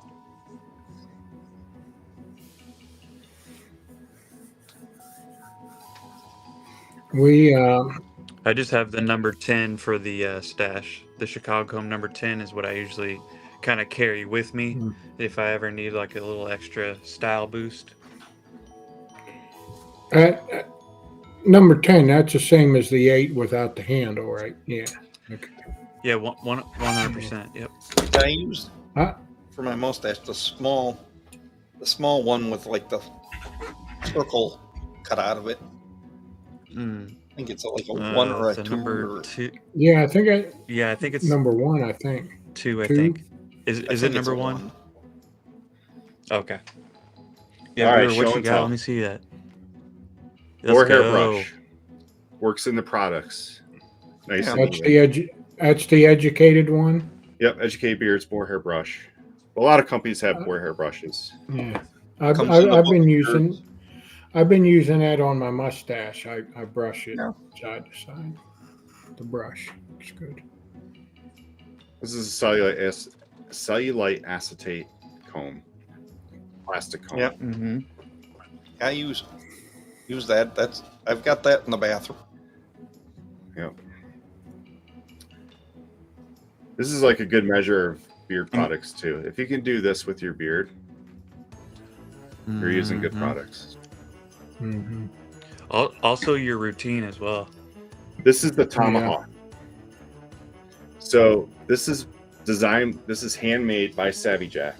I just have the number 10 for the stash. The Chicago comb number 10 is what I usually kind of carry with me if I ever need like a little extra style boost. Number 10, that's the same as the 8 without the handle, right? Yeah. Okay. Yeah, 100%. Yep. I used for my mustache the small one with like the circle cut out of it. I think it's like a 1 or a 2. Number 2. Yeah, I think it's number 1. I think 2. I 2? think is it number 1? Okay. Yeah, All right, Brewer, show what you and got? tell. Let me see that. Boar Let's hair go. brush works in the products. Nice. Yeah. and That's the educated one. Yep, Educate Beards boar hair brush. A lot of companies have boar hair brushes. Yeah, I've Comes in the been book of using that on my mustache. I brush it side to side. The brush looks good. This is a cellulite acetate comb, plastic comb. Yep. I use that. I've got that in the bathroom. Yep. This is like a good measure of beard products too. If you can do this with your beard, you're using good products. Also, your routine as well. This is the tomahawk. So this is handmade by Savvy Jack.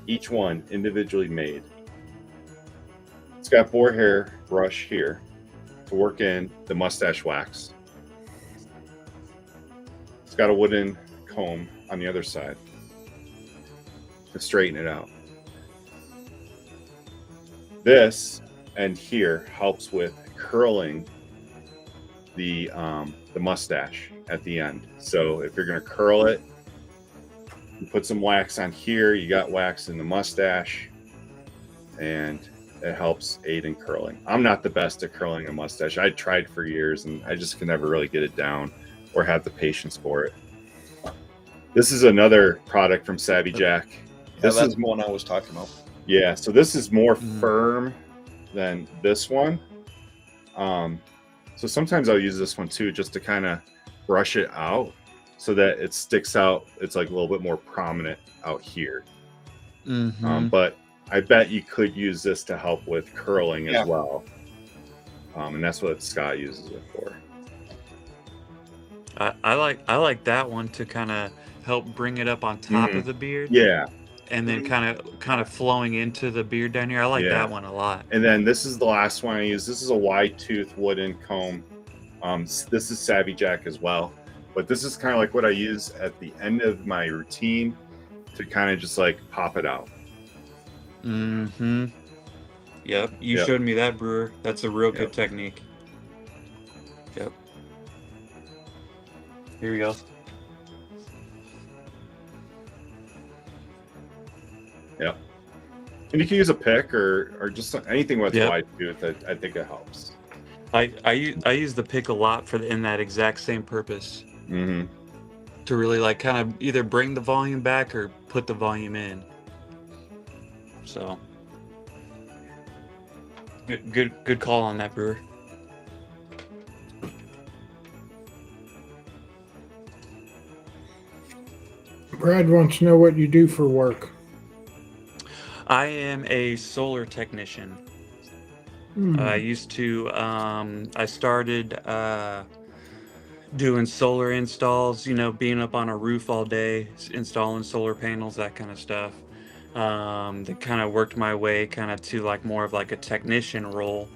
Each one individually made. It's got boar hair brush here to work in the mustache wax. It's got a wooden comb on the other side to straighten it out. This and here helps with curling the mustache at the end. So if you're going to curl it, you put some wax on here. You got wax in the mustache, and it helps aid in curling. I'm not the best at curling a mustache. I tried for years, and I just can never really get it down or have the patience for it. This is another product from Savvy Jack. Yeah, This that's is the one I was talking about. Yeah, so this is more firm than this one. So sometimes I'll use this one too, just to kind of brush it out so that it sticks out. It's like a little bit more prominent out here. But I bet you could use this to help with curling as well. And that's what Scott uses it for. I like that one to kind of help bring it up on top of the beard. Yeah. And then kind of flowing into the beard down here. I like that one a lot. And then this is the last one I use. This is a wide tooth wooden comb. This is Savvy Jack as well. But this is kind of like what I use at the end of my routine to kind of just like pop it out. Yep. You showed me that, Brewer. That's a real good technique. Yep. Here we go. Yep. And you can use a pick or just anything with wide tooth. I think it helps. I use the pick a lot in that exact same purpose. To really like kind of either bring the volume back or put the volume in. So good call on that, Brewer. Brad wants to know what you do for work. I am a solar technician. I used to, I started doing solar installs, being up on a roof all day, installing solar panels, that kind of stuff. That kind of worked my way kind of to like more of like a technician role,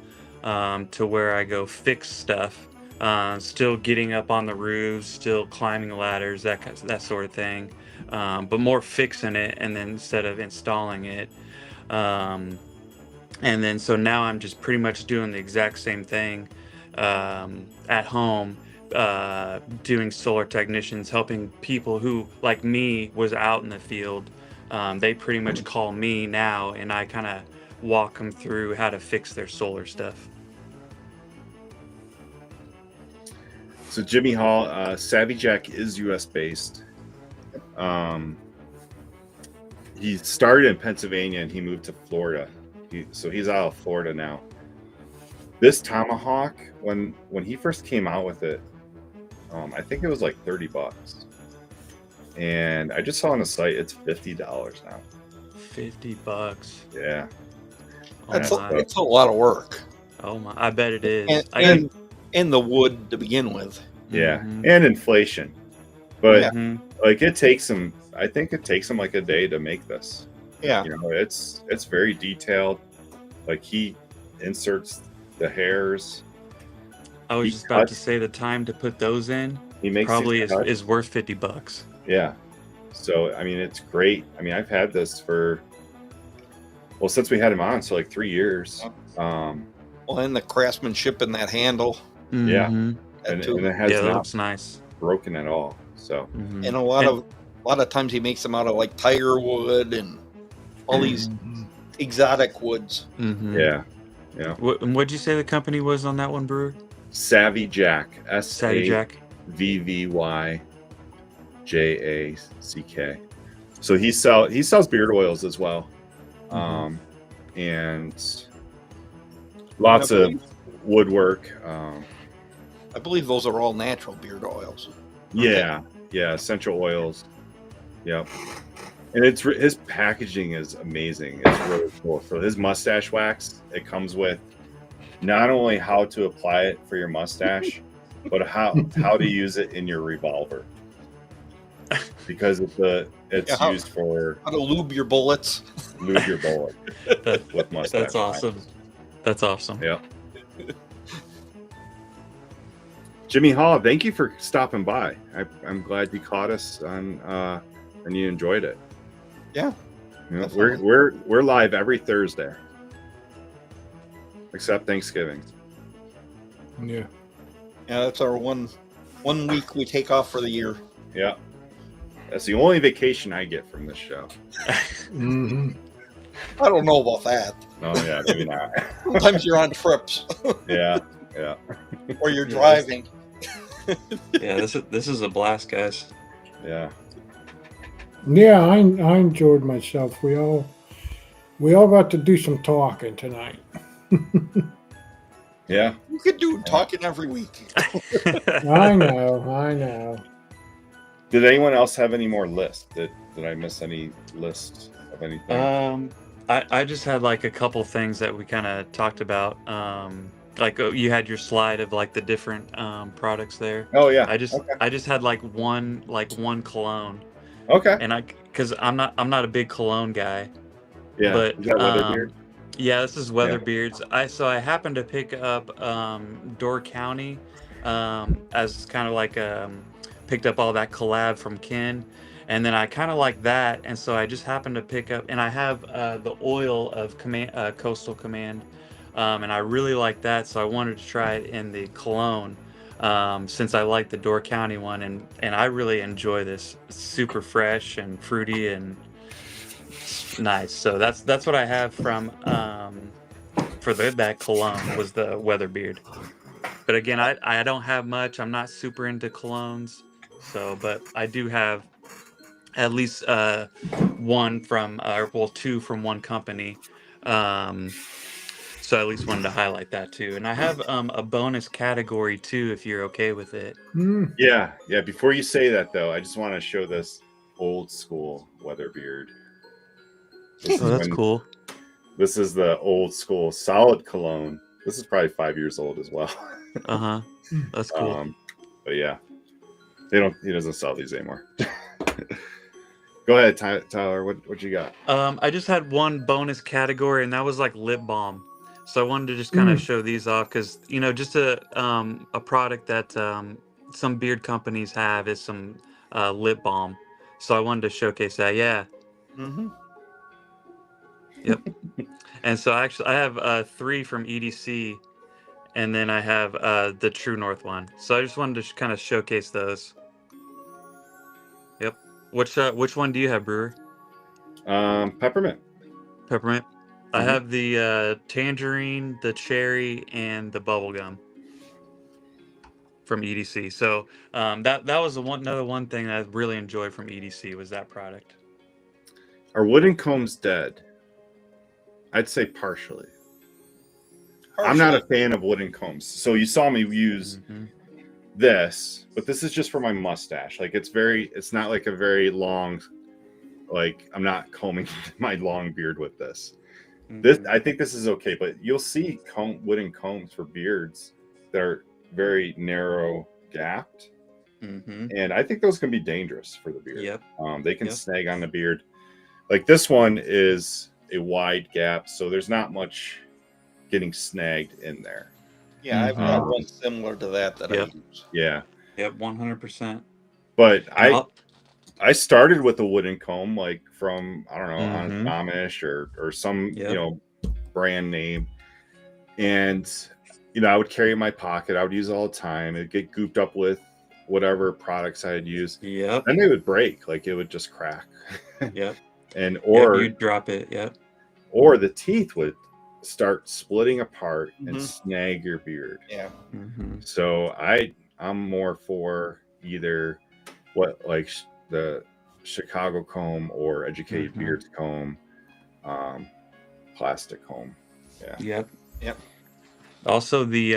to where I go fix stuff, still getting up on the roofs, still climbing ladders, that sort of thing, but more fixing it and then instead of installing it. And then so now I'm just pretty much doing the exact same thing at home, doing solar technicians, helping people who, like me, was out in the field. They pretty much call me now, and I kind of walk them through how to fix their solar stuff. So Jimmy Hall, Savvy Jack is U.S. based. He started in Pennsylvania and he moved to Florida. So he's out of Florida now. This tomahawk, when he first came out with it, I think it was like $30. And I just saw on the site it's $50 now. $50. Yeah. That's a lot of work. Oh my! I bet it is. And the wood to begin with. Yeah, and inflation. But like it takes them. I think it takes them like a day to make this. Yeah. It's very detailed. Like he inserts the hairs. I was just about to say the time to put those in. He makes probably is worth $50. Yeah. So I mean, it's great. I mean, I've had this since we had him on, so like 3 years. And the craftsmanship in that handle. Yeah. And it has that looks nice. Broken at all. So and a lot of times he makes them out of like tiger wood and all these exotic woods. Yeah. What'd you say the company was on that one, Brewer? Savvy Jack. Savvy Jack. VVYJACK. So he sells beard oils as well, and lots of woodwork. I believe those are all natural beard oils. Yeah, essential oils. Yep. And his packaging is amazing. It's really cool. So his mustache wax, it comes with not only how to apply it for your mustache, but how to use it in your revolver. Because it's used for how to lube your bullets. With mustache. That's awesome. Wax. That's awesome. Yeah. Jimmy Hall, thank you for stopping by. I'm glad you caught us on and you enjoyed it. Yeah. We're live every Thursday. Except Thanksgiving. Yeah. Yeah, that's our one week we take off for the year. Yeah. That's the only vacation I get from this show. I don't know about that. Oh yeah, maybe not. Sometimes you're on trips. Yeah. Or you're driving. Yeah, this is a blast, guys. Yeah. Yeah, I enjoyed myself. We all got to do some talking tonight. Yeah. You could do talking every week. I know. Did anyone else have any more lists? Did I miss any list of anything? I just had like a couple things that we kind of talked about. Like you had your slide of like the different products there. Oh yeah. I just had like one cologne, Okay. and because I'm not a big cologne guy, Yeah. but Is that Weatherbeard? yeah, this is Yeah. Weatherbeards. I happened to pick up Door County as kind of like picked up all that collab from Ken, and then I kind of like that, and so I just happened to pick up, and I have the oil of Coastal Command, and I really like that, so I wanted to try it in the cologne. Since I like the Door County one, and I really enjoy this. It's super fresh and fruity and nice. So that's what I have from for that cologne was the Weatherbeard. But again, I don't have much. I'm not super into colognes. So, but I do have at least one from well, two from one company. Um so I at least wanted to highlight that too. And I have a bonus category too if you're okay with it. Mm. Yeah. Yeah. Before you say that though, I just want to show this old school Weatherbeard. This Oh, is that's when cool. this is the old school solid cologne. This is probably 5 years old as well. Uh-huh. That's cool. But yeah, he doesn't sell these anymore. Go ahead, Tyler. What you got? I just had one bonus category, and that was like lip balm. So I wanted to just kind of show these off because just a product that some beard companies have is some lip balm. So I wanted to showcase that. Yeah. Mm-hmm. Yep. And so I have 3 from EDC, and then I have the True North one. So I just wanted to kind of showcase those. Yep. Which one do you have, Brewer? Peppermint. Peppermint. I Mhm. have the tangerine, the cherry, and the bubblegum from EDC. So that was another one thing I really enjoyed from EDC was that product. Are wooden combs dead? I'd say partially. I'm not a fan of wooden combs. So you saw me use this, but this is just for my mustache. Like it's not like a very long, like I'm not combing my long beard with this. I think this is okay, but you'll see wooden combs for beards that are very narrow gapped. And I think those can be dangerous for the beard. Yep. They can snag on the beard. Like this one is a wide gap, so there's not much getting snagged in there. Yeah, I've got one similar to that I use. Yeah. Yep, 100%. But I started with a wooden comb, like from I don't know, on Amish or some brand name, and I would carry it in my pocket. I would use it all the time. It'd get gooped up with whatever products I had used. Yep. Then they would break, like it would just crack. Yep. And or you drop it. Yep. Or the teeth would start splitting apart and snag your beard. Yeah. So I'm more for either the Chicago comb or Educated Beards comb, plastic comb. Yeah. Yep. Also, the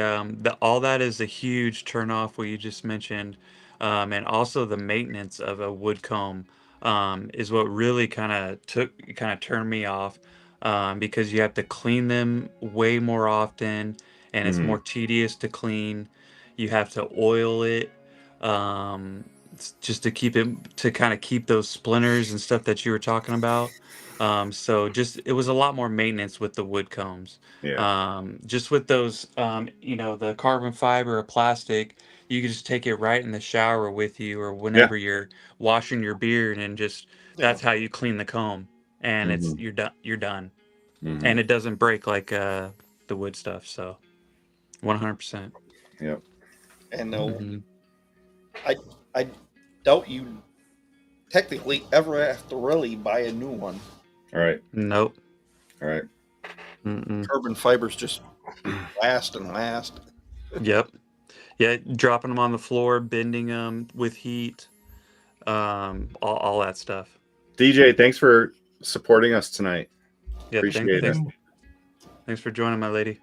all that is a huge turnoff. What you just mentioned, and also the maintenance of a wood comb is what really kind of turned me off, because you have to clean them way more often, and it's more tedious to clean. You have to oil it, just to kind of keep those splinters and stuff that you were talking about. So it was a lot more maintenance with the wood combs. Yeah. Just with those, the carbon fiber or plastic, you can just take it right in the shower with you or whenever you're washing your beard, and that's how you clean the comb, and you're done. And it doesn't break like the wood stuff. So 100%. Yep. And I doubt you technically ever have to really buy a new one. All right. Nope. All right. Carbon fibers just last and last. Yep. Yeah, dropping them on the floor, bending them with heat, all that stuff. DJ, thanks for supporting us tonight. Yeah, Appreciate it. Thanks for joining, my lady.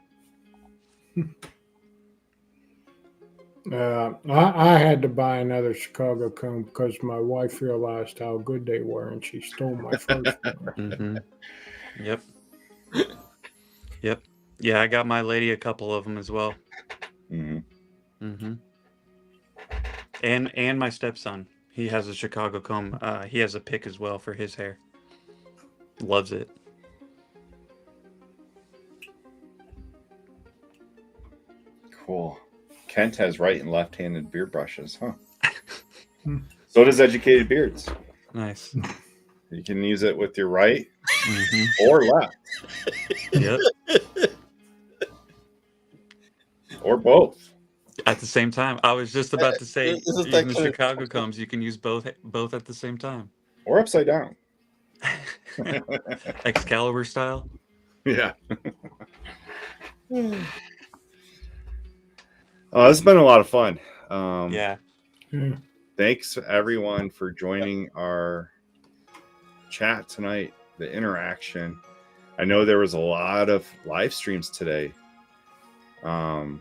I had to buy another Chicago comb because my wife realized how good they were, and she stole my first one. Mm-hmm. Yep. Yep. Yeah, I got my lady a couple of them as well. Mm-hmm. Mm-hmm. And my stepson, he has a Chicago comb. He has a pick as well for his hair. Loves it. Cool. Kent has right and left-handed beard brushes, huh? So does Educated Beards. Nice. You can use it with your right Mm-hmm. or left. Yep. Or both. At the same time, I was just about to say, Isn't that using the kinda- Chicago combs, you can use both at the same time. Or upside down. Excalibur style. Yeah. Oh, this has been a lot of fun. Yeah. Thanks everyone for joining our chat tonight, the interaction. I know there was a lot of live streams today. Holy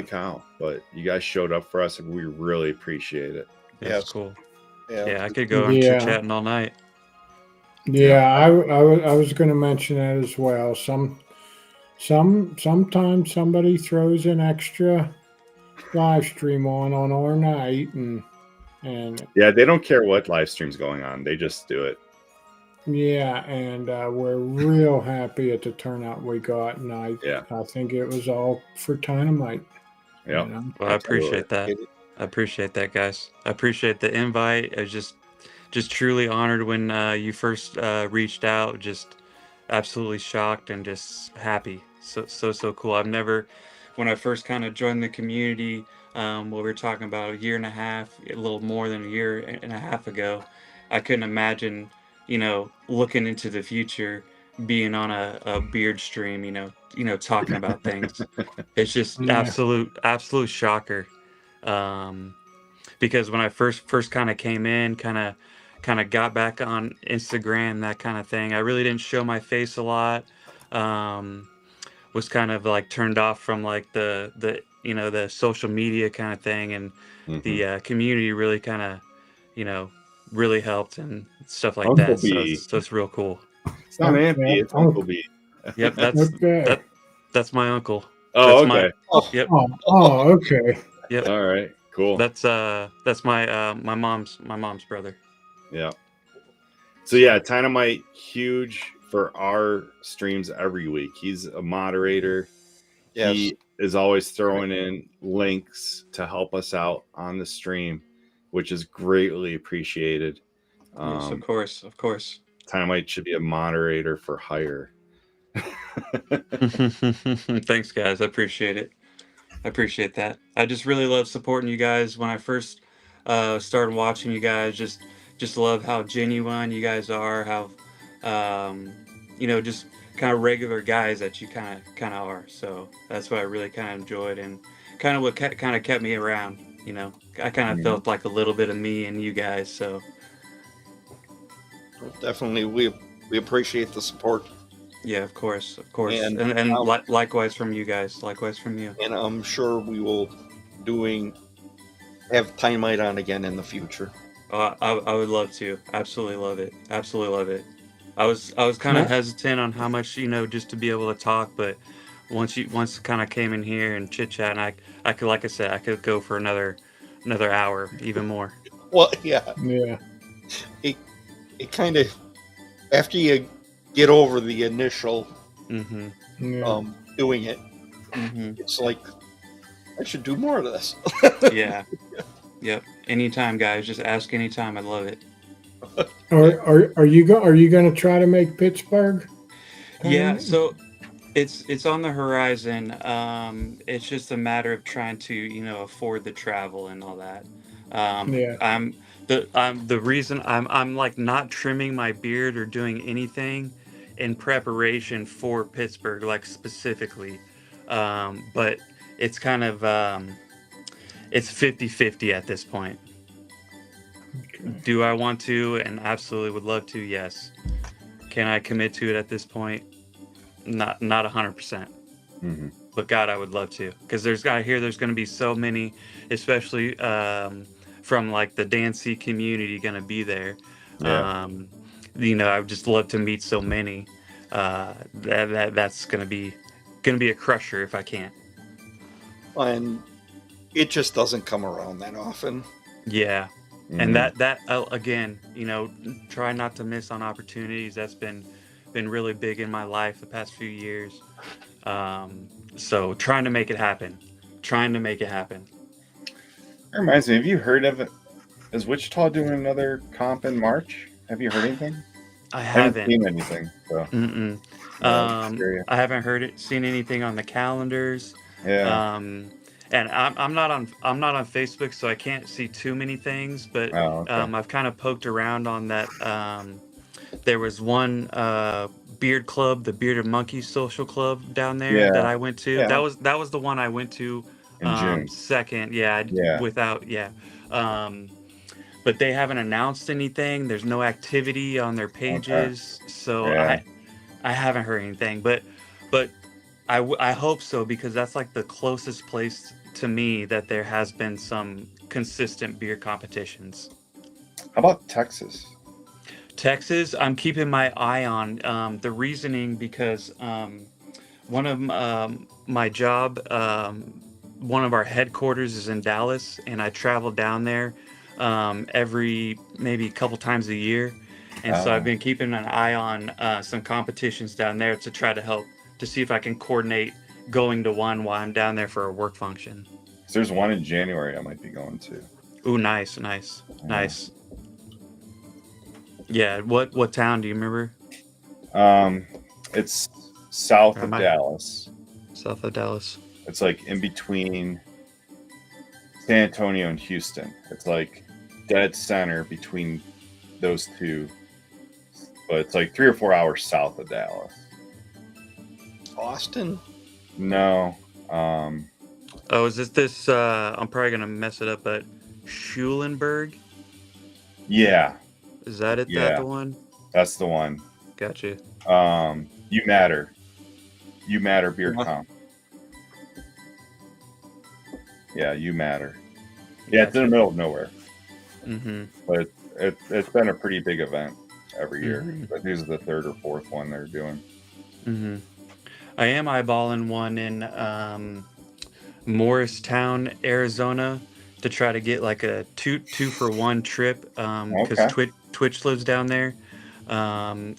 cow, but you guys showed up for us and we really appreciate it. That's Yes. cool. Yeah. Yeah, I could go on Yeah. chit-chatting all night. Yeah, I was going to mention that as well. Sometimes somebody throws an extra live stream on our night, and Yeah, they don't care what live stream's going on. They just do it. yeah, and we're real happy at the turnout we got, and I think it was all for Tynomite. Yeah. You know? Well, I appreciate that. I appreciate that, guys. I appreciate the invite. I was just truly honored when you first reached out. Just absolutely shocked and just happy. So cool. I've never, when I first kind of joined the community, what we were talking about a year and a half, a little more than a year and a half ago, I couldn't imagine, looking into the future, being on a beard stream, talking about things. It's just Yeah. absolute shocker. Because when I first kind of came in, kind of got back on Instagram, that kind of thing, I really didn't show my face a lot. Was kind of like turned off from like the social media kind of thing, and the community really kind of really helped and stuff like Uncle that. B. So it's real cool. It's not Yeah, Ampy, it's Uncle B. Yep, that's my uncle. Oh, That's okay. Yep. Okay. Yep. All right. Cool. That's my mom's brother. Yeah. So yeah, Tynomite, huge for our streams every week. He's a moderator. Yes. He is always throwing in links to help us out on the stream, which is greatly appreciated. Yes, of course. Tynomite should be a moderator for hire. Thanks, guys. I appreciate it. I appreciate that. I just really love supporting you guys. When I first started watching you guys, just love how genuine you guys are. How just kind of regular guys that you kind of are. So that's what I really kind of enjoyed, and kind of what kind of kept me around. I kind of felt like a little bit of me and you guys. So Definitely, we appreciate the support. yeah, of course, and And, likewise from you guys. Likewise from you. And I'm sure we will have Tynomite on again in the future. I would love to. Absolutely love it. Absolutely love it. I was kind of hesitant on how much just to be able to talk, but once kind of came in here and chit chat, and I could, like I said, I could go for another hour, even more. Well, yeah. It kind of, after you get over the initial doing it, it's like I should do more of this. Yeah. Yep. Anytime, guys. Just ask anytime. I love it. Are you going to try to make Pittsburgh? Yeah. So it's on the horizon. It's just a matter of trying to afford the travel and all that. I'm the reason I'm like not trimming my beard or doing anything in preparation for Pittsburgh, like specifically. But it's kind of it's 50-50 at this point. Do I want to and absolutely would love to? Yes. Can I commit to it at this point? Not 100%. But God, I would love to, because there's going to be so many, especially from like the dancey community, going to be there. Yeah. I would just love to meet so many. That's going to be a crusher if I can. And it just doesn't come around that often. Yeah. And that again, try not to miss on opportunities. That's been really big in my life the past few years. So trying to make it happen. That reminds me, have you heard of it? Is Wichita doing another comp in March? Have you heard anything? I haven't seen anything. So. I haven't seen anything on the calendars. Yeah. And I'm not on Facebook, so I can't see too many things. But I've kind of poked around on that. There was one beard club, the Bearded Monkey Social Club down there that I went to. Yeah. That was the one I went to in June. Second. But they haven't announced anything. There's no activity on their pages, so I haven't heard anything. But I hope so, because that's like the closest place to me that there has been some consistent beer competitions. How about Texas? Texas, I'm keeping my eye on. The reasoning, because one of my job, one of our headquarters is in Dallas, and I travel down there maybe a couple times a year. And so I've been keeping an eye on some competitions down there to try to help to see if I can coordinate going to one while I'm down there for a work function. There's one in January I might be going to. Ooh, nice. Yeah, what town do you remember? It's south of Dallas. South of Dallas. It's like in between San Antonio and Houston. It's like dead center between those two. But it's like 3 or 4 hours south of Dallas. Austin? No. Is this I'm probably gonna mess it up, but Schulenburg? Yeah. Is that it? Yeah. That the one? That's the one. Gotcha. You Matter Beer Comp. Yeah, You Matter. Yeah, it's in the middle of nowhere. But it's been a pretty big event every year. I think this is the third or fourth one they're doing. I am eyeballing one in Morristown, Arizona, to try to get like a two for one trip, because Twitch lives down there, in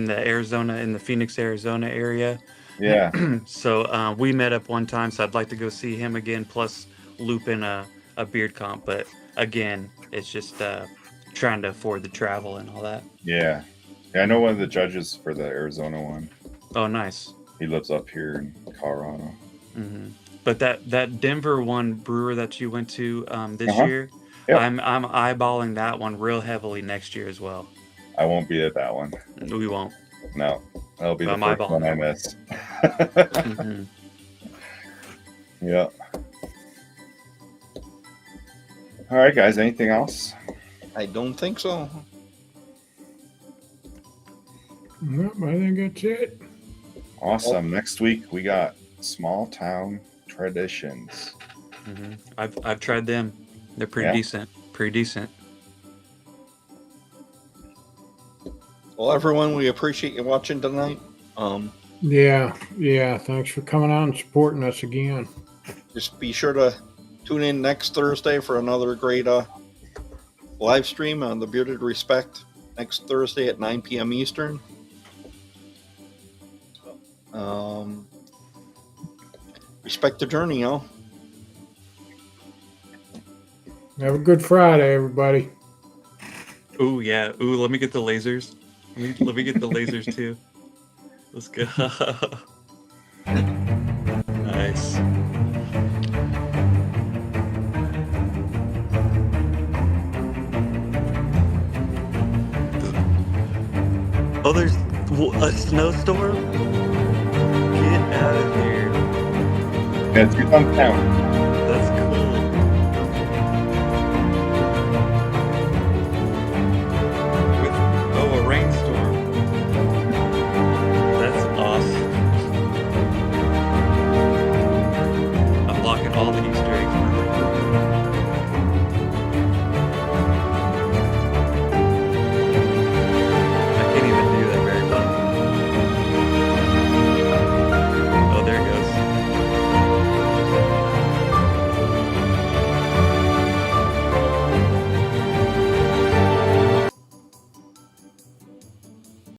the Phoenix, Arizona area. Yeah. So we met up one time, so I'd like to go see him again, plus loop in a beard comp. But again, it's just trying to afford the travel and all that. Yeah, I know one of the judges for the Arizona one. Oh, nice. He lives up here in Colorado. But that Denver one, brewer, that you went to this year, I'm eyeballing that one real heavily next year as well. I won't be at that one. We won't. No, that'll be the first one I miss. Yeah. All right, guys. Anything else? I don't think so. Nope, I think that's it. Awesome. Next week we got Small Town Traditions. I've tried them. They're pretty decent. Well, everyone, we appreciate you watching tonight. Yeah. Thanks for coming out and supporting us again. Just be sure to tune in next Thursday for another great live stream on the Bearded Respect next Thursday at 9 p.m. Eastern. Respect the journey, y'all. Have a good Friday, everybody. Ooh, yeah. Ooh, let me get the lasers. Let me get the lasers too. Let's go. Nice. Oh, there's a snowstorm? Get out of here. That's your hometown. That's cool. all the Easter eggs.